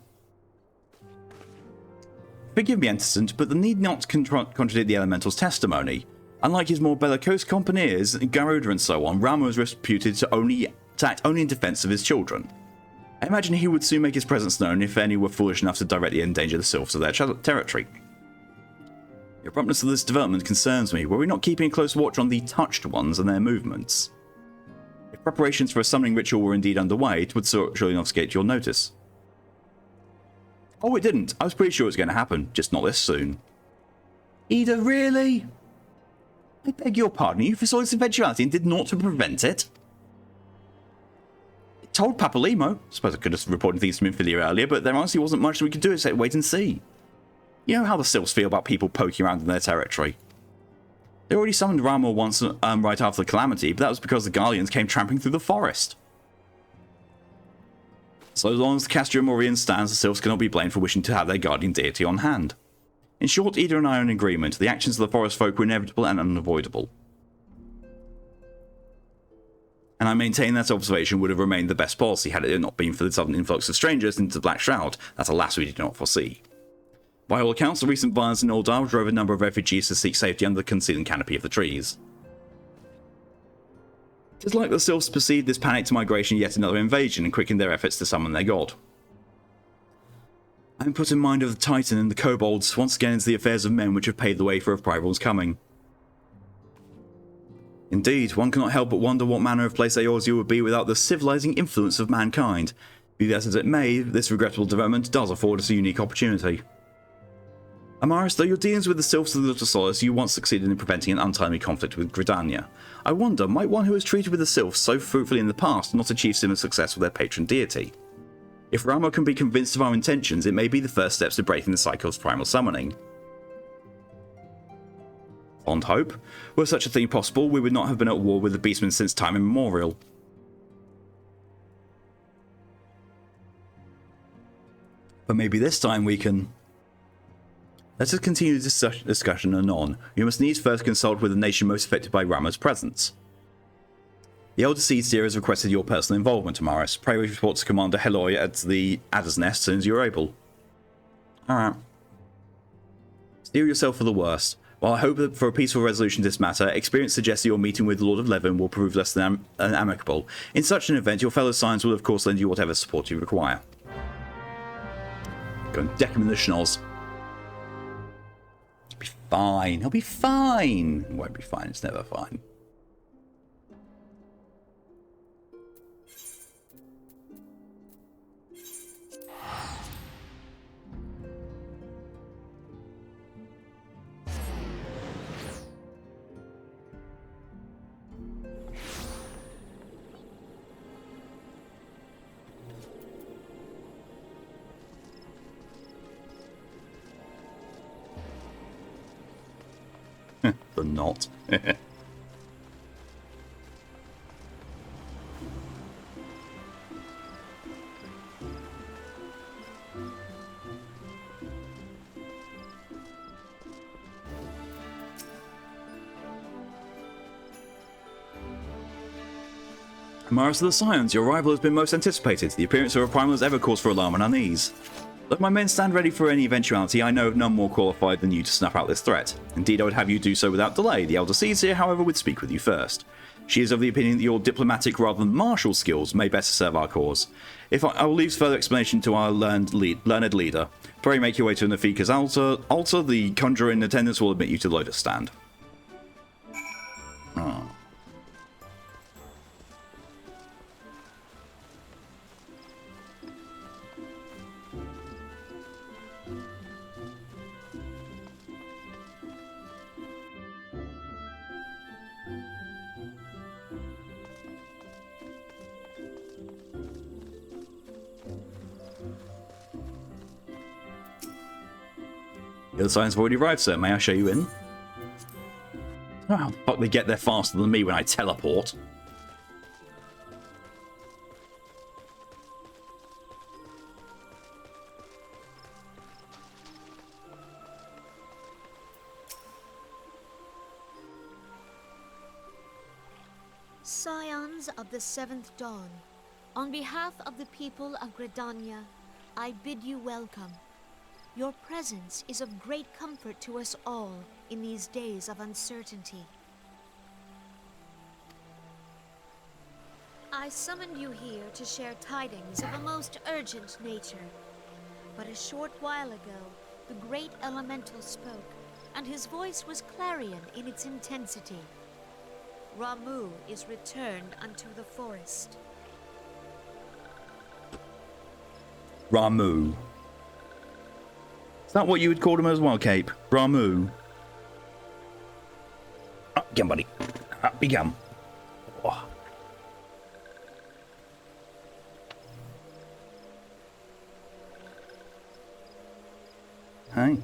Speaker 1: Forgive me, Enterson, but the need not contradict the elemental's testimony. Unlike his more bellicose compeers, Garuda and so on, Rama was reputed to act only in defense of his children. I imagine he would soon make his presence known if any were foolish enough to directly endanger the Sylphs of their territory. The abruptness of this development concerns me. Were we not keeping a close watch on the touched ones and their movements? If preparations for a summoning ritual were indeed underway, it would surely not escape your notice. Oh, it didn't. I was pretty sure it was going to happen, just not this soon. Ida, really? I beg your pardon, you foresaw this eventuality and did naught to prevent it? It told Papalimo. I suppose I could have reported things from Infilia earlier, but there honestly wasn't much that we could do except wait and see. You know how the Sylphs feel about people poking around in their territory. They already summoned Ramor once right after the Calamity, but that was because the Guardians came tramping through the forest. So long as the Castro Morian stands, the Sylphs cannot be blamed for wishing to have their guardian deity on hand. In short, Ida and I are in agreement. The actions of the forest folk were inevitable and unavoidable. And I maintain that observation would have remained the best policy had it not been for the sudden influx of strangers into the Black Shroud that alas we did not foresee. By all accounts, the recent violence in Uldar drove a number of refugees to seek safety under the concealing canopy of the trees. It is like the Sylphs perceived this panicked migration yet another invasion and quickened their efforts to summon their god. I am put in mind of the Titan and the Kobolds once again into the affairs of men which have paved the way for a Prival's coming. Indeed, one cannot help but wonder what manner of place Eorzea would be without the civilizing influence of mankind. Be that as it may, this regrettable development does afford us a unique opportunity. Amaris, though your dealings with the Sylphs of the Little Solace, you once succeeded in preventing an untimely conflict with Gridania. I wonder, might one who has treated with the Sylphs so fruitfully in the past not achieve similar success with their patron deity? If Rama can be convinced of our intentions, it may be the first steps to breaking the cycle of primal summoning. Fond hope. Were such a thing possible, we would not have been at war with the Beastmen since time immemorial. But maybe this time we can... Let us continue this discussion anon. You must needs first consult with the nation most affected by Rama's presence. The Elder Seedseer has requested your personal involvement, Amaris. Pray report to Commander Heloy at the Adder's Nest as soon as you're able. Alright. Steel yourself for the worst. While I hope that for a peaceful resolution to this matter, experience suggests that your meeting with the Lord of Leven will prove less than amicable. In such an event, your fellow Scions will of course lend you whatever support you require. Go and deck him in the schnoz. He'll be fine. He'll be fine. It won't be fine. It's never fine. The knot. Amaris of the Scions, your arrival has been most anticipated. The appearance of a primal has ever caused for alarm and unease. Let my men stand ready for any eventuality. I know of none more qualified than you to snuff out this threat. Indeed, I would have you do so without delay. The Elder Seedseer, however, would speak with you first. She is of the opinion that your diplomatic rather than martial skills may better serve our cause. I will leave further explanation to our learned leader. Pray make your way to Nafika's altar. The conjurer in attendance will admit you to the Lotus Stand. Oh. The other signs have already arrived, sir. May I show you in? I don't know how the fuck they get there faster than me when I teleport.
Speaker 14: Scions of the Seventh Dawn, on behalf of the people of Gridania, I bid you welcome. Your presence is of great comfort to us all in these days of uncertainty. I summoned you here to share tidings of a most urgent nature. But a short while ago, the great elemental spoke, and his voice was clarion in its intensity. Ramuh is returned unto the forest.
Speaker 1: Ramuh. Is that what you would call him as well, Cape? Ramuh. Up again, buddy. Up again. Oh. Hey.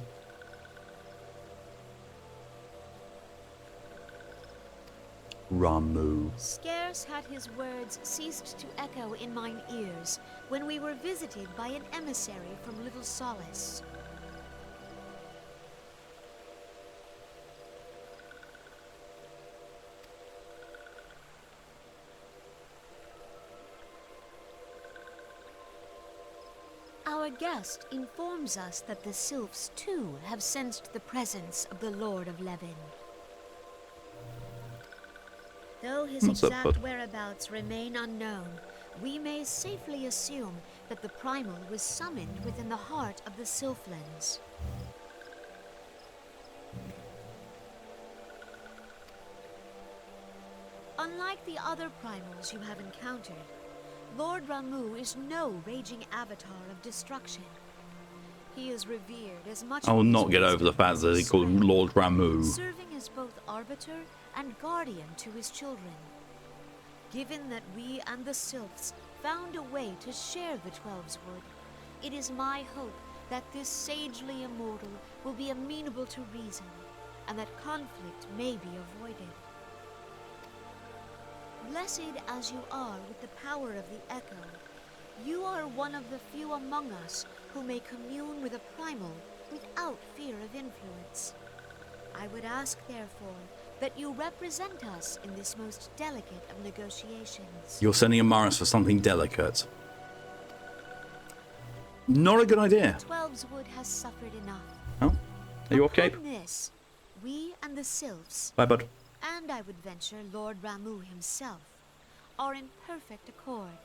Speaker 1: Ramuh.
Speaker 14: Scarce had his words ceased to echo in mine ears when we were visited by an emissary from Little Solace. Our guest informs us that the Sylphs, too, have sensed the presence of the Lord of Levin. Though his exact whereabouts remain unknown, we may safely assume that the Primal was summoned within the heart of the Sylphlands. Unlike the other Primals you have encountered, Lord Ramuh is no raging avatar of destruction. He is revered as much.
Speaker 1: I will not get over the fact that they call him Lord Ramuh.
Speaker 14: Serving as both arbiter and guardian to his children. Given that we and the Sylphs found a way to share the Twelveswood, it is my hope that this sagely immortal will be amenable to reason, and that conflict may be avoided. Blessed as you are with the power of the Echo, you are one of the few among us who may commune with a primal without fear of influence. I would ask, therefore, that you represent us in this most delicate of negotiations.
Speaker 1: You're sending Amaris for something delicate. Not a good idea.
Speaker 14: Twelveswood has suffered enough.
Speaker 1: Oh, are you okay?
Speaker 14: Upon this, we and the Sylphs,
Speaker 1: Bye, bud.
Speaker 14: and I would venture Lord Ramuh himself, are in perfect accord.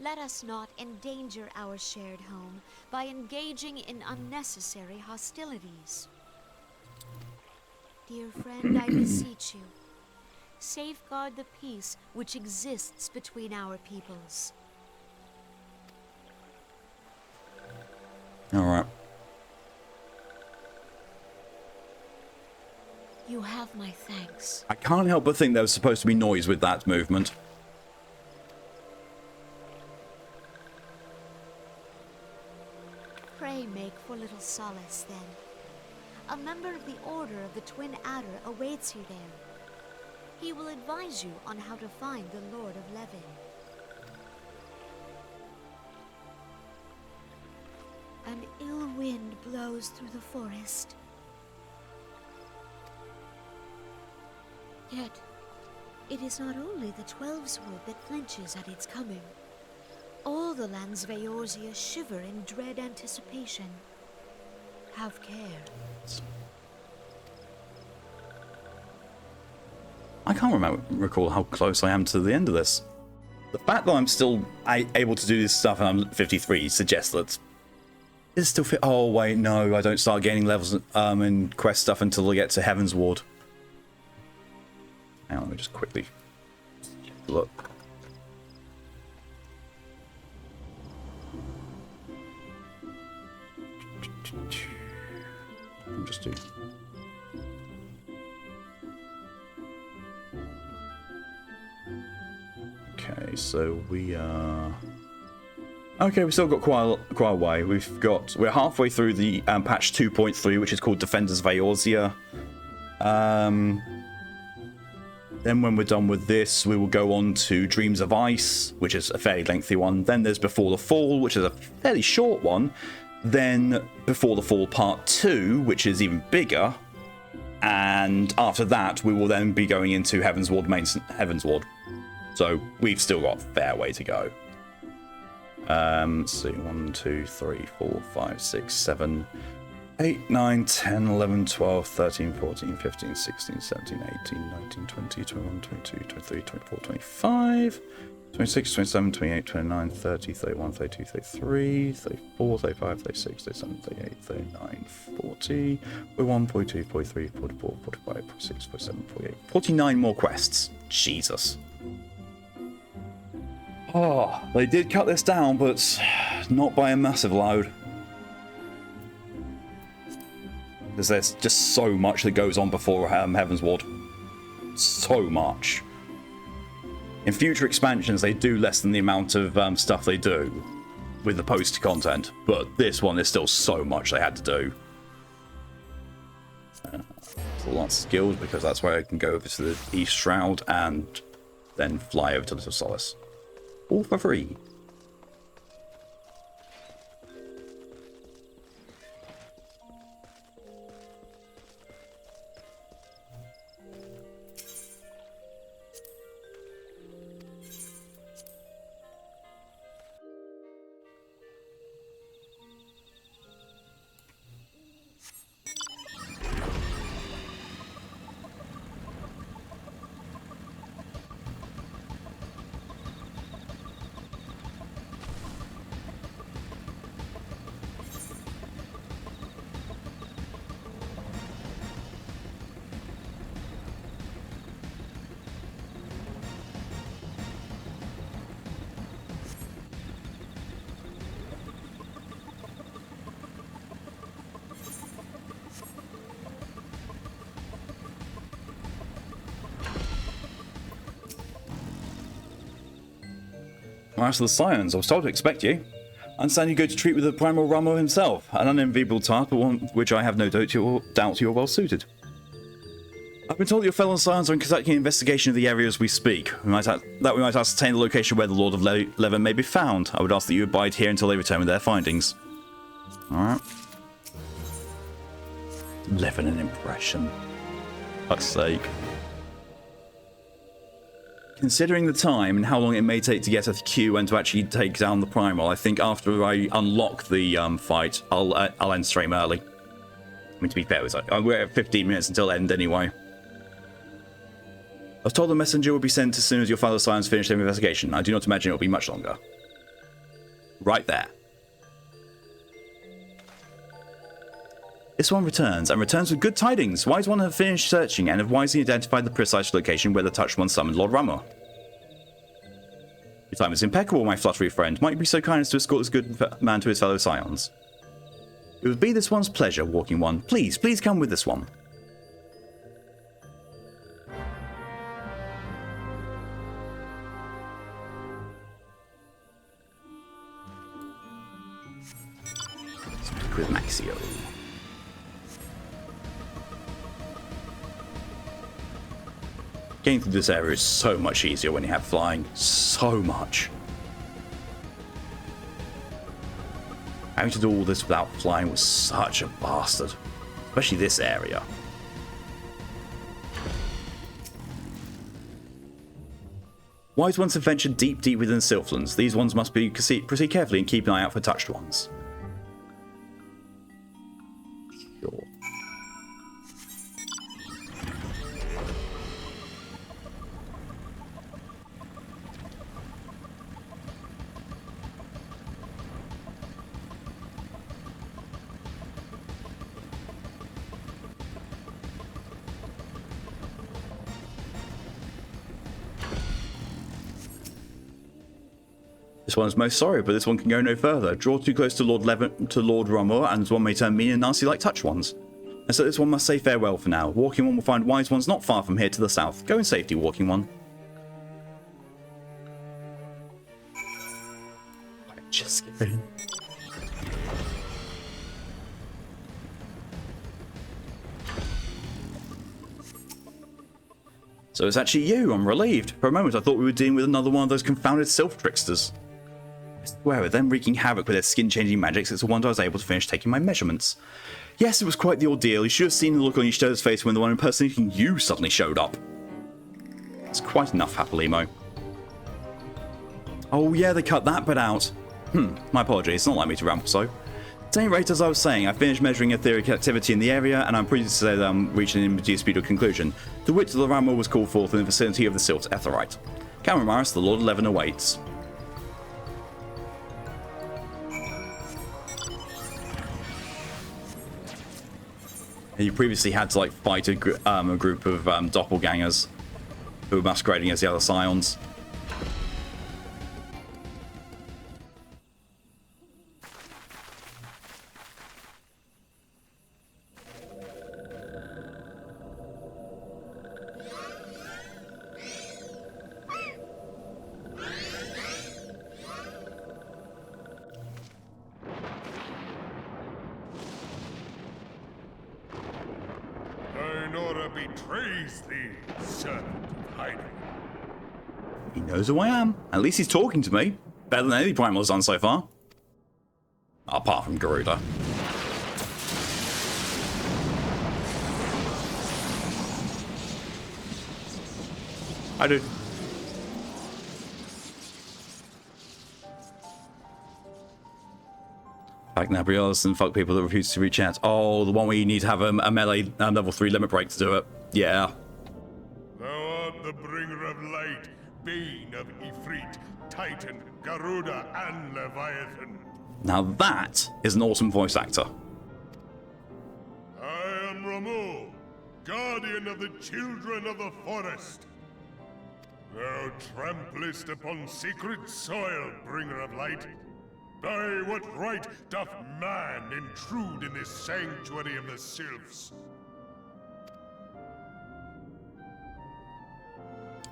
Speaker 14: Let us not endanger our shared home by engaging in unnecessary hostilities. Dear friend, I beseech you, safeguard the peace which exists between our peoples.
Speaker 1: All right.
Speaker 14: You have my thanks.
Speaker 1: I can't help but think there was supposed to be noise with that movement.
Speaker 14: Pray make for Little Solace, then. A member of the Order of the Twin Adder awaits you there. He will advise you on how to find the Lord of Levin. An ill wind blows through the forest. Yet, it is not only the Twelveswood that flinches at its coming. All the lands Veorzia shiver in dread anticipation. Have care.
Speaker 1: I can't recall how close I am to the end of this. The fact that I'm still able to do this stuff and I'm 53 suggests that it's still fit. Oh wait, no, I don't start gaining levels and quest stuff until I get to Heaven's Ward. Hang on, let me just quickly look. I'll just do. Okay, so we are Okay, we've still got quite a way. We're halfway through the patch 2.3, which is called Defenders of Eorzea. Then when we're done with this, we will go on to Dreams of Ice, which is a fairly lengthy one. Then there's Before the Fall, which is a fairly short one. Then Before the Fall Part 2, which is even bigger. And after that, we will then be going into Heaven's Ward. So we've still got a fair way to go. Let's see, 1, 2, 3, 4, 5, 6, 7, 8, 9, 10, 11, 12, 13, 14, 15, 16, 17, 18, 19, 20, 21, 22, 23, 24, 25, 26, 27, 28, 29, 30, 31, 32, 33, 34, 35, 36, 37, 38, 39, 40, 41, 42, 43, 44, 45, 46, 47, 48, 49 more quests. Jesus. Oh, they did cut this down, but not by a massive load. Because there's just so much that goes on before Heaven's Ward. So much. In future expansions, they do less than the amount of stuff they do with the post content, but this one is still so much they had to do. Lots of skills, because that's where I can go over to the East Shroud and then fly over to Little Solace. All for free. Master of the Scions, I was told to expect you. I understand you go to treat with the Primal Ramo himself, an unenviable task, but one which I have no doubt you're well suited. I've been told that your fellow Scions are conducting an investigation of the area as we speak. We might ascertain the location where the Lord of Levin may be found. I would ask that you abide here until they return with their findings. Alright. Levin an impression. Fuck's sake. Considering the time and how long it may take to get a queue and to actually take down the Primal, I think after I unlock the fight, I'll end stream early. I mean, to be fair, we're at 15 minutes until end anyway. I was told the messenger will be sent as soon as your fellow Scions finish their investigation. I do not imagine it will be much longer. Right there. This one returns, and returns with good tidings. Wise One have finished searching and have wisely identified the precise location where the Touched One summoned Lord Ramo. Your time is impeccable, my fluttery friend. Might you be so kind as to escort this good man to his fellow Scions? It would be this one's pleasure, Walking One. Please come with this one. Speak with Maxio. Getting through this area is so much easier when you have flying. So much. Having to do all this without flying was such a bastard. Especially this area. Wise Ones have ventured deep within the Sylphlands. These ones must proceed carefully and keep an eye out for touched ones. Sure. This one's most sorry, but this one can go no further. Draw too close to Lord Ramo, and this one may turn mean and nasty like touch ones. And so this one must say farewell for now. Walking One will find Wise Ones not far from here to the south. Go in safety, Walking One. Just kidding. So it's actually you. I'm relieved. For a moment, I thought we were dealing with another one of those confounded sylph-tricksters. I swear, with them wreaking havoc with their skin-changing magics, it's a wonder I was able to finish taking my measurements. Yes, it was quite the ordeal. You should have seen the look on Y'shto's face when the one impersonating you suddenly showed up. It's quite enough, Happilimo. Oh yeah, they cut that bit out. My apologies. It's not like me to ramble so. At any rate, as I was saying, I finished measuring etheric activity in the area, and I'm pleased to say that I'm reaching an indisputable conclusion. The wit of the Ramble was called forth in the vicinity of the Sylph's Etherite. Cameramaris, the Lord 11 awaits. And you previously had to fight a group of doppelgangers who were masquerading as the other Scions.
Speaker 12: Betrays thee, servant of hiding.
Speaker 1: He knows who I am. At least he's talking to me. Better than any Primal's done so far. Apart from Garuda. I do. Like Nabrios and fuck people that refuse to reach out. Oh, the one where you need to have a melee level 3 limit break to do it. Yeah.
Speaker 12: Thou art the bringer of light, bane of Ifrit, Titan, Garuda, and Leviathan.
Speaker 1: Now that is an awesome voice actor.
Speaker 12: I am Ramu, guardian of the children of the forest. Thou tramplest upon sacred soil, bringer of light. By what right doth man intrude in this sanctuary of the sylphs?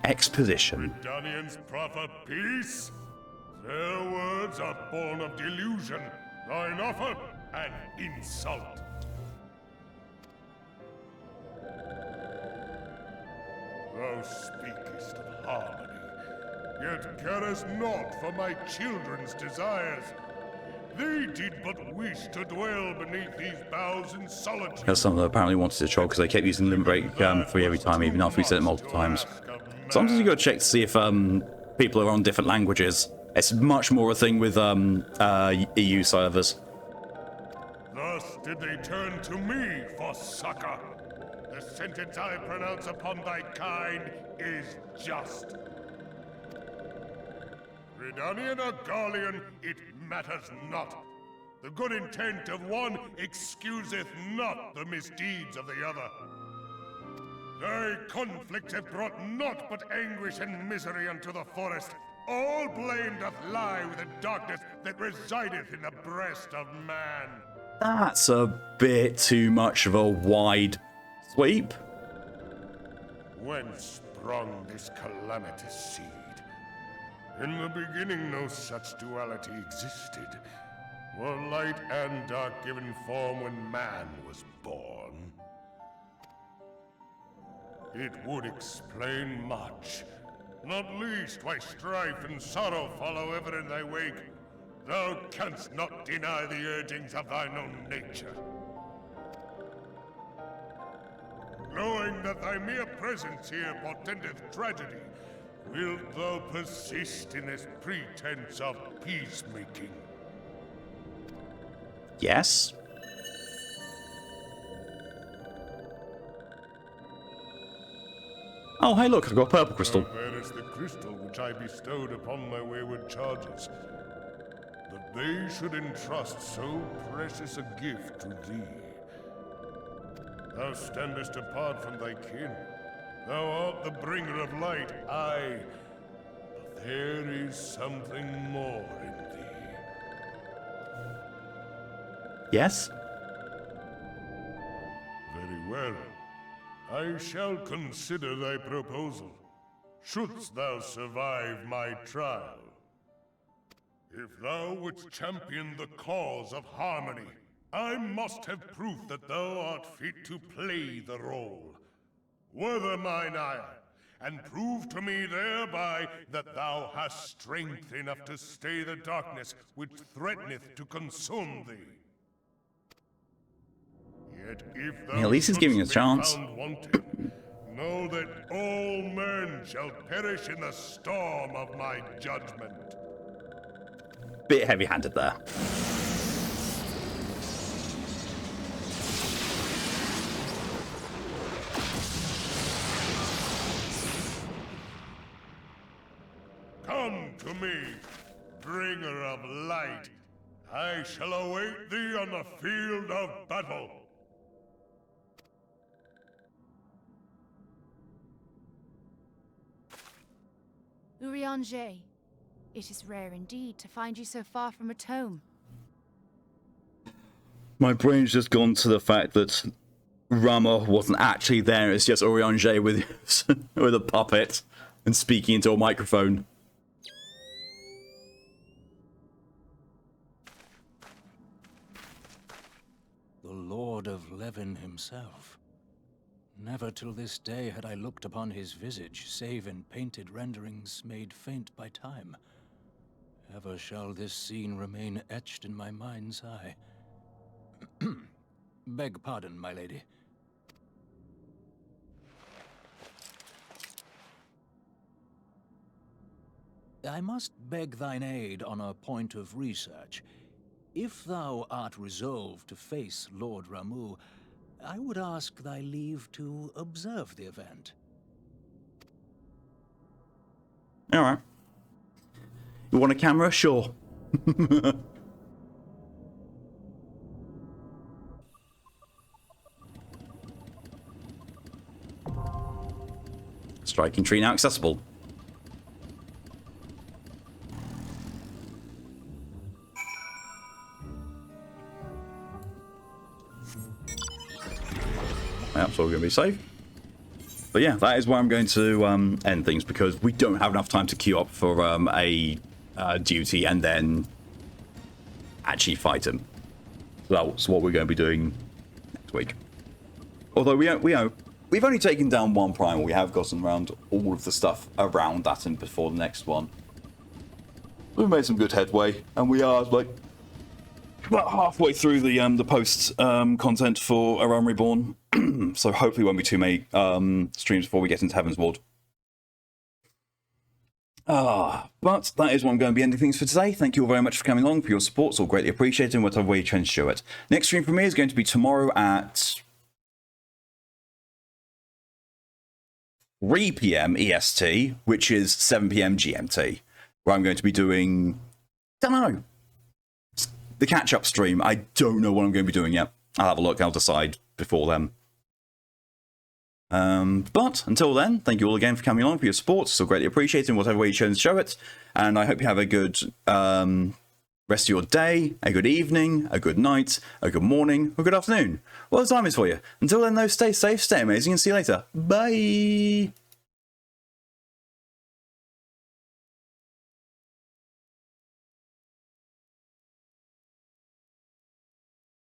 Speaker 1: Exposition.
Speaker 12: Redanians proffer peace? Their words are born of delusion, thine offer an insult. Thou speakest of harmony, yet carest naught for my children's desires. They did but wish to dwell beneath these boughs in solitude.
Speaker 1: Because some of them apparently wanted to troll because they kept using limit break 3 every time, even after we said it multiple times. Sometimes you gotta check to see if people are on different languages. It's much more a thing with EU servers.
Speaker 12: Thus did they turn to me for succor. The sentence I pronounce upon thy kind is just. Redanian or Garlean, it matters not. The good intent of one excuseth not the misdeeds of the other. Thy conflicts have brought naught but anguish and misery unto the forest. All blame doth lie with the darkness that resideth in the breast of man.
Speaker 1: That's a bit too much of a wide sweep.
Speaker 12: Whence sprung this calamitous seed? In the beginning no such duality existed. Were light and dark given form when man was born? It would explain much. Not least why strife and sorrow follow ever in thy wake. Thou canst not deny the urgings of thine own nature. Knowing that thy mere presence here portendeth tragedy, wilt thou persist in this pretense of peacemaking?
Speaker 1: Yes. Oh, hey, look, I've got a purple crystal.
Speaker 12: There is the crystal which I bestowed upon my wayward charges, that they should entrust so precious a gift to thee. Thou standest apart from thy kin. Thou art the bringer of light, aye. But there is something more in thee.
Speaker 1: Yes?
Speaker 12: Very well. I shall consider thy proposal, shouldst thou survive my trial.
Speaker 15: If thou wouldst champion the cause of harmony, I must have proof that thou art fit to play the role. Wither mine ire, and prove to me thereby that thou hast strength enough to stay the darkness which threateneth to consume thee. Yet if thou
Speaker 1: At least he's giving us a chance.
Speaker 15: found wanting, know that all men shall perish in the storm of my judgment.
Speaker 1: Bit heavy-handed there.
Speaker 15: Come to me, bringer of light. I shall await thee on the field of battle.
Speaker 2: Urianger, it is rare indeed to find you so far from a tome.
Speaker 1: My brain's just gone to the fact that Rama wasn't actually there. It's just Urianger with with a puppet and speaking into a microphone.
Speaker 9: The Lord of Levin himself. Never till this day had I looked upon his visage, save in painted renderings made faint by time. Ever shall this scene remain etched in my mind's eye. Beg pardon, my lady. I must beg thine aid on a point of research. If thou art resolved to face Lord Ramu, I would ask thy leave to observe the event.
Speaker 1: Alright. You want a camera? Sure. Striking tree now accessible. Yeah, so we're going to be safe. But yeah, that is where I'm going to end things, because we don't have enough time to queue up for a duty and then actually fight him. So that's what we're going to be doing next week. Although we've only taken down one primal, we have gotten around all of the stuff around that and before the next one. We've made some good headway, and we are like about halfway through the post content for A Realm Reborn. So hopefully won't be too many streams before we get into Heaven's Ward. But that is what I'm going to be ending things for today. Thank you all very much for coming along, for your support. It's all greatly appreciated in whatever way you try and show it. Next stream for me is going to be tomorrow at 3 PM EST, which is 7 PM GMT, where I'm going to be doing, don't know, the catch-up stream. I don't know what I'm going to be doing yet. I'll have a look. I'll decide before then. But until then, thank you all again for coming along, for your support. Still greatly appreciated in whatever way you chose to show it. And I hope you have a good rest of your day, a good evening, a good night, a good morning, or good afternoon. What the time is for you. Until then, though, stay safe, stay amazing, and see you later. Bye!